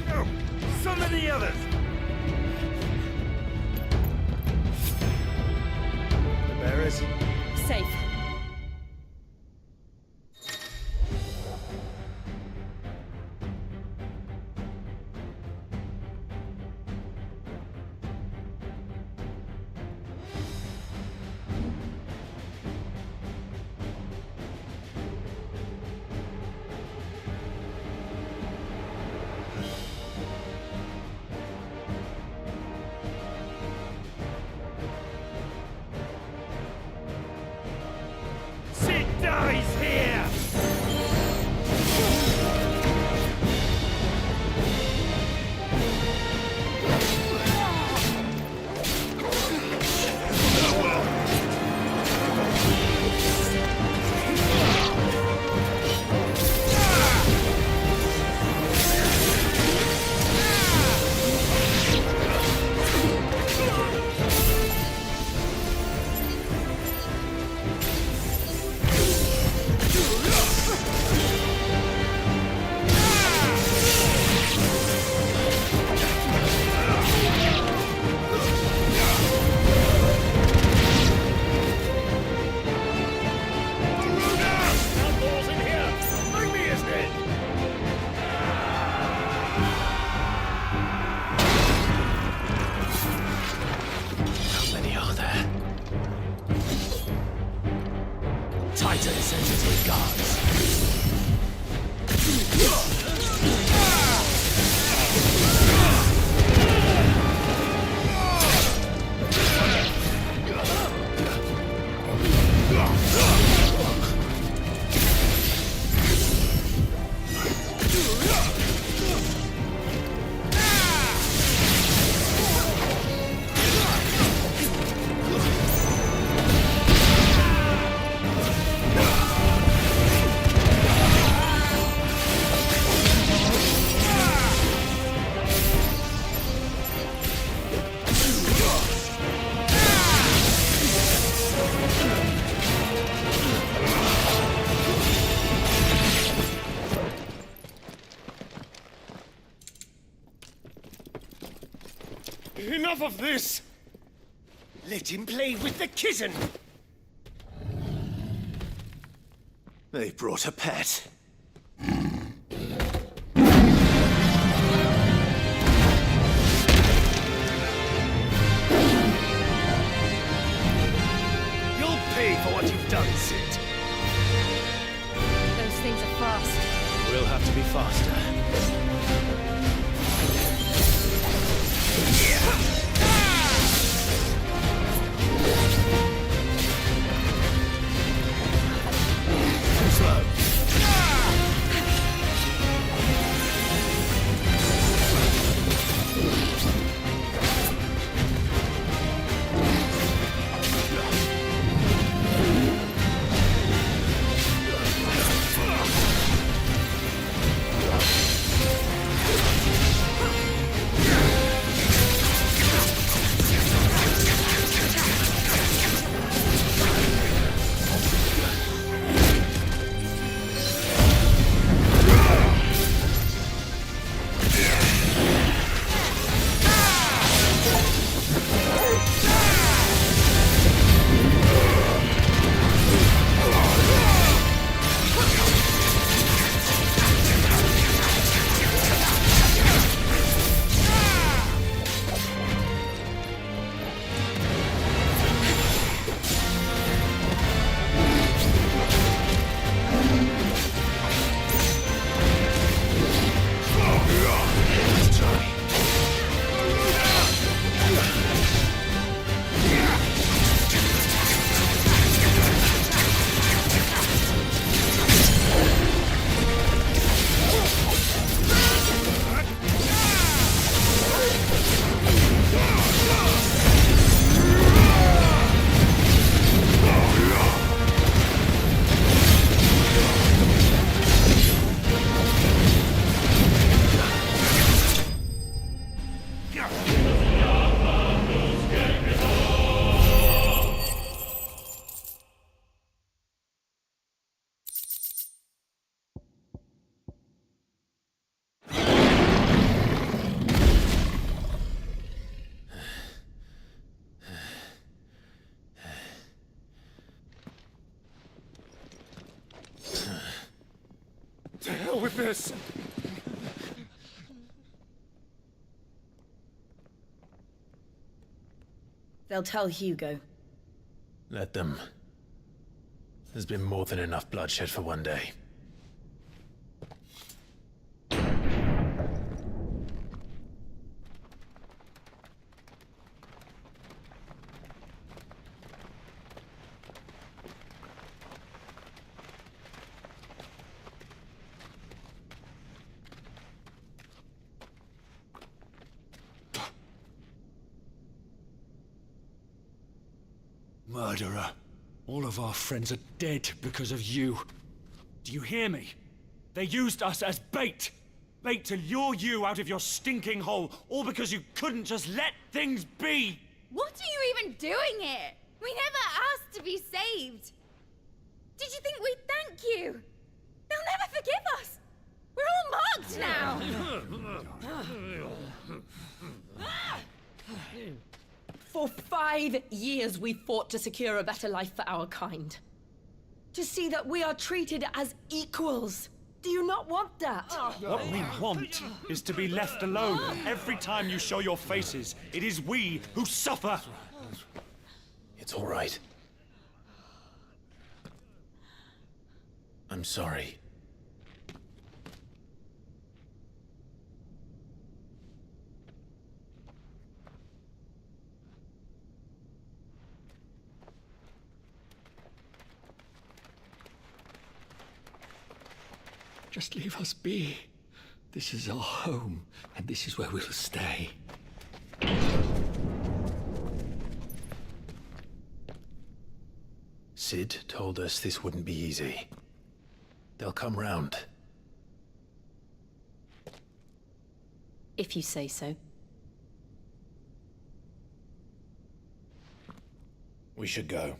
No! Some of the others! The bearers? Safe. Sid dies here! How many are there? Titan sensitive guards. Enough of this! Let him play with the kitten! They brought a pet. You'll pay for what you've done, Sid. Those things are fast. We'll have to be faster. Too slow. hell with this! They'll tell Hugo. Let them. There's been more than enough bloodshed for one day. Murderer. All of our friends are dead because of you. Do you hear me? They used us as bait. Bait to lure you out of your stinking hole, all because you couldn't just let things be. What are you even doing here? We never asked to be saved. Did you think we'd thank you? They'll never forgive us. We're all marked now. For 5 years we fought to secure a better life for our kind. To see that we are treated as equals. Do you not want that? What we want is to be left alone. Every time you show your faces, it is we who suffer. It's all right. I'm sorry. Just leave us be. This is our home, and this is where we'll stay. Sid told us this wouldn't be easy. They'll come round. If you say so. We should go.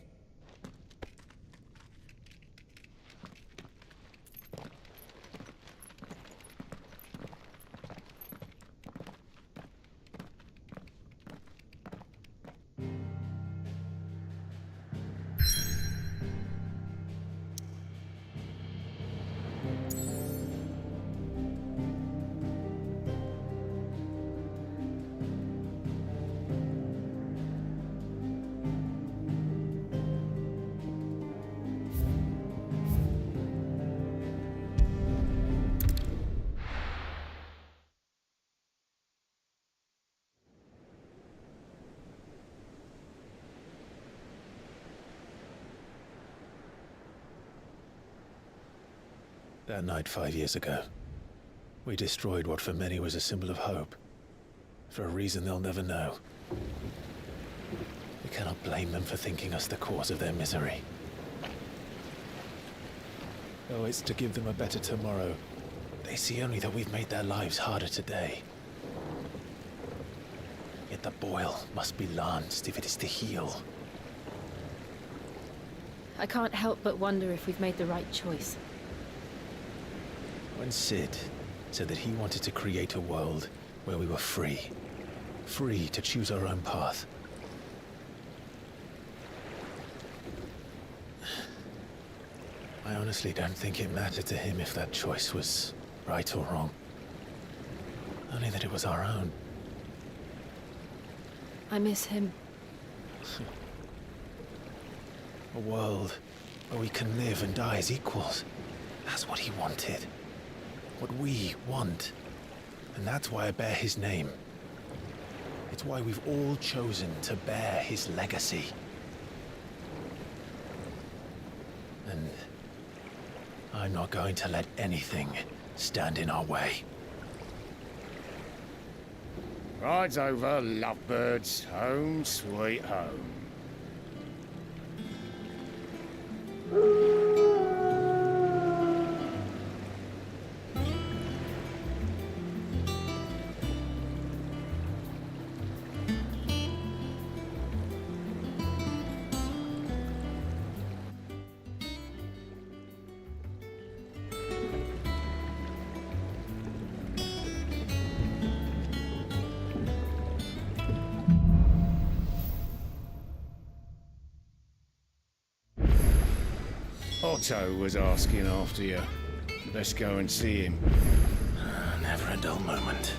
That night 5 years ago, we destroyed what for many was a symbol of hope. For a reason they'll never know. We cannot blame them for thinking us the cause of their misery. Though it's to give them a better tomorrow, they see only that we've made their lives harder today. Yet the boil must be lanced if it is to heal. I can't help but wonder if we've made the right choice. When Sid said that he wanted to create a world where we were free. Free to choose our own path. I honestly don't think it mattered to him if that choice was right or wrong. Only that it was our own. I miss him. A world where we can live and die as equals. That's what he wanted. What we want. And that's why I bear his name. It's why we've all chosen to bear his legacy. And I'm not going to let anything stand in our way. Rides over, lovebirds, home sweet home. Otto was asking after you. Let's go and see him. Never a dull moment.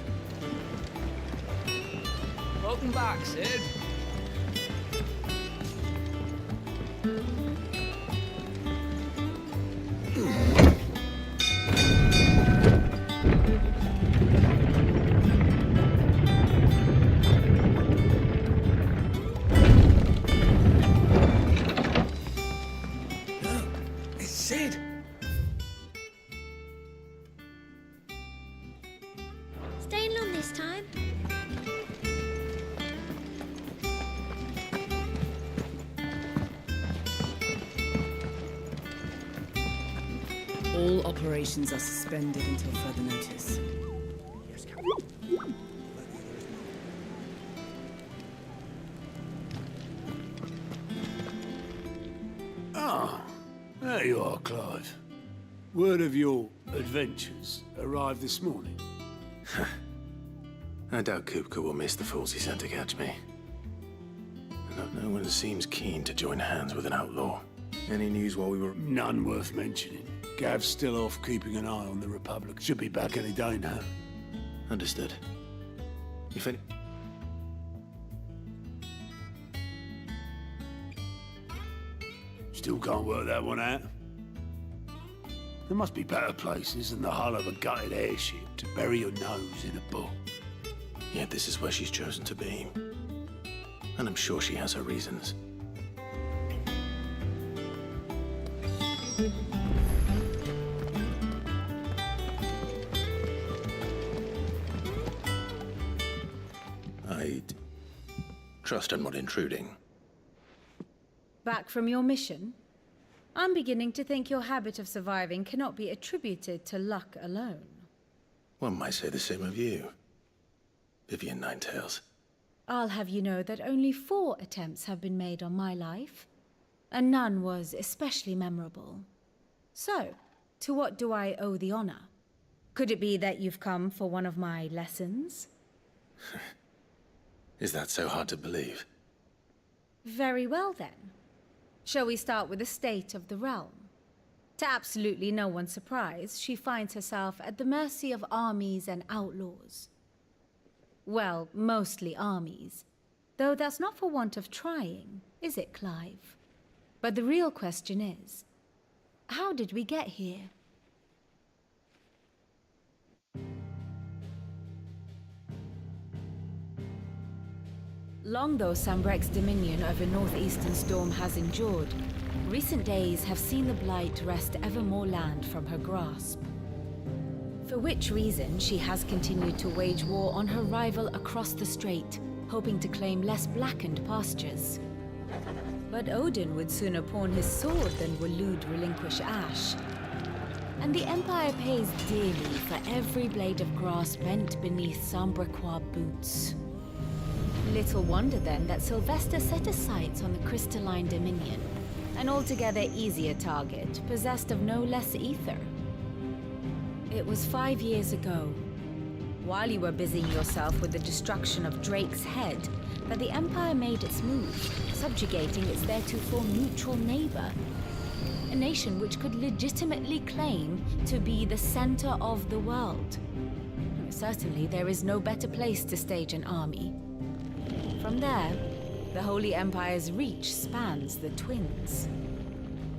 Welcome back, Sid. It's Sid. Staying long this time? All operations are suspended until further notice. Ah, there you are, Clive. Word of your adventures arrived this morning. I doubt Kupka will miss the fools he sent to catch me. No one seems keen to join hands with an outlaw. Any news while we were... None worth mentioning. Gav's still off keeping an eye on the Republic. Should be back any day now. Understood. If any... Still can't work that one out. There must be better places than the hull of a gutted airship to bury your nose in a book. Yet this is where she's chosen to be. And I'm sure she has her reasons. I'd trust I'm not intruding. Back from your mission? I'm beginning to think your habit of surviving cannot be attributed to luck alone. One might say the same of you, Vivian Ninetails. I'll have you know that only 4 attempts have been made on my life, and none was especially memorable. So, to what do I owe the honor? Could it be that you've come for one of my lessons? Is that so hard to believe? Very well then. Shall we start with the state of the realm? To absolutely no one's surprise, she finds herself at the mercy of armies and outlaws. Well, mostly armies. Though that's not for want of trying, is it, Clive? But the real question is, how did we get here? Long though Sambrek's dominion over northeastern Storm has endured, recent days have seen the Blight wrest ever more land from her grasp. For which reason she has continued to wage war on her rival across the strait, hoping to claim less blackened pastures. But Odin would sooner pawn his sword than Waloed relinquish Ash. And the Empire pays dearly for every blade of grass bent beneath Sambrequois boots. Little wonder then that Sylvester set his sights on the Crystalline Dominion, an altogether easier target, possessed of no less ether. It was 5 years ago, while you were busying yourself with the destruction of Drake's head, that the Empire made its move, subjugating its theretofore neutral neighbor. A nation which could legitimately claim to be the center of the world. Certainly, there is no better place to stage an army. From there, the Holy Empire's reach spans the Twins.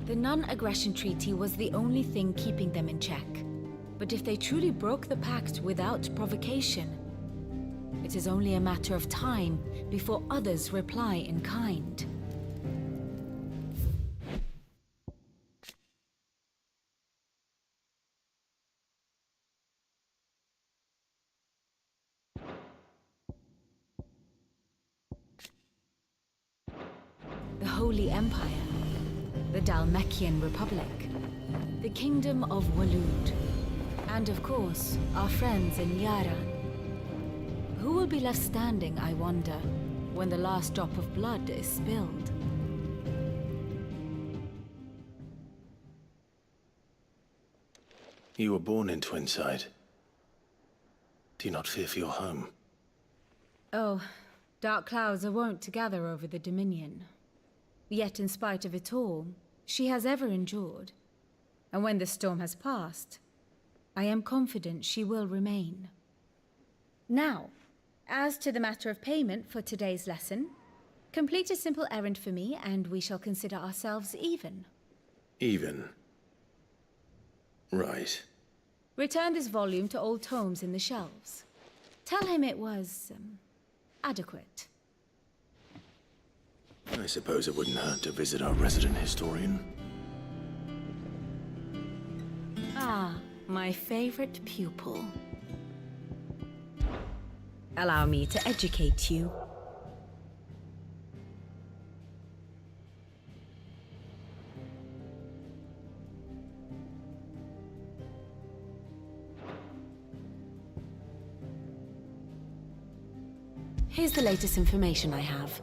The non-aggression treaty was the only thing keeping them in check. But if they truly broke the pact without provocation, it is only a matter of time before others reply in kind. The Holy Empire, the Dhalmekian Republic, the Kingdom of Waloed, and of course, our friends in Yaran. Who will be left standing, I wonder, when the last drop of blood is spilled? You were born in Twinside. Do you not fear for your home? Oh, dark clouds are wont to gather over the Dominion. Yet in spite of it all, she has ever endured. And when the storm has passed, I am confident she will remain. Now, as to the matter of payment for today's lesson, complete a simple errand for me and we shall consider ourselves even. Even. Right. Return this volume to old tomes in the shelves. Tell him it was, adequate. I suppose it wouldn't hurt to visit our resident historian. Ah, my favorite pupil. Allow me to educate you. Here's the latest information I have.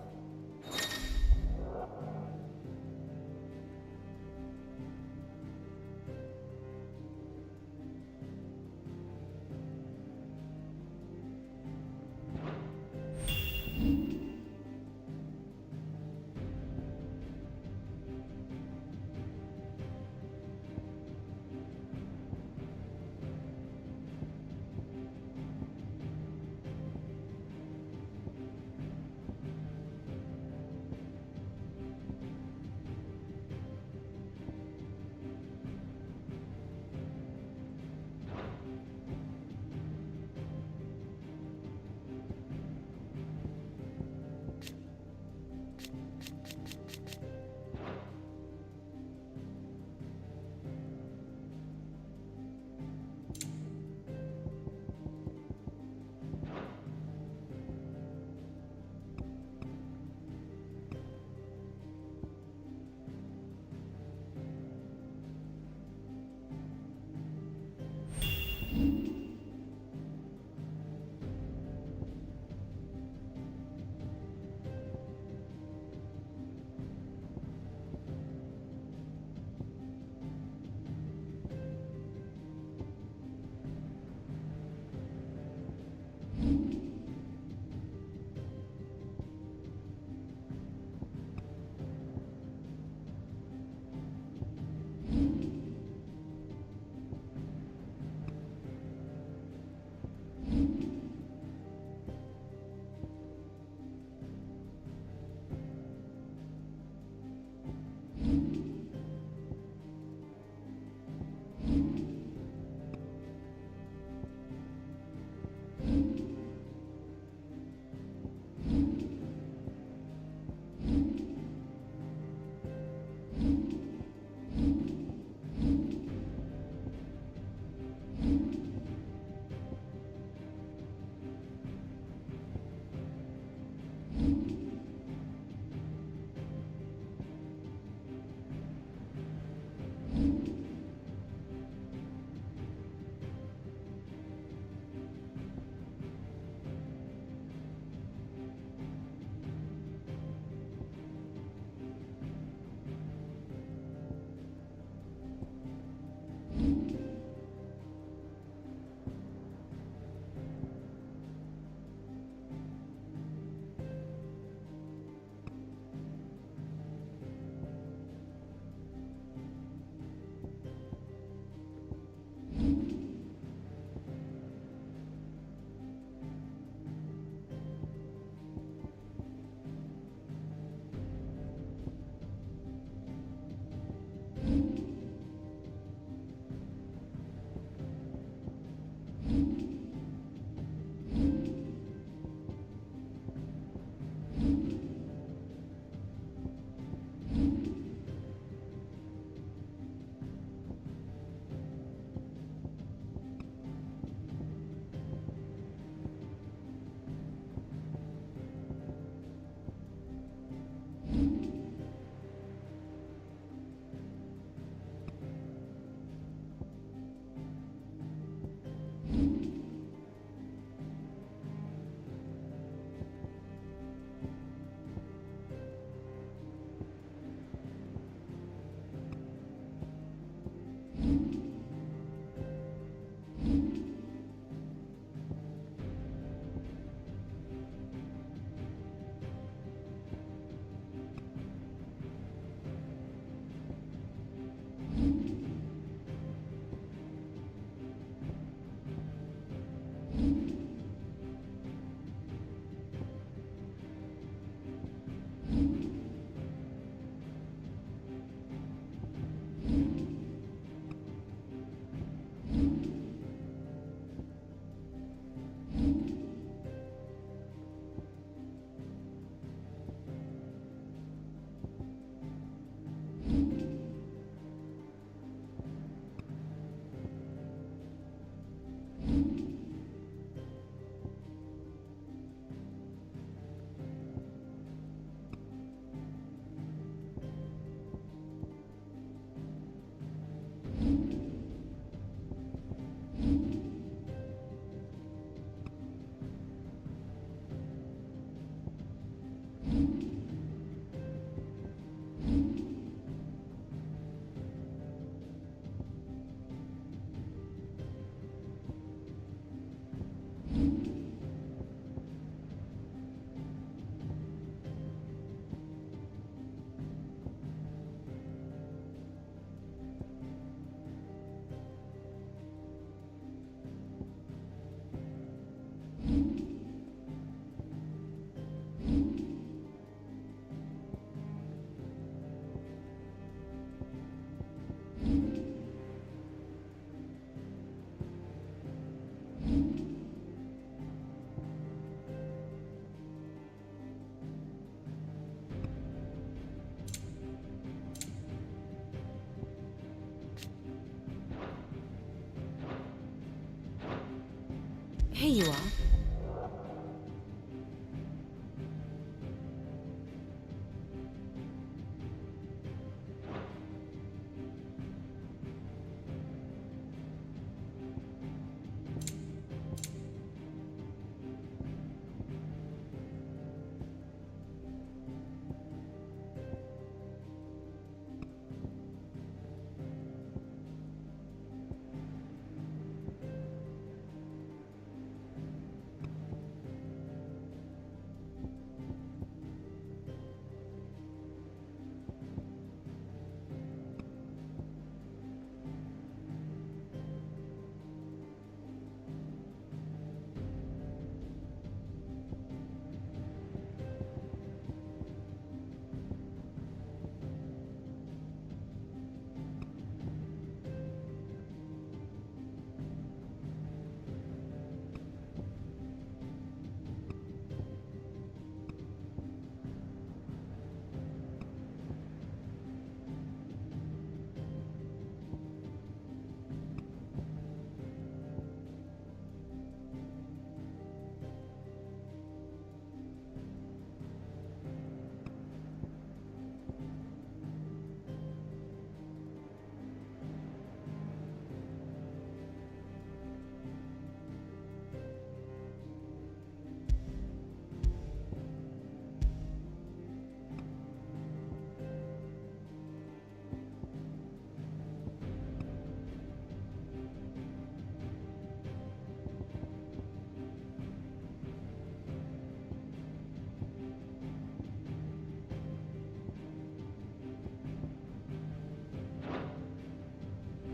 Here you are.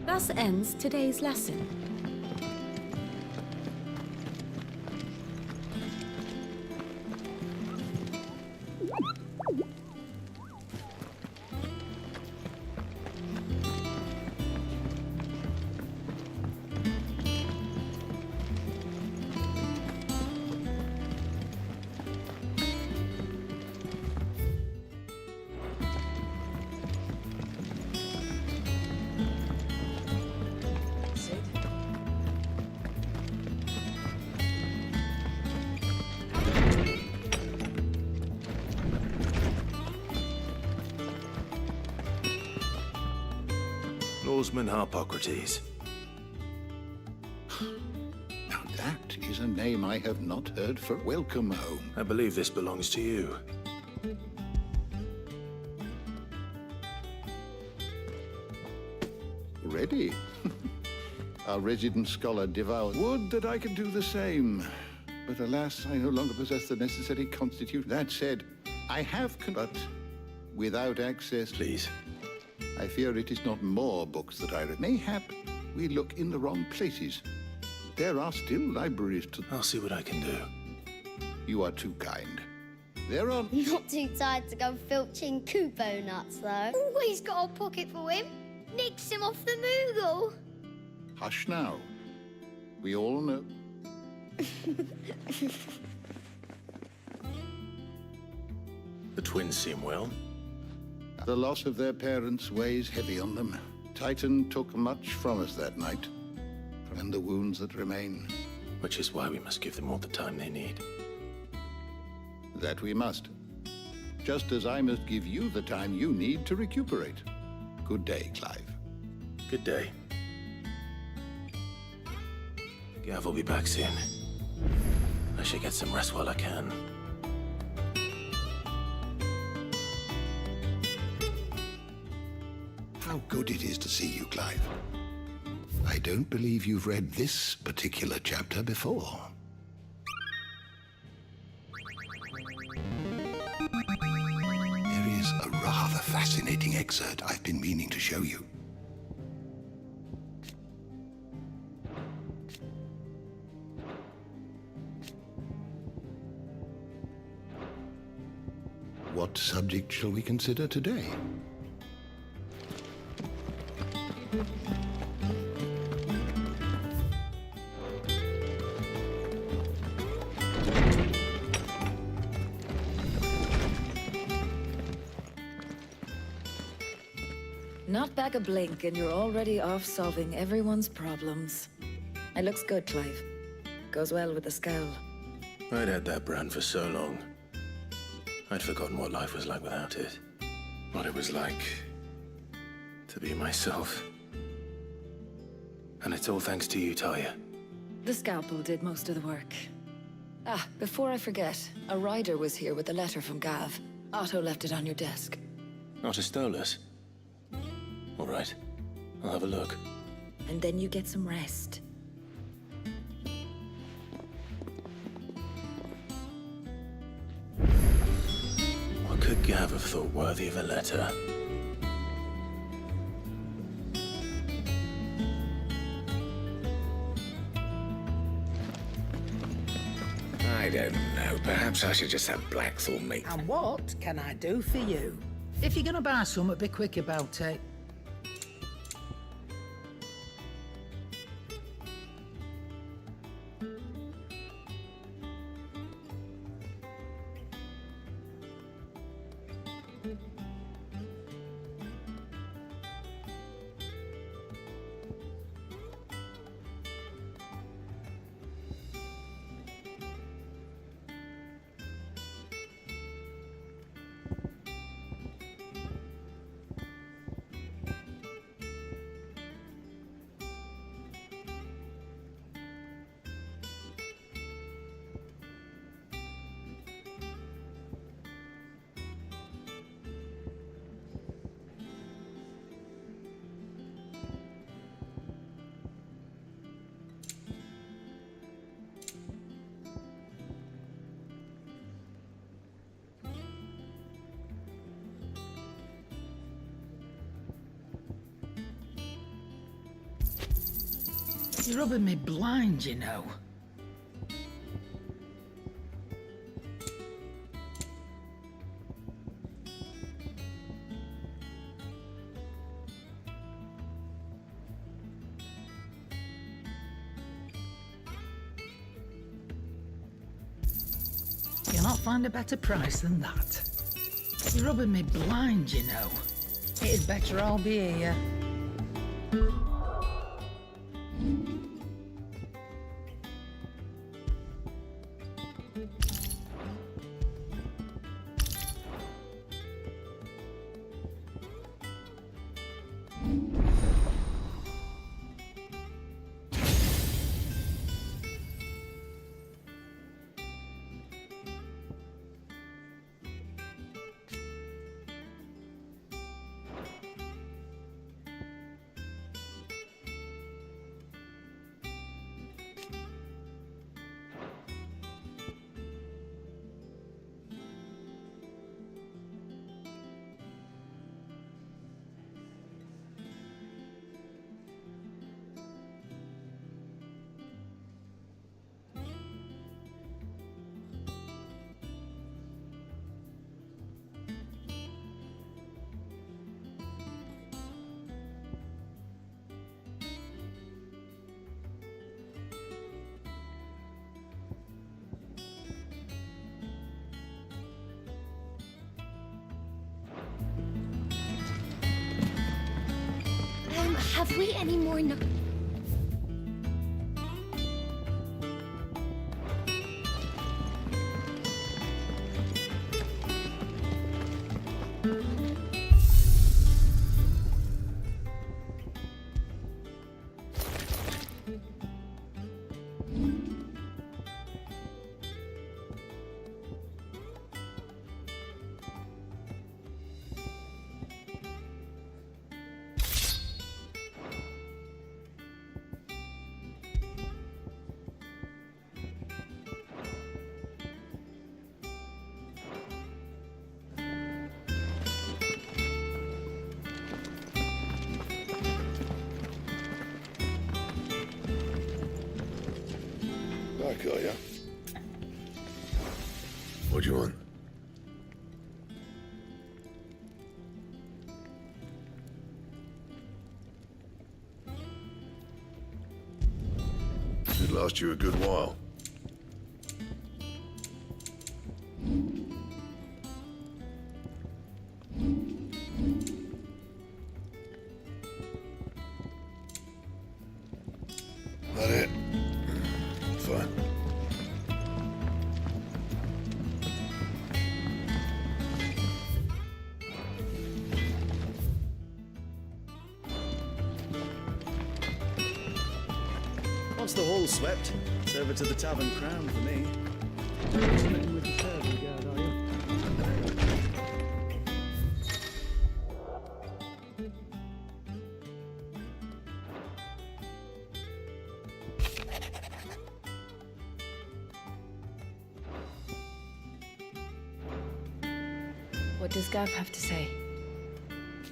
Thus ends today's lesson. Norseman Harpocrates. Now that is a name I have not heard for. Welcome home. I believe this belongs to you. Ready? Our resident scholar devoured. Would that I could do the same. But alas, I no longer possess the necessary constitution. That said, I have but without access. Please. I fear it is not more books that I read. Mayhap we look in the wrong places. There are still libraries to... I'll see what I can do. You are too kind. There are... Not too tired to go filching Kupo nuts, though. Always got a pocket for him. Nicks him off the Moogle. Hush now. We all know... The twins seem well. The loss of their parents weighs heavy on them. Titan took much from us that night, and the wounds that remain. Which is why we must give them all the time they need. That we must. Just as I must give you the time you need to recuperate. Good day, Clive. Good day. Gav will be back soon. I should get some rest while I can. How good it is to see you, Clive. I don't believe you've read this particular chapter before. There is a rather fascinating excerpt I've been meaning to show you. What subject shall we consider today? Not back a blink and you're already off solving everyone's problems. It looks good, Clive. goes well with the scowl. I'd had that brand for so long. I'd forgotten what life was like without it. What it was like to be myself. And it's all thanks to you, Talia. The scalpel did most of the work. Ah, before I forget, a rider was here with a letter from Gav. Otto left it on your desk. Otto stole us. All right. I'll have a look. And then you get some rest. What could Gav have thought worthy of a letter? I don't know. Perhaps I should just have Blackthorn meat. And what can I do for you? If you're gonna buy something, be quick about it. You're rubbing me blind, you know. You'll not find a better price than that. You're rubbing me blind, you know. It is better I'll be here. Have we any more I got ya. What do you want? Should last you a good while. That it? Fine. the hall swept, it's over to the Tavern Crown for me. What does Gav have to say?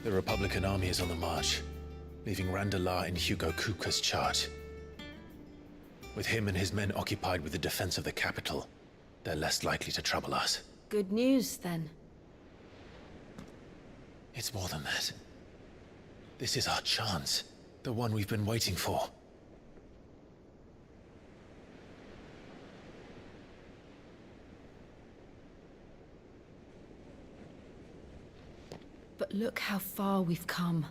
The Republican army is on the march, leaving Randalar in Hugo Kupka's charge. With him and his men occupied with the defense of the capital, they're less likely to trouble us. Good news, then. It's more than that. This is our chance, the one we've been waiting for. But look how far we've come.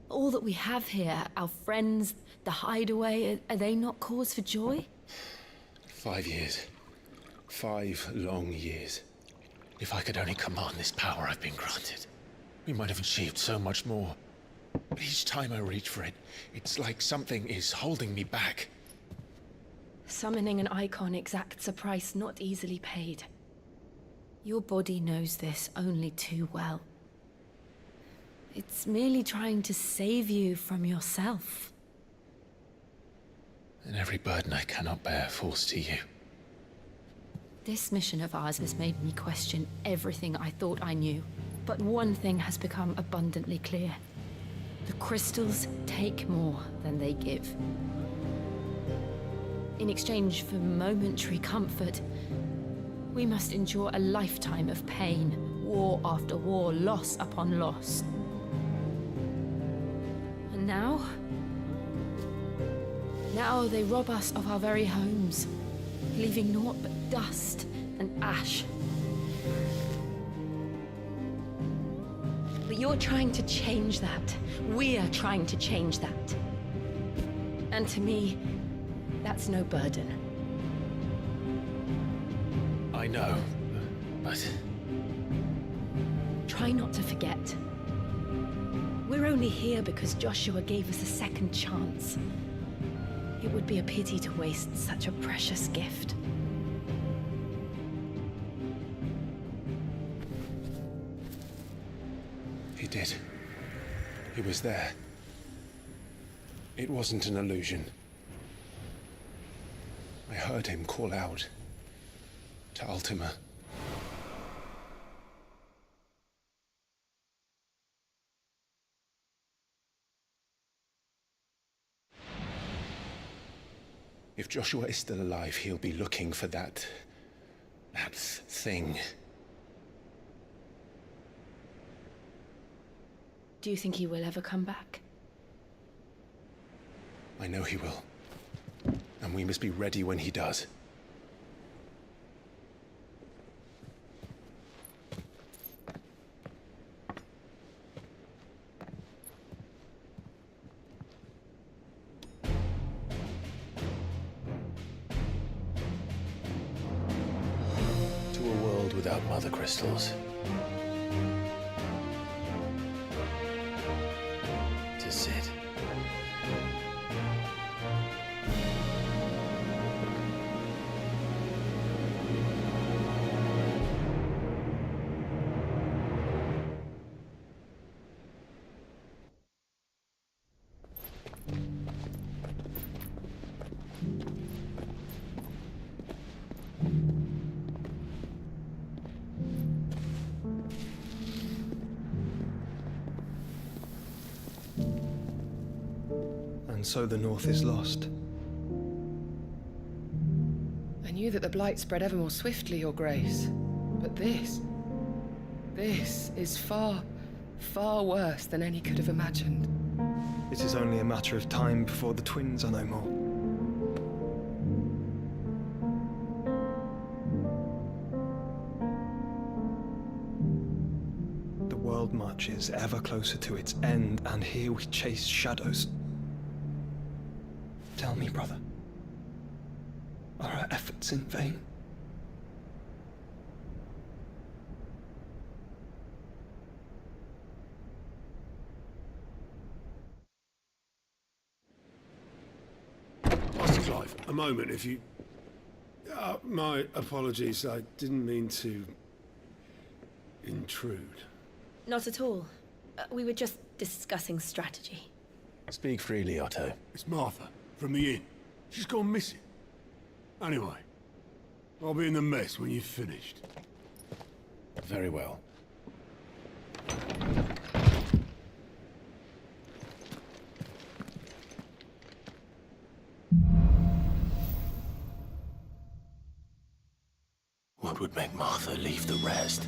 All that we have here, our friends, the hideaway, are they not cause for joy? 5 years. 5 long years. If I could only command this power I've been granted, we might have achieved so much more. But each time I reach for it, it's like something is holding me back. Summoning an icon exacts a price not easily paid. Your body knows this only too well. It's merely trying to save you from yourself. And every burden I cannot bear falls to you. This mission of ours has made me question everything I thought I knew. But one thing has become abundantly clear. The crystals take more than they give. In exchange for momentary comfort, we must endure a lifetime of pain, war after war, loss upon loss. And now they rob us of our very homes, leaving naught but dust and ash. But you're trying to change that. We are trying to change that. And to me, that's no burden. I know, but... Try not to forget. We're only here because Joshua gave us a second chance. It would be a pity to waste such a precious gift. He did. He was there. It wasn't an illusion. I heard him call out to Ultima. If Joshua is still alive, he'll be looking for that thing. Do you think he will ever come back? I know he will. And we must be ready when he does. To a world without mother crystals. To Sid. And so the North is lost. I knew that the Blight spread ever more swiftly, Your Grace. But this is far, far worse than any could have imagined. It is only a matter of time before the twins are no more. The world marches ever closer to its end, and here we chase shadows. Tell me, brother, are our efforts in vain? What's it like? wife. A moment, if you... my apologies. I didn't mean to... intrude. Not at all. We were just discussing strategy. Speak freely, Otto. It's Martha, from the inn. She's gone missing. Anyway, I'll be in the mess when you've finished. Very well. What would make Martha leave the rest?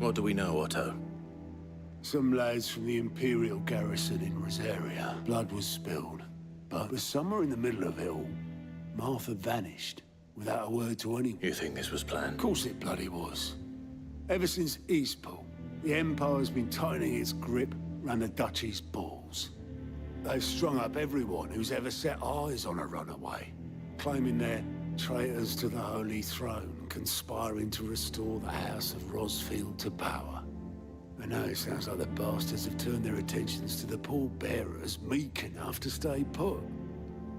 What do we know, Otto? Some lads from the Imperial garrison in Rosaria. Blood was spilled. But was somewhere in the middle of it all, Martha vanished without a word to anyone. You think this was planned? Of course it bloody was. Ever since Eastpool, the Empire's been tightening its grip round the Duchy's balls. They've strung up everyone who's ever set eyes on a runaway, claiming they're traitors to the Holy Throne, conspiring to restore the House of Rosfield to power. And now it sounds like the bastards have turned their attentions to the pallbearers meek enough to stay put.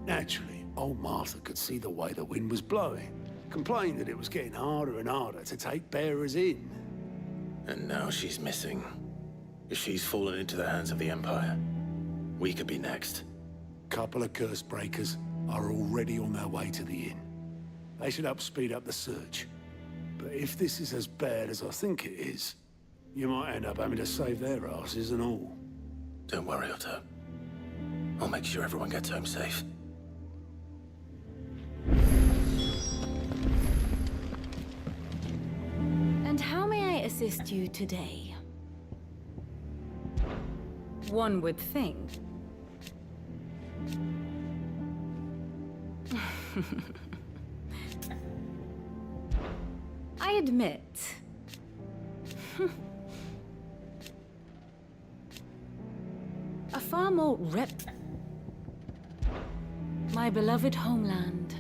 Naturally, old Martha could see the way the wind was blowing, complained that it was getting harder and harder to take bearers in. And now she's missing. If she's fallen into the hands of the Empire, we could be next. Couple of curse breakers are already on their way to the inn. They should help speed up the search. But if this is as bad as I think it is, you might end up having to save their asses and all. Don't worry, Otto. I'll make sure everyone gets home safe. And how may I assist you today? One would think. I admit. A far more my beloved homeland.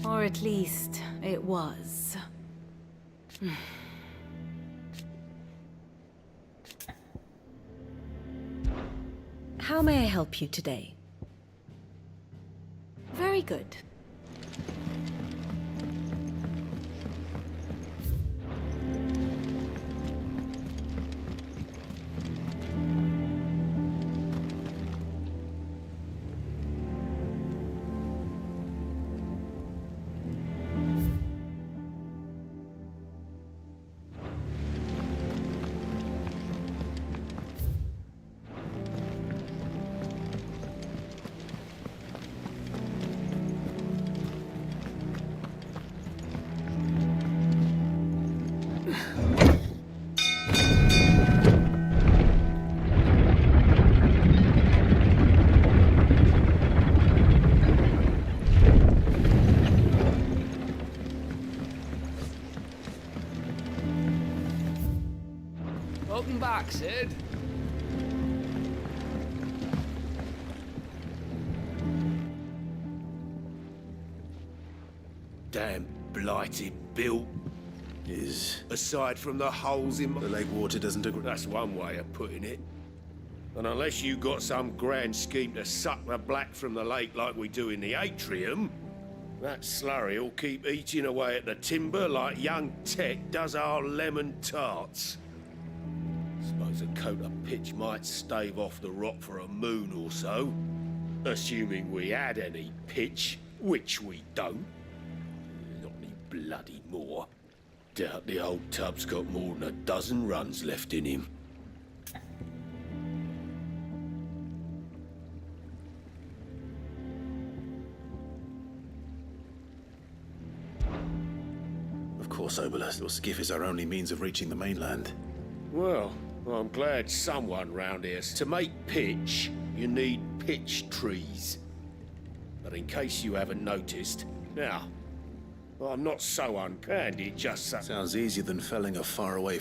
Or at least, it was. How may I help you today? Very good. Welcome back, Sid. Damn blighted built. Is... Aside from the holes in the lake water doesn't agree. That's one way of putting it. And unless you got some grand scheme to suck the black from the lake like we do in the atrium, that slurry will keep eating away at the timber like young Tech does our lemon tarts. Suppose a coat of pitch might stave off the rot for a moon or so. Assuming we had any pitch, which we don't. Not any bloody more. Doubt the old tub's got more than a dozen runs left in him. course, Obolus. Your skiff is our only means of reaching the mainland. Well, I'm glad someone round here. To make pitch, you need pitch trees. But in case you haven't noticed, now, I'm not so uncandid, just so... Sounds easier than felling a faraway...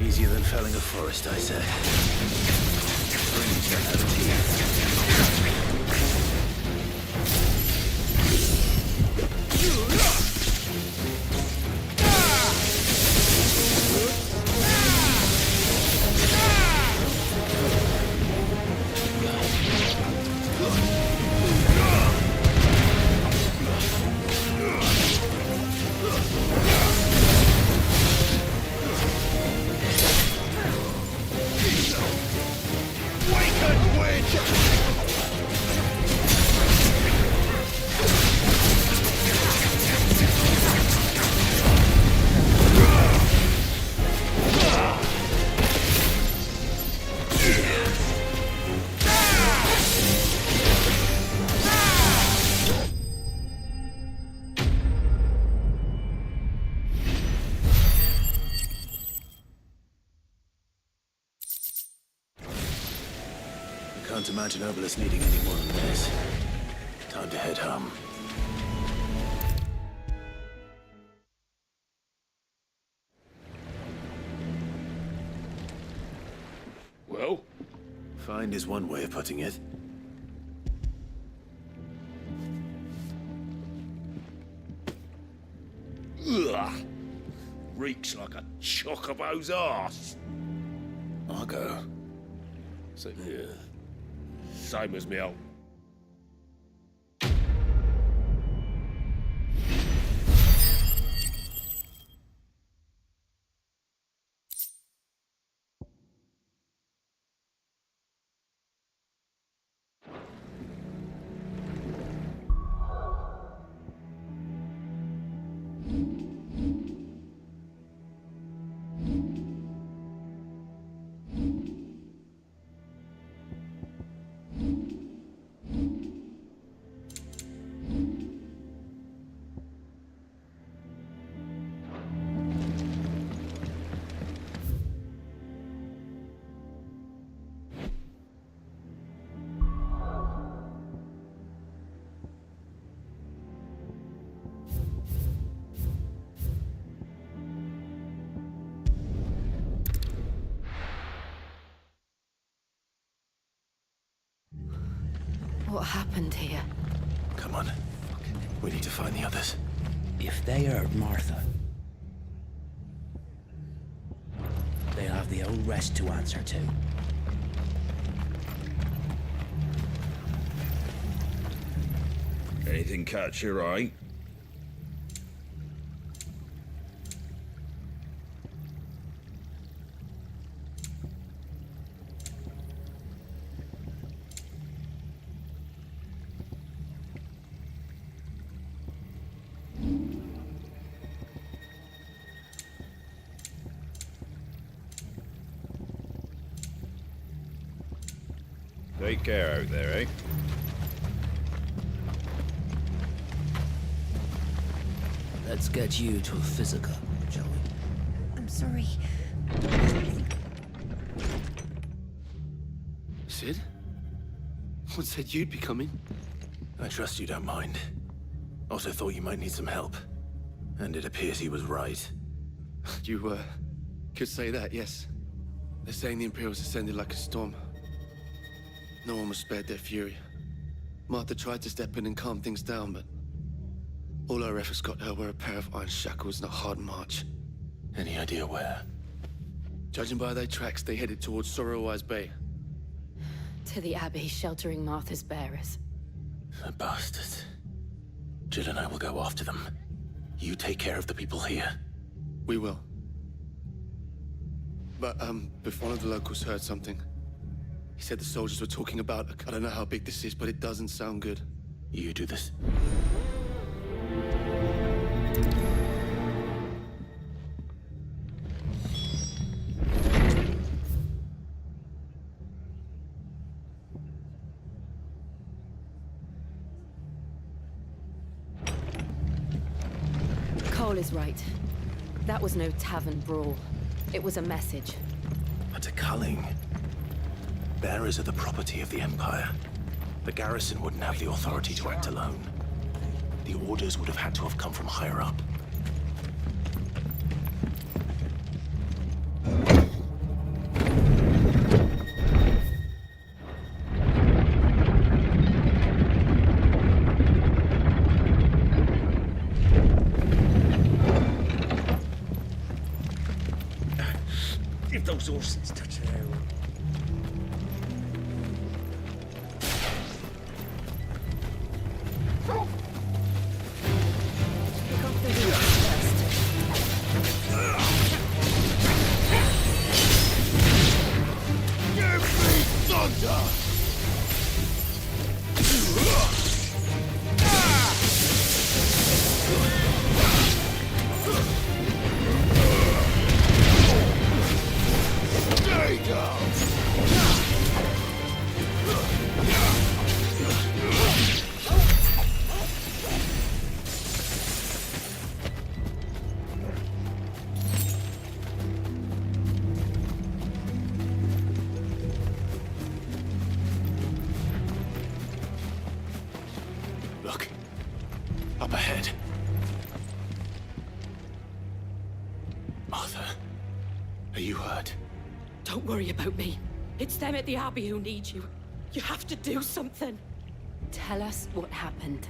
Easier than felling a forest, I say. Trees don't have teeth. Can't imagine Obolus needing any more than this. Time to head home. Well? Find is one way of putting it. Ugh! Reeks like a chocobo's arse. I'll go. So, yeah. Same as me old. What happened here? Come on. We need to find the others. If they hurt Martha, they'll have the old rest to answer to. Anything catch your eye? Take care out there, eh? Let's get you to a physical, shall we? I'm sorry. Sid? What said you'd be coming? I trust you don't mind. Also thought you might need some help. And it appears he was right. You, could say that, yes. They're saying the Imperials ascended like a storm. No one was spared their fury. Martha tried to step in and calm things down, but all her efforts got her were a pair of iron shackles and a hard march. Any idea where? Judging by their tracks, they headed towards Sorrowwise Bay. To the Abbey, sheltering Martha's bearers. The bastards. Jill and I will go after them. You take care of the people here. We will. But, if one of the locals heard something, he said the soldiers were talking about... I don't know how big this is, but it doesn't sound good. You do this. Cole is right. That was no tavern brawl. It was a message. But a culling. Bearers are the property of the Empire. The garrison wouldn't have the authority to act alone. The orders would have had to have come from higher up. If those horses touch the air. Look. Up ahead. Martha, are you hurt? Don't worry about me. It's them at the Abbey who need you. You have to do something. Tell us what happened.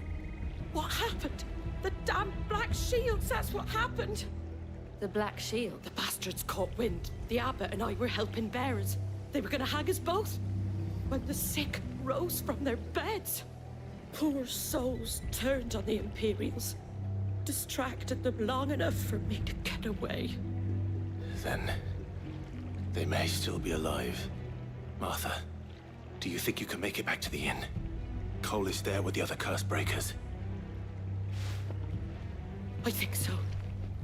What happened? The damn Black Shields, that's what happened. The Black Shield? The bastards caught wind. The Abbot and I were helping bearers. They were gonna hang us both. When the sick rose from their beds. Poor souls turned on the Imperials. Distracted them long enough for me to get away. Then... they may still be alive. Martha, do you think you can make it back to the inn? Cole is there with the other curse breakers. I think so.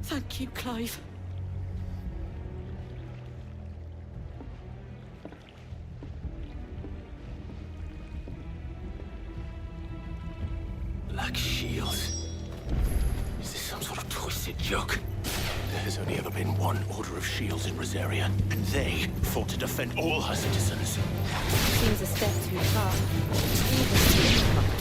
Thank you, Clive. Black Shields? Is this some sort of twisted joke? There has only ever been one Order of Shields in Rosaria, and they fought to defend all her citizens. Seems a step too far. Even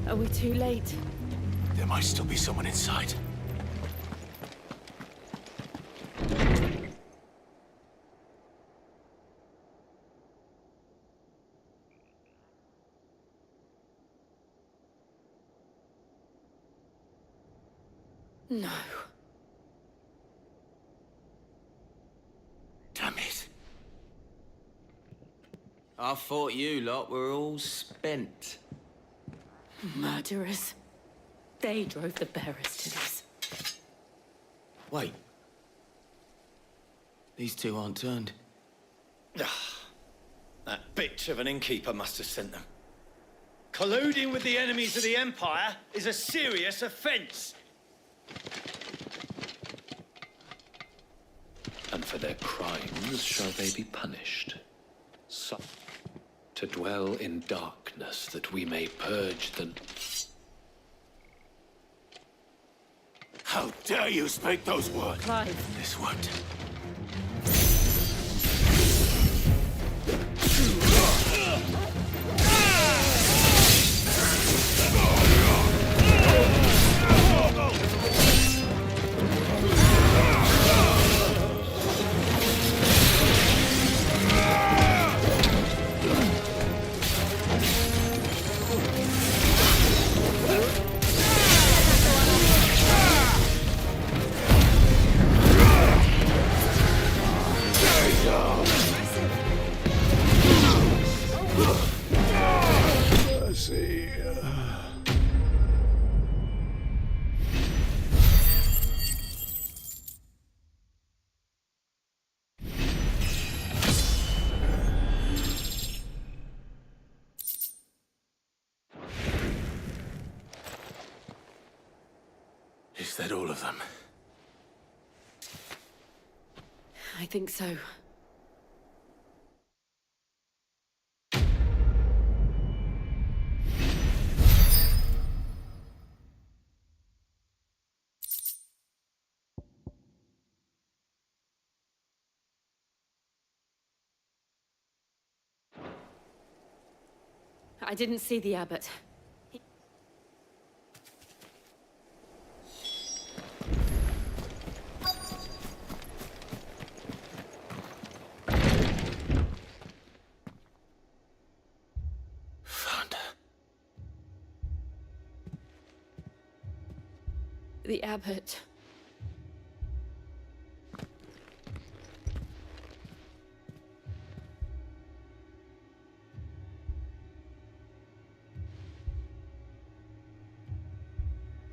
Are we too late? There might still be someone inside. No. Damn it. I thought you lot were all spent. Murderers. They drove the bearers to this. Wait. These two aren't turned. That bitch of an innkeeper must have sent them. Colluding with the enemies of the Empire is a serious offense. And for their crimes shall they be punished. So, to dwell in darkness that we may purge them. How dare you speak those words? Clive. This won't. Is that all of them? I think so. I didn't see the abbot. The abbot.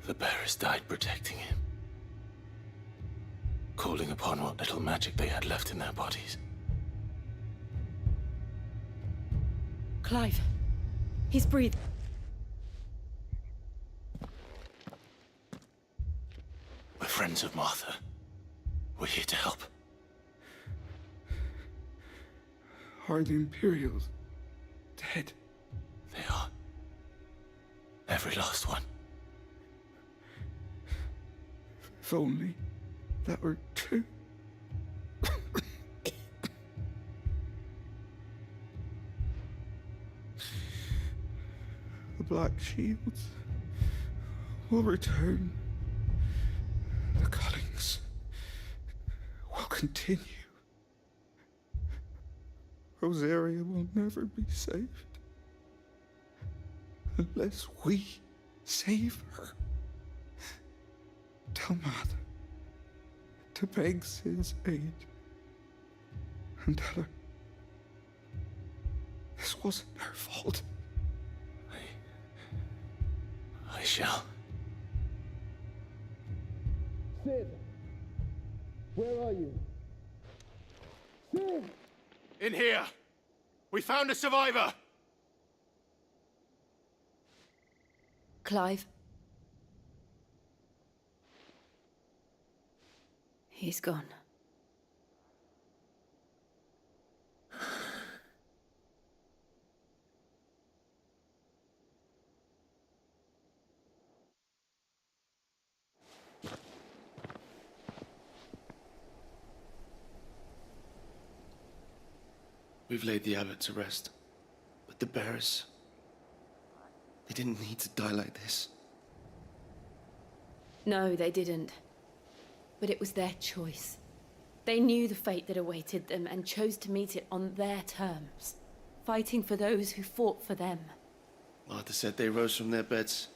The bearers died protecting him. Calling upon what little magic they had left in their bodies. Clive. He's breathing. We're friends of Martha. We're here to help. Are the Imperials dead? They are. Every last one. If only that were true. The Black Shields will return. The cuttings will continue. Rosaria will never be saved unless we save her. Tell Mother to beg Sid's aid and tell her this wasn't her fault. I shall. Sid! Where are you? Sid! In here! We found a survivor! Clive. He's gone. We've laid the abbot to rest. But the bearers... they didn't need to die like this. No, they didn't. But it was their choice. They knew the fate that awaited them and chose to meet it on their terms, fighting for those who fought for them. Martha said they rose from their beds.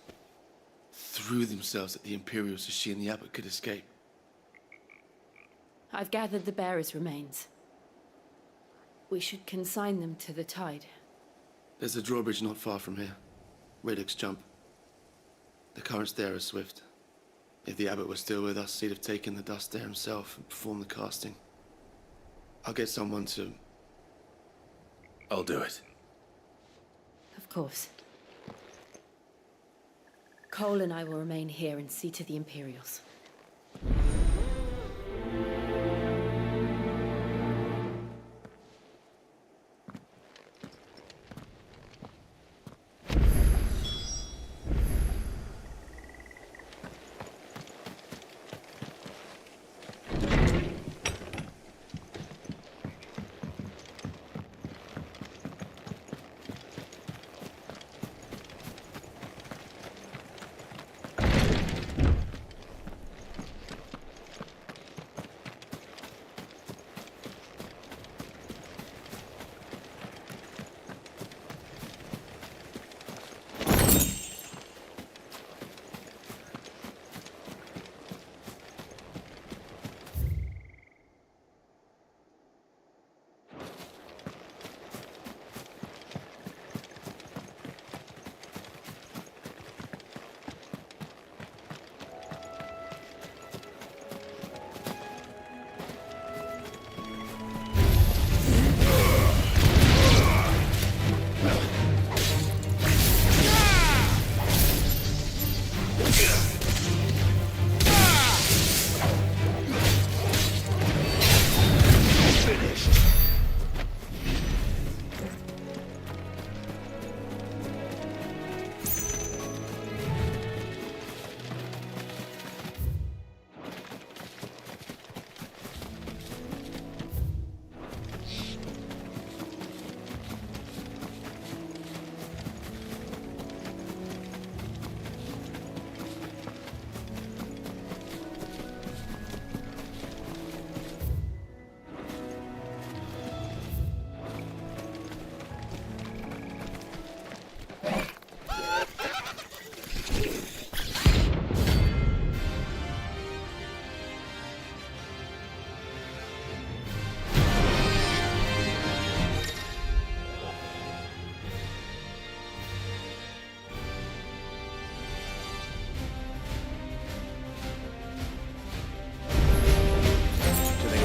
threw themselves at the Imperials so she and the Abbot could escape. I've gathered the bearer's remains. We should consign them to the tide. There's a drawbridge not far from here. Reddick's Jump. The currents there are swift. If the Abbot was still with us, he'd have taken the dust there himself and performed the casting. I'll get someone to... I'll do it. Of course. Cole and I will remain here and see to the Imperials.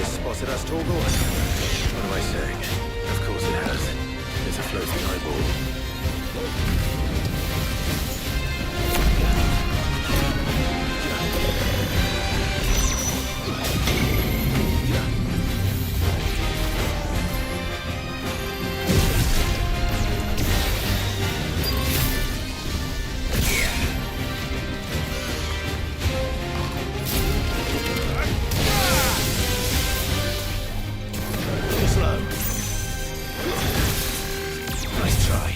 Spotted us, Torgal? What am I saying? Of course it has. It's a floating eyeball. Nice try.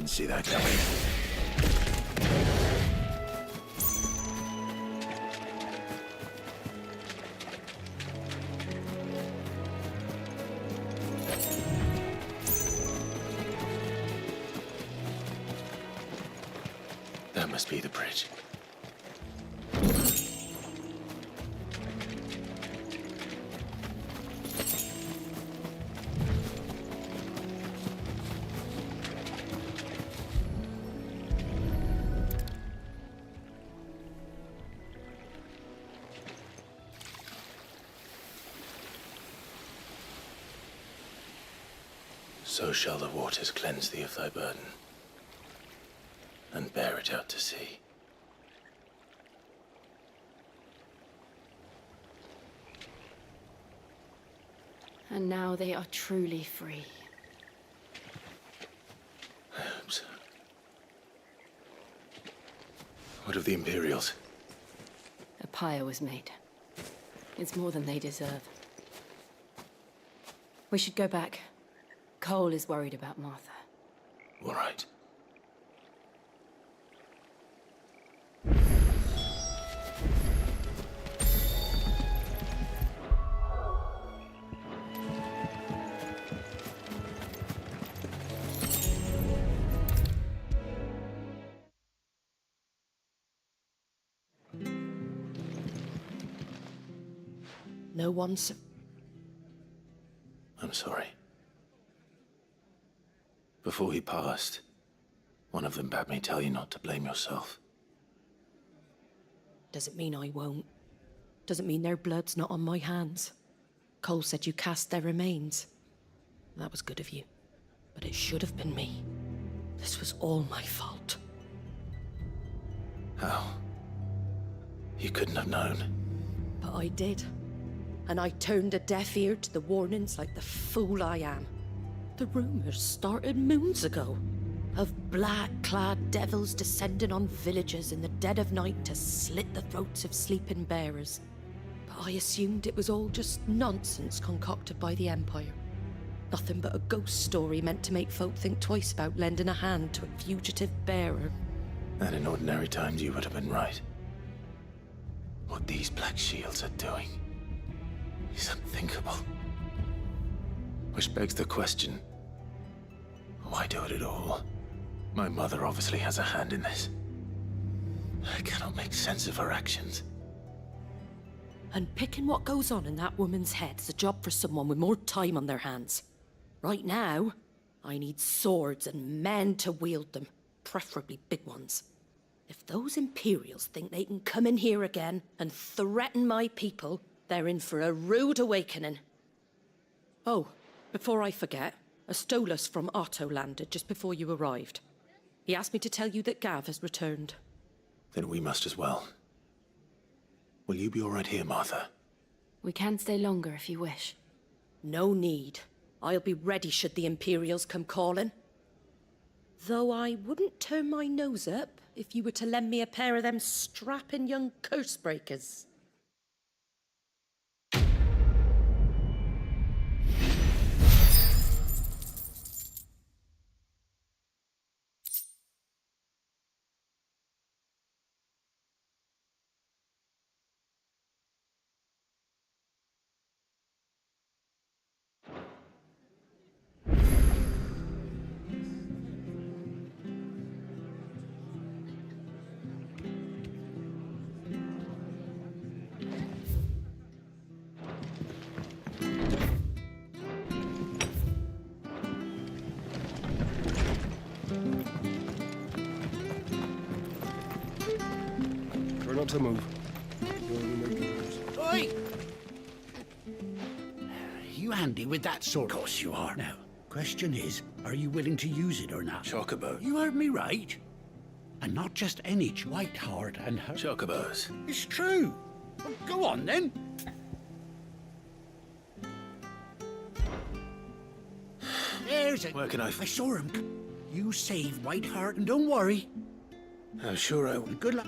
Didn't see that coming. That must be the bridge. So shall the waters cleanse thee of thy burden, and bear it out to sea. And now they are truly free. I hope so. What of the Imperials? A pyre was made. It's more than they deserve. We should go back. Cole is worried about Martha. All right. No one's... I'm sorry. Before he passed, one of them bade me tell you not to blame yourself. Doesn't mean I won't. Doesn't mean their blood's not on my hands. Cole said you cast their remains. That was good of you. But it should have been me. This was all my fault. How? You couldn't have known. But I did. And I turned a deaf ear to the warnings like the fool I am. The rumors started moons ago. Of black-clad devils descending on villages in the dead of night to slit the throats of sleeping bearers. But I assumed it was all just nonsense concocted by the Empire. Nothing but a ghost story meant to make folk think twice about lending a hand to a fugitive bearer. And in ordinary times you would have been right. What these Black Shields are doing is unthinkable. Which begs the question, why do it at all? My mother obviously has a hand in this. I cannot make sense of her actions. And picking what goes on in that woman's head is a job for someone with more time on their hands. Right now, I need swords and men to wield them, preferably big ones. If those Imperials think they can come in here again and threaten my people, they're in for a rude awakening. Oh, before I forget, a Stolas from Otto landed just before you arrived. He asked me to tell you that Gav has returned. Then we must as well. Will you be all right here, Martha? We can stay longer if you wish. No need. I'll be ready should the Imperials come calling. Though I wouldn't turn my nose up if you were to lend me a pair of them strapping young cursebreakers. Try not to move. Oi! You handy with that sword? Of course you are. Now, question is, are you willing to use it or not? Chocobo. You heard me right. And not just any Whiteheart and her... Chocobos. It's true. Well, go on then. There's it. Where can I... I saw him. You save Whiteheart and don't worry. I'm sure I will. Good luck.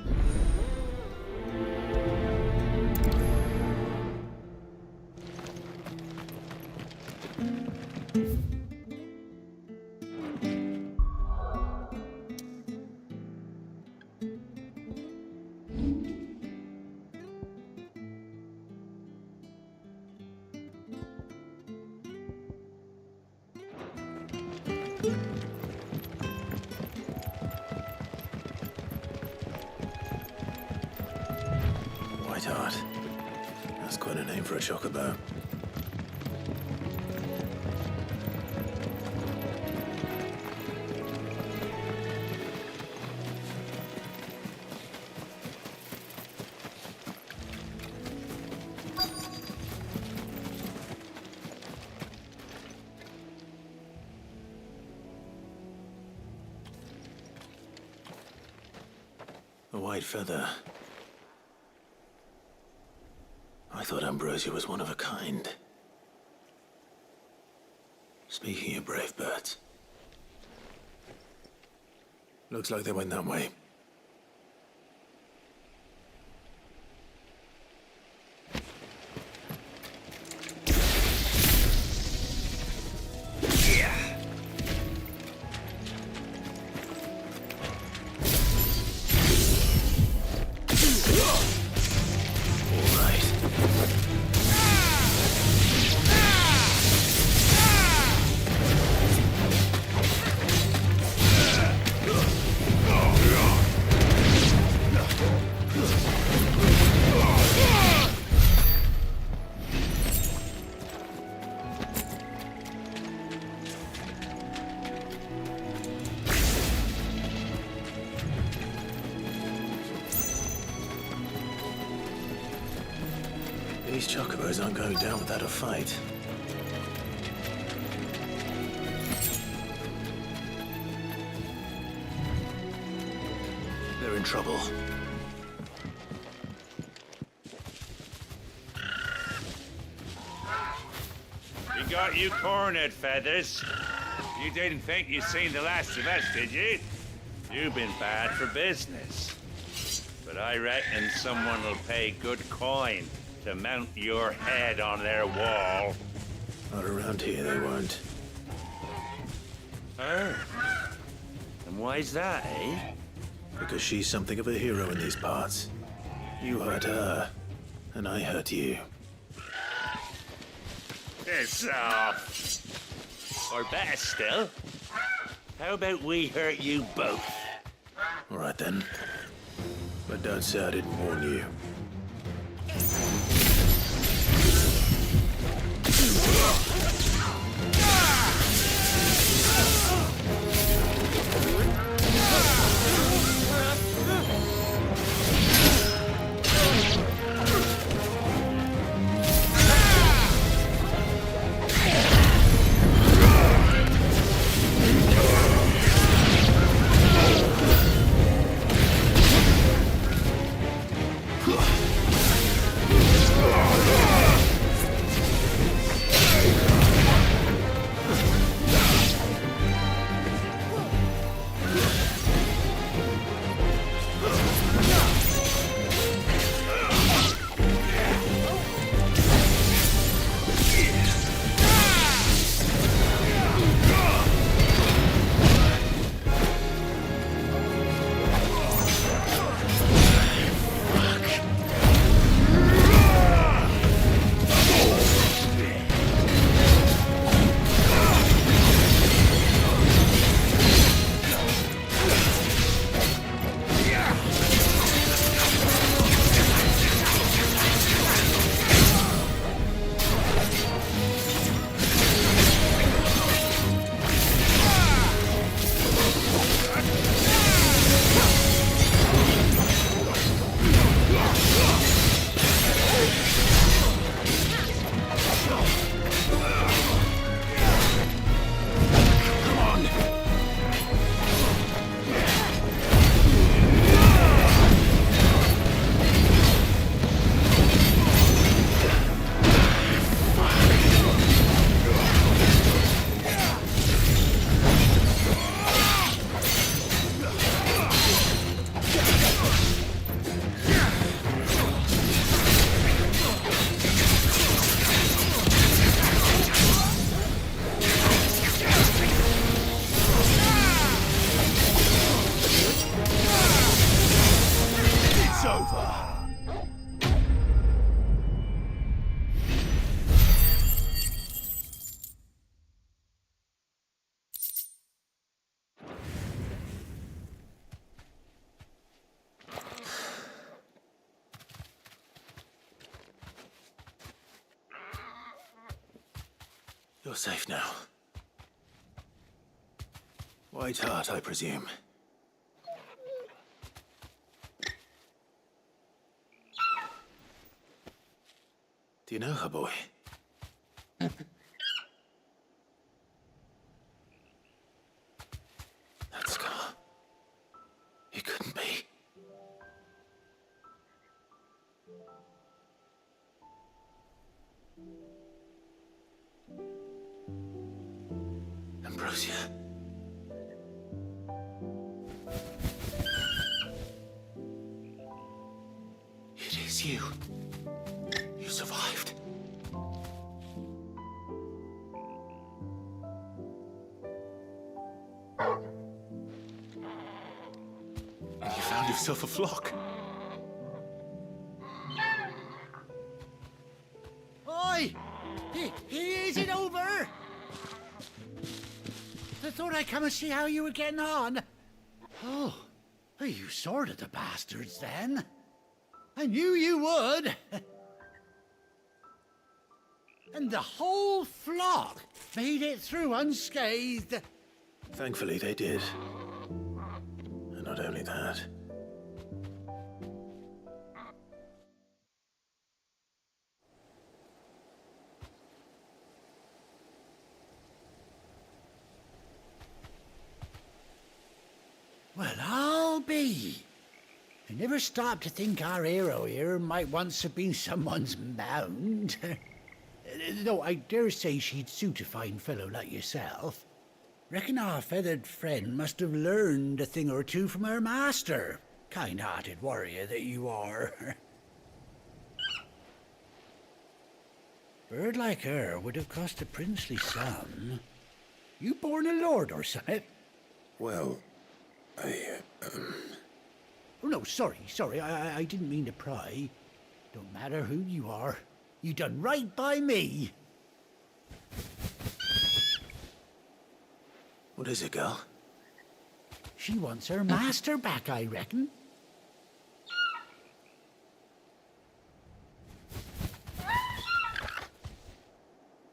Sweetheart. That's quite a name for a chocobo. A white feather. I thought Ambrosia was one of a kind. Speaking of brave birds. Looks like they went that way. These chocobos aren't going down without a fight. They're in trouble. We got you cornered, Feathers. You didn't think you'd seen the last of us, did you? You've been bad for business. But I reckon someone will pay good coin to mount your head on their wall. Not around here, they won't. Oh. And why's that, eh? Because she's something of a hero in these parts. You hurt her, and I hurt you. Piss off. Or better still, how about we hurt you both? All right then. But don't say I didn't warn you. You're safe now. White Hart, I presume. Do you know her, boy? That scar. It couldn't be. Ambrosia. It is you. You survived. And you found yourself a flock. Oi! Is it over? I thought I'd come and see how you were getting on. Oh, you sorted the bastards then. I knew you would. And the whole flock made it through unscathed. Thankfully, they did. And not only that. Well, I'll be. I never stopped to think our hero here might once have been someone's mound. Though I dare say she'd suit a fine fellow like yourself. Reckon our feathered friend must have learned a thing or two from her master. Kind-hearted warrior that you are. Bird like her would have cost a princely sum. You born a lord or something? Well, Oh, no, sorry. I didn't mean to pry. Don't matter who you are. You done right by me. What is it, girl? She wants her master back, I reckon.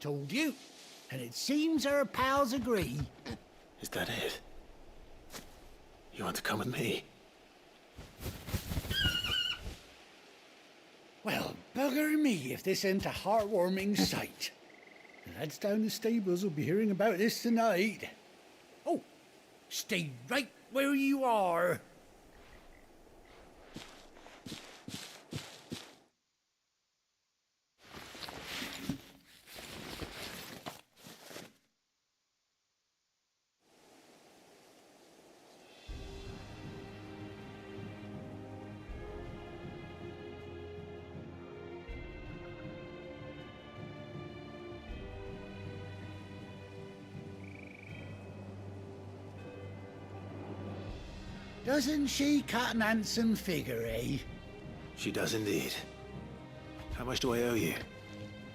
Told you. And it seems her pals agree. Is that it? You want to come with me? Well, bugger me if this ain't a heartwarming sight. The lads down the stables will be hearing about this tonight. Oh, stay right where you are. Doesn't she cut an handsome figure, eh? She does indeed. How much do I owe you?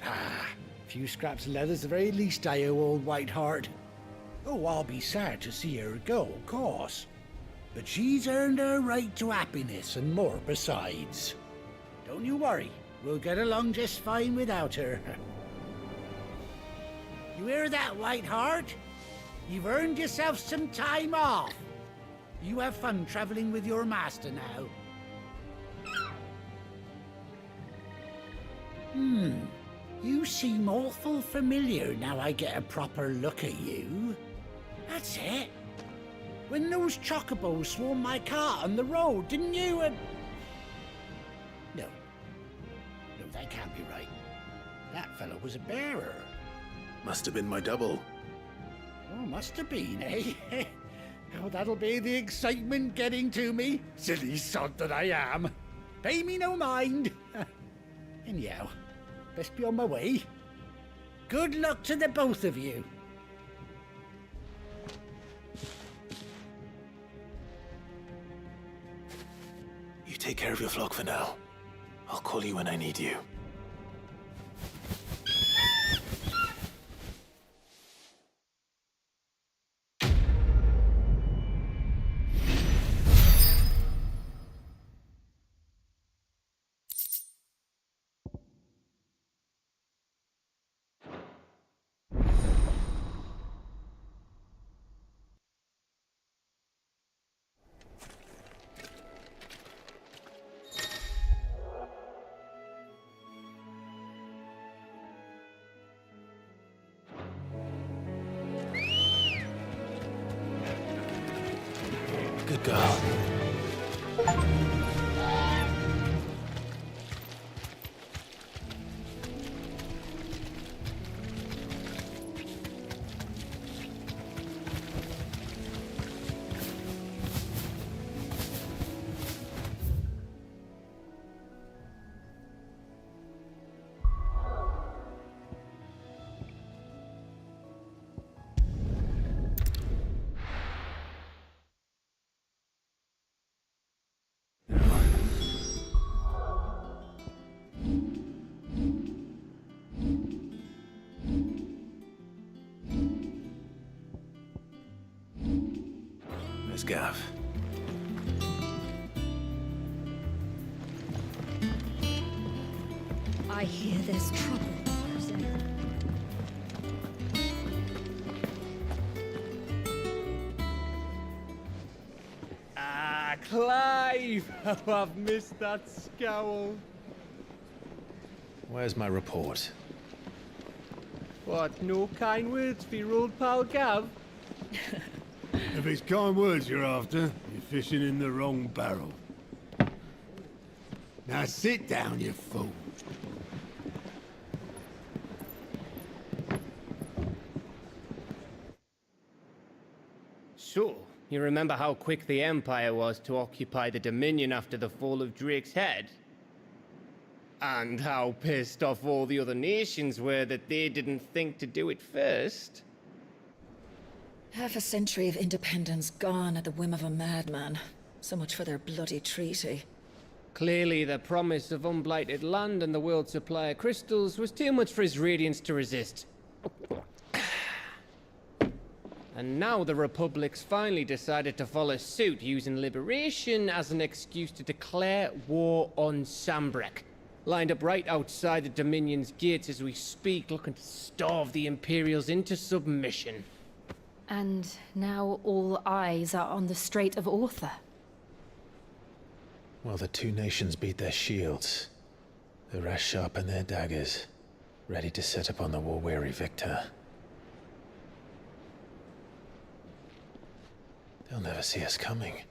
A few scraps of leather's the very least I owe old White Hart. Oh, I'll be sad to see her go, of course. But she's earned her right to happiness and more besides. Don't you worry, we'll get along just fine without her. You hear that, White Hart? You've earned yourself some time off. You have fun traveling with your master now. You seem awful familiar now I get a proper look at you. That's it. When those chocobos swarmed my cart on the road, didn't you? No, that can't be right. That fellow was a bearer. Must have been my double. Oh, must have been, eh? Oh, that'll be the excitement getting to me. Silly sod that I am. Pay me no mind. Anyhow, best be on my way. Good luck to the both of you. You take care of your flock for now. I'll call you when I need you. girl. Where's Gav? I hear there's trouble. Ah, Clive! Oh, I've missed that scowl. Where's my report? What, no kind words for your old pal Gav? If it's kind words you're after, you're fishing in the wrong barrel. Now sit down, you fool. So, you remember how quick the Empire was to occupy the Dominion after the fall of Drake's head? And how pissed off all the other nations were that they didn't think to do it first? Half a century of independence gone at the whim of a madman. So much for their bloody treaty. Clearly, the promise of unblighted land and the world's supply of crystals was too much for his radiance to resist. And now the Republic's finally decided to follow suit, using liberation as an excuse to declare war on Sambrek. Lined up right outside the Dominion's gates as we speak, looking to starve the Imperials into submission. And now all eyes are on the Strait of Author. Well, the two nations beat their shields. The rest sharpen their daggers, ready to set upon the war-weary victor. They'll never see us coming.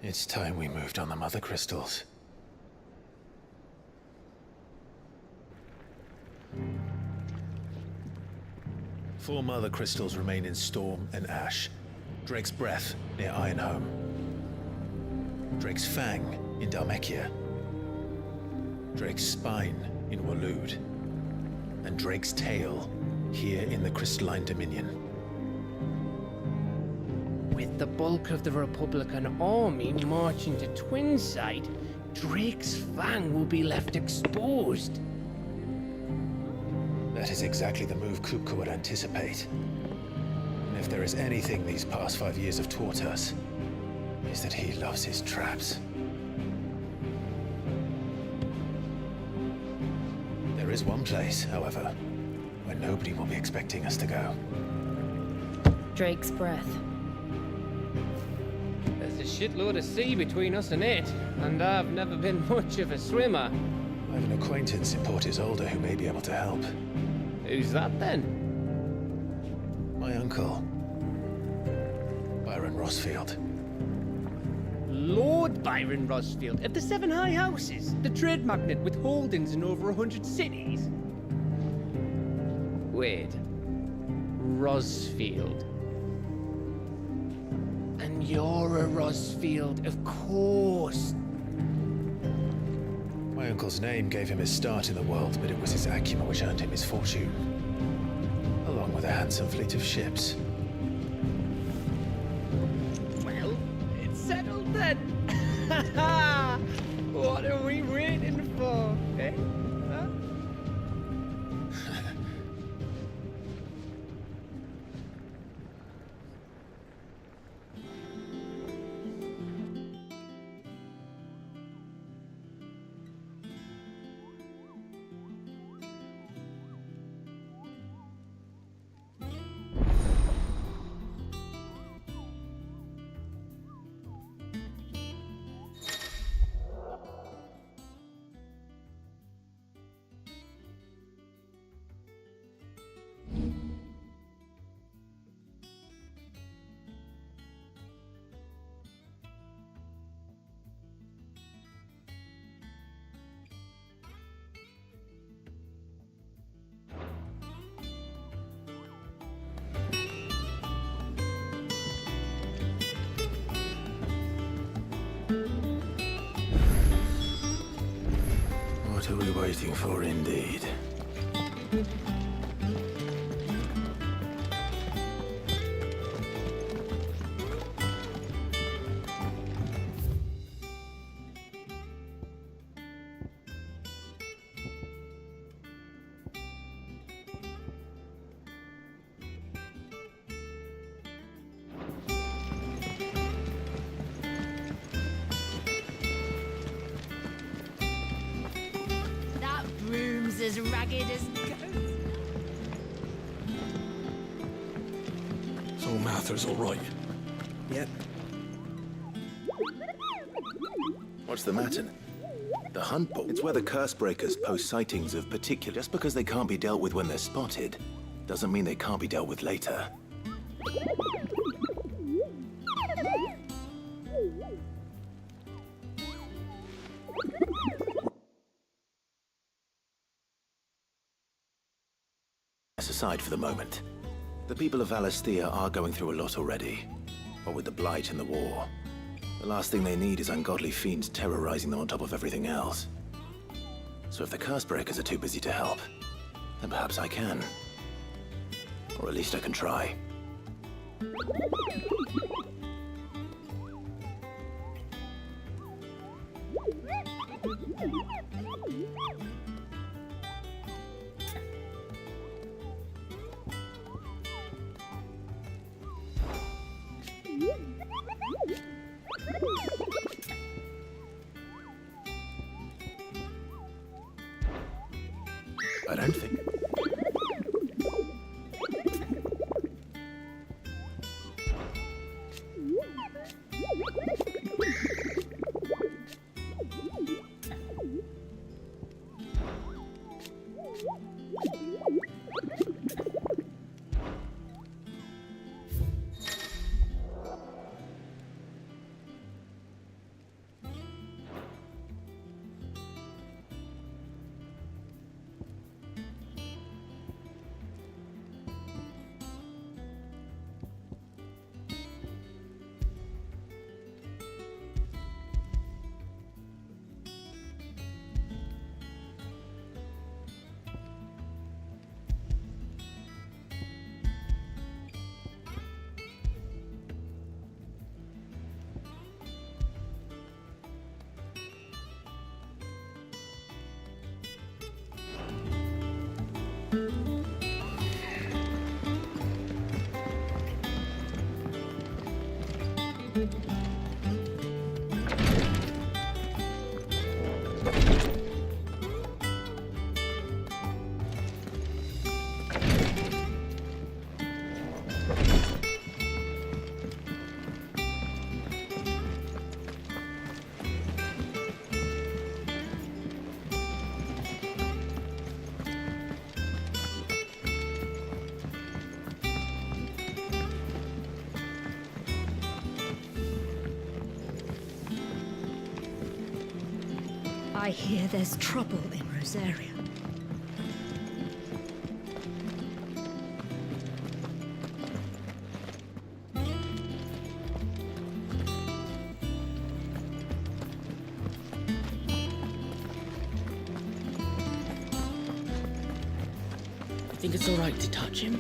It's time we moved on the Mother Crystals. Four Mother Crystals remain in Storm and Ash. Drake's Breath near Ironhome. Drake's Fang in Dhalmekia. Drake's Spine in Waloed. And Drake's Tail here in the Crystalline Dominion. With the bulk of the Republican army marching to Twinside, Drake's Fang will be left exposed. That is exactly the move Kupka would anticipate. And if there is anything these past 5 years have taught us, is that he loves his traps. There is one place, however, where nobody will be expecting us to go. Drake's Breath. There's a shitload of sea between us and it, and I've never been much of a swimmer. I have an acquaintance in Port Isolde who may be able to help. Who's that then? My uncle, Byron Rosfield. Lord Byron Rosfield of the Seven High Houses, the trade magnate with holdings in over 100 cities. Wait, Rosfield. And you're a Rosfield, of course. My uncle's name gave him his start in the world, but it was his acumen which earned him his fortune, along with a handsome fleet of ships. Well, it's settled then. What are we waiting for, eh? Huh? waiting for indeed. That broom's as ragged as ghosts. So Mather's all right. Yep. What's the matter? The hunt book? It's where the curse breakers post sightings of particular. Just because they can't be dealt with when they're spotted, doesn't mean they can't be dealt with later. Aside for the moment, the people of Valisthea are going through a lot already. What with the Blight and the war, the last thing they need is ungodly fiends terrorizing them on top of everything else. So if the curse breakers are too busy to help, then perhaps I can. Or at least I can try. I don't think. I hear there's trouble in Rosaria. You think it's all right to touch him?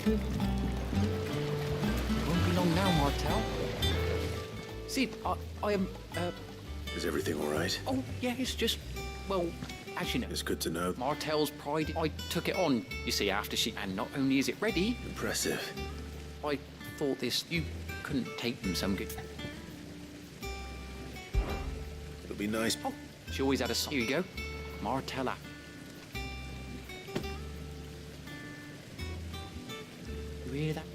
Won't be long now, Martel. See, I am, Is everything all right? Oh, yeah, it's just, well, as you know. It's good to know. Martel's pride, I took it on, you see, after she... And not only is it ready... Impressive. I thought you couldn't take them some good... It'll be nice. Oh, she always had a... Here you go. Martella. You hear that?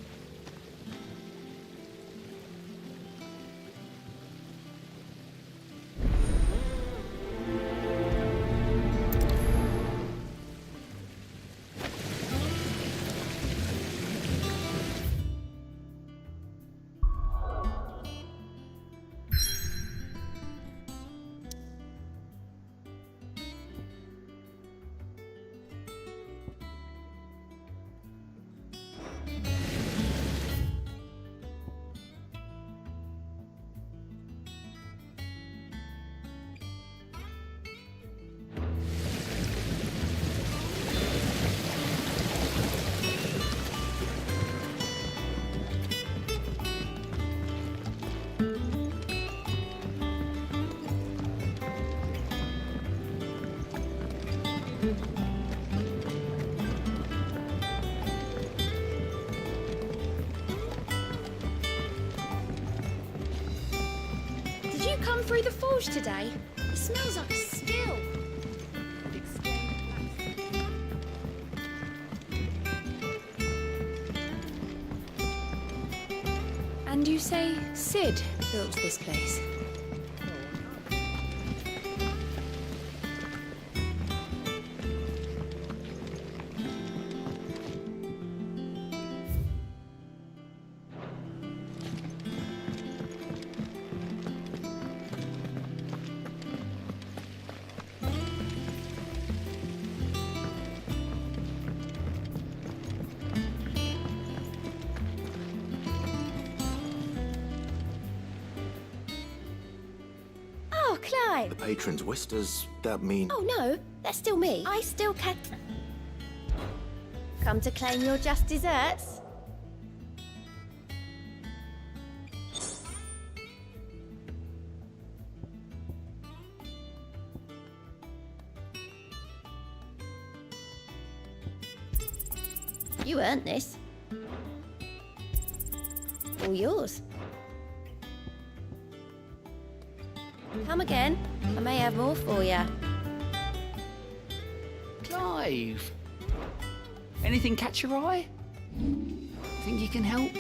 Did you come through the forge today? It smells like a still. And you say Sid built this place? Oh, Clive. The patron's whisters, that mean... Oh, no. That's still me. I still can... Come to claim your just desserts? You earned this. All yours. Come again. I may have more for you. Clive. Anything catch your eye? Think you can help?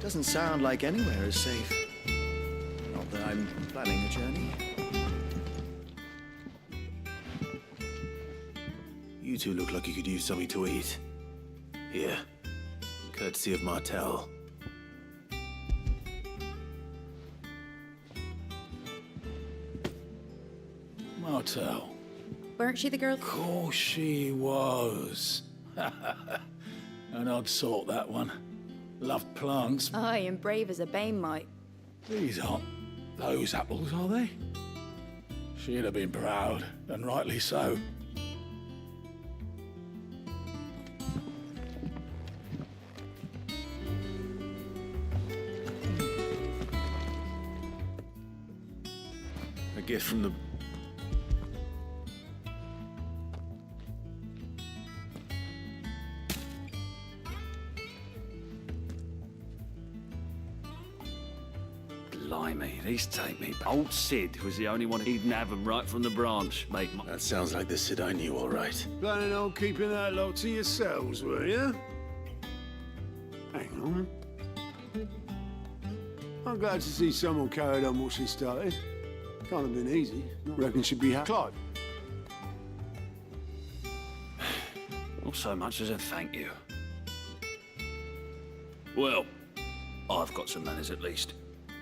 Doesn't sound like anywhere is safe. Not that I'm planning a journey. You two look like you could use something to eat. Here. Courtesy of Martel. Martel. Weren't she the girl? Of course she was. An odd sort, that one. Loved plants. Aye, and brave as a bane might. These aren't those apples, are they? She'd have been proud, and rightly so. A gift from the... Blimey, these take me. Old Sid was the only one who didn't have them right from the branch, mate. That sounds like the Sid I knew, all right. Planning on keeping that lot to yourselves, were you? Hang on. I'm glad to see someone carried on what she started. Can't have been easy. Reckon she'd be happy. Clive. Not so much as a thank you. Well, I've got some manners at least.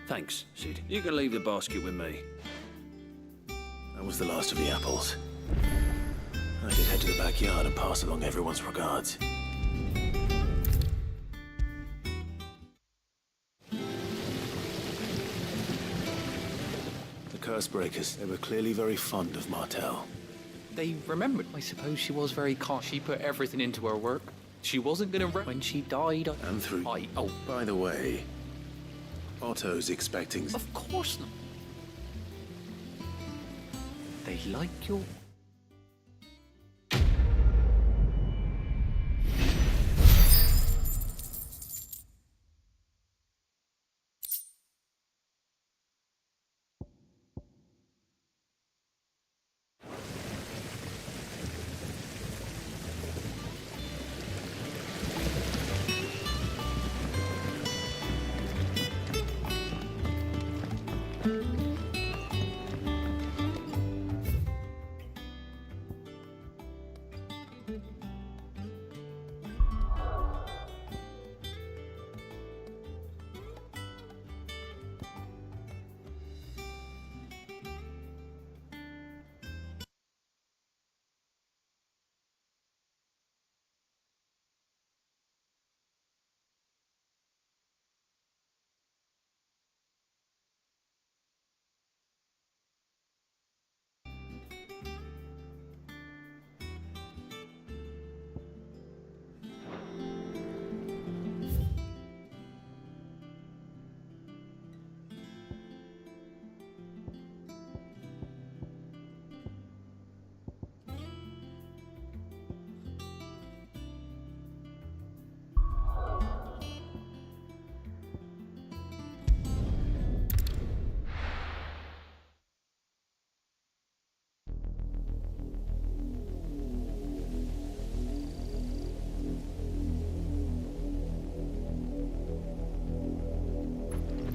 Thanks, Sid. You can leave the basket with me. That was the last of the apples. I did head to the backyard and pass along everyone's regards. The curse breakers, they were clearly very fond of Martel. They remembered. I suppose she was very calm. She put everything into her work. She wasn't gonna when she died. And through. Oh, by the way, Otto's expecting. Of course not. They like your.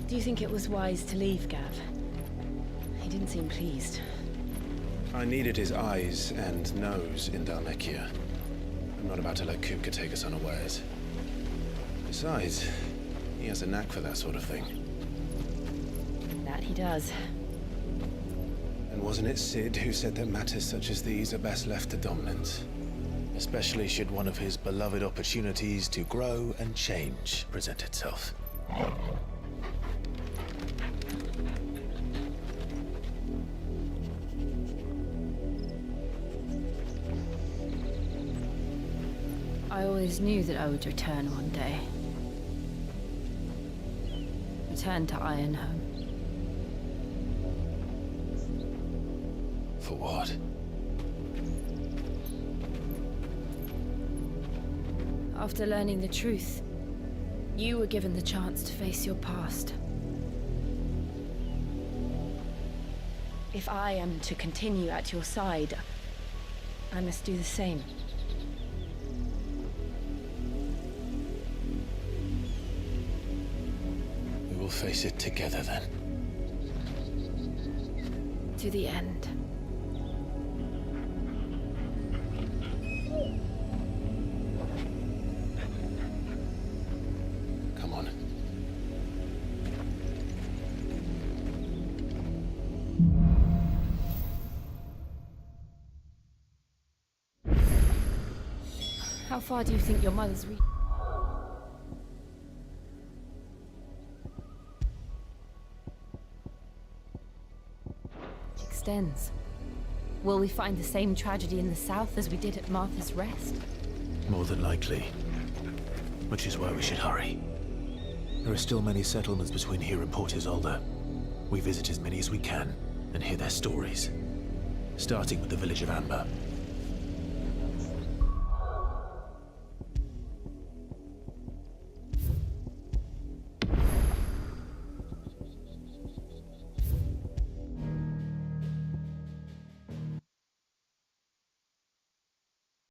Do you think it was wise to leave, Gav? He didn't seem pleased. I needed his eyes and nose in Dhalmekia. I'm not about to let Kupka take us unawares. Besides, he has a knack for that sort of thing. That he does. And wasn't it Sid who said that matters such as these are best left to dominance? Especially should one of his beloved opportunities to grow and change present itself. I always knew that I would return one day. Return to Ironhome. For what? After learning the truth, you were given the chance to face your past. If I am to continue at your side, I must do the same. We will face it together then. To the end. Come on. How far do you think your mother's reached? Extends. Will we find the same tragedy in the south as we did at Martha's Rest? More than likely. Which is why we should hurry. There are still many settlements between here and Port Isolde. We visit as many as we can and hear their stories. Starting with the village of Amber.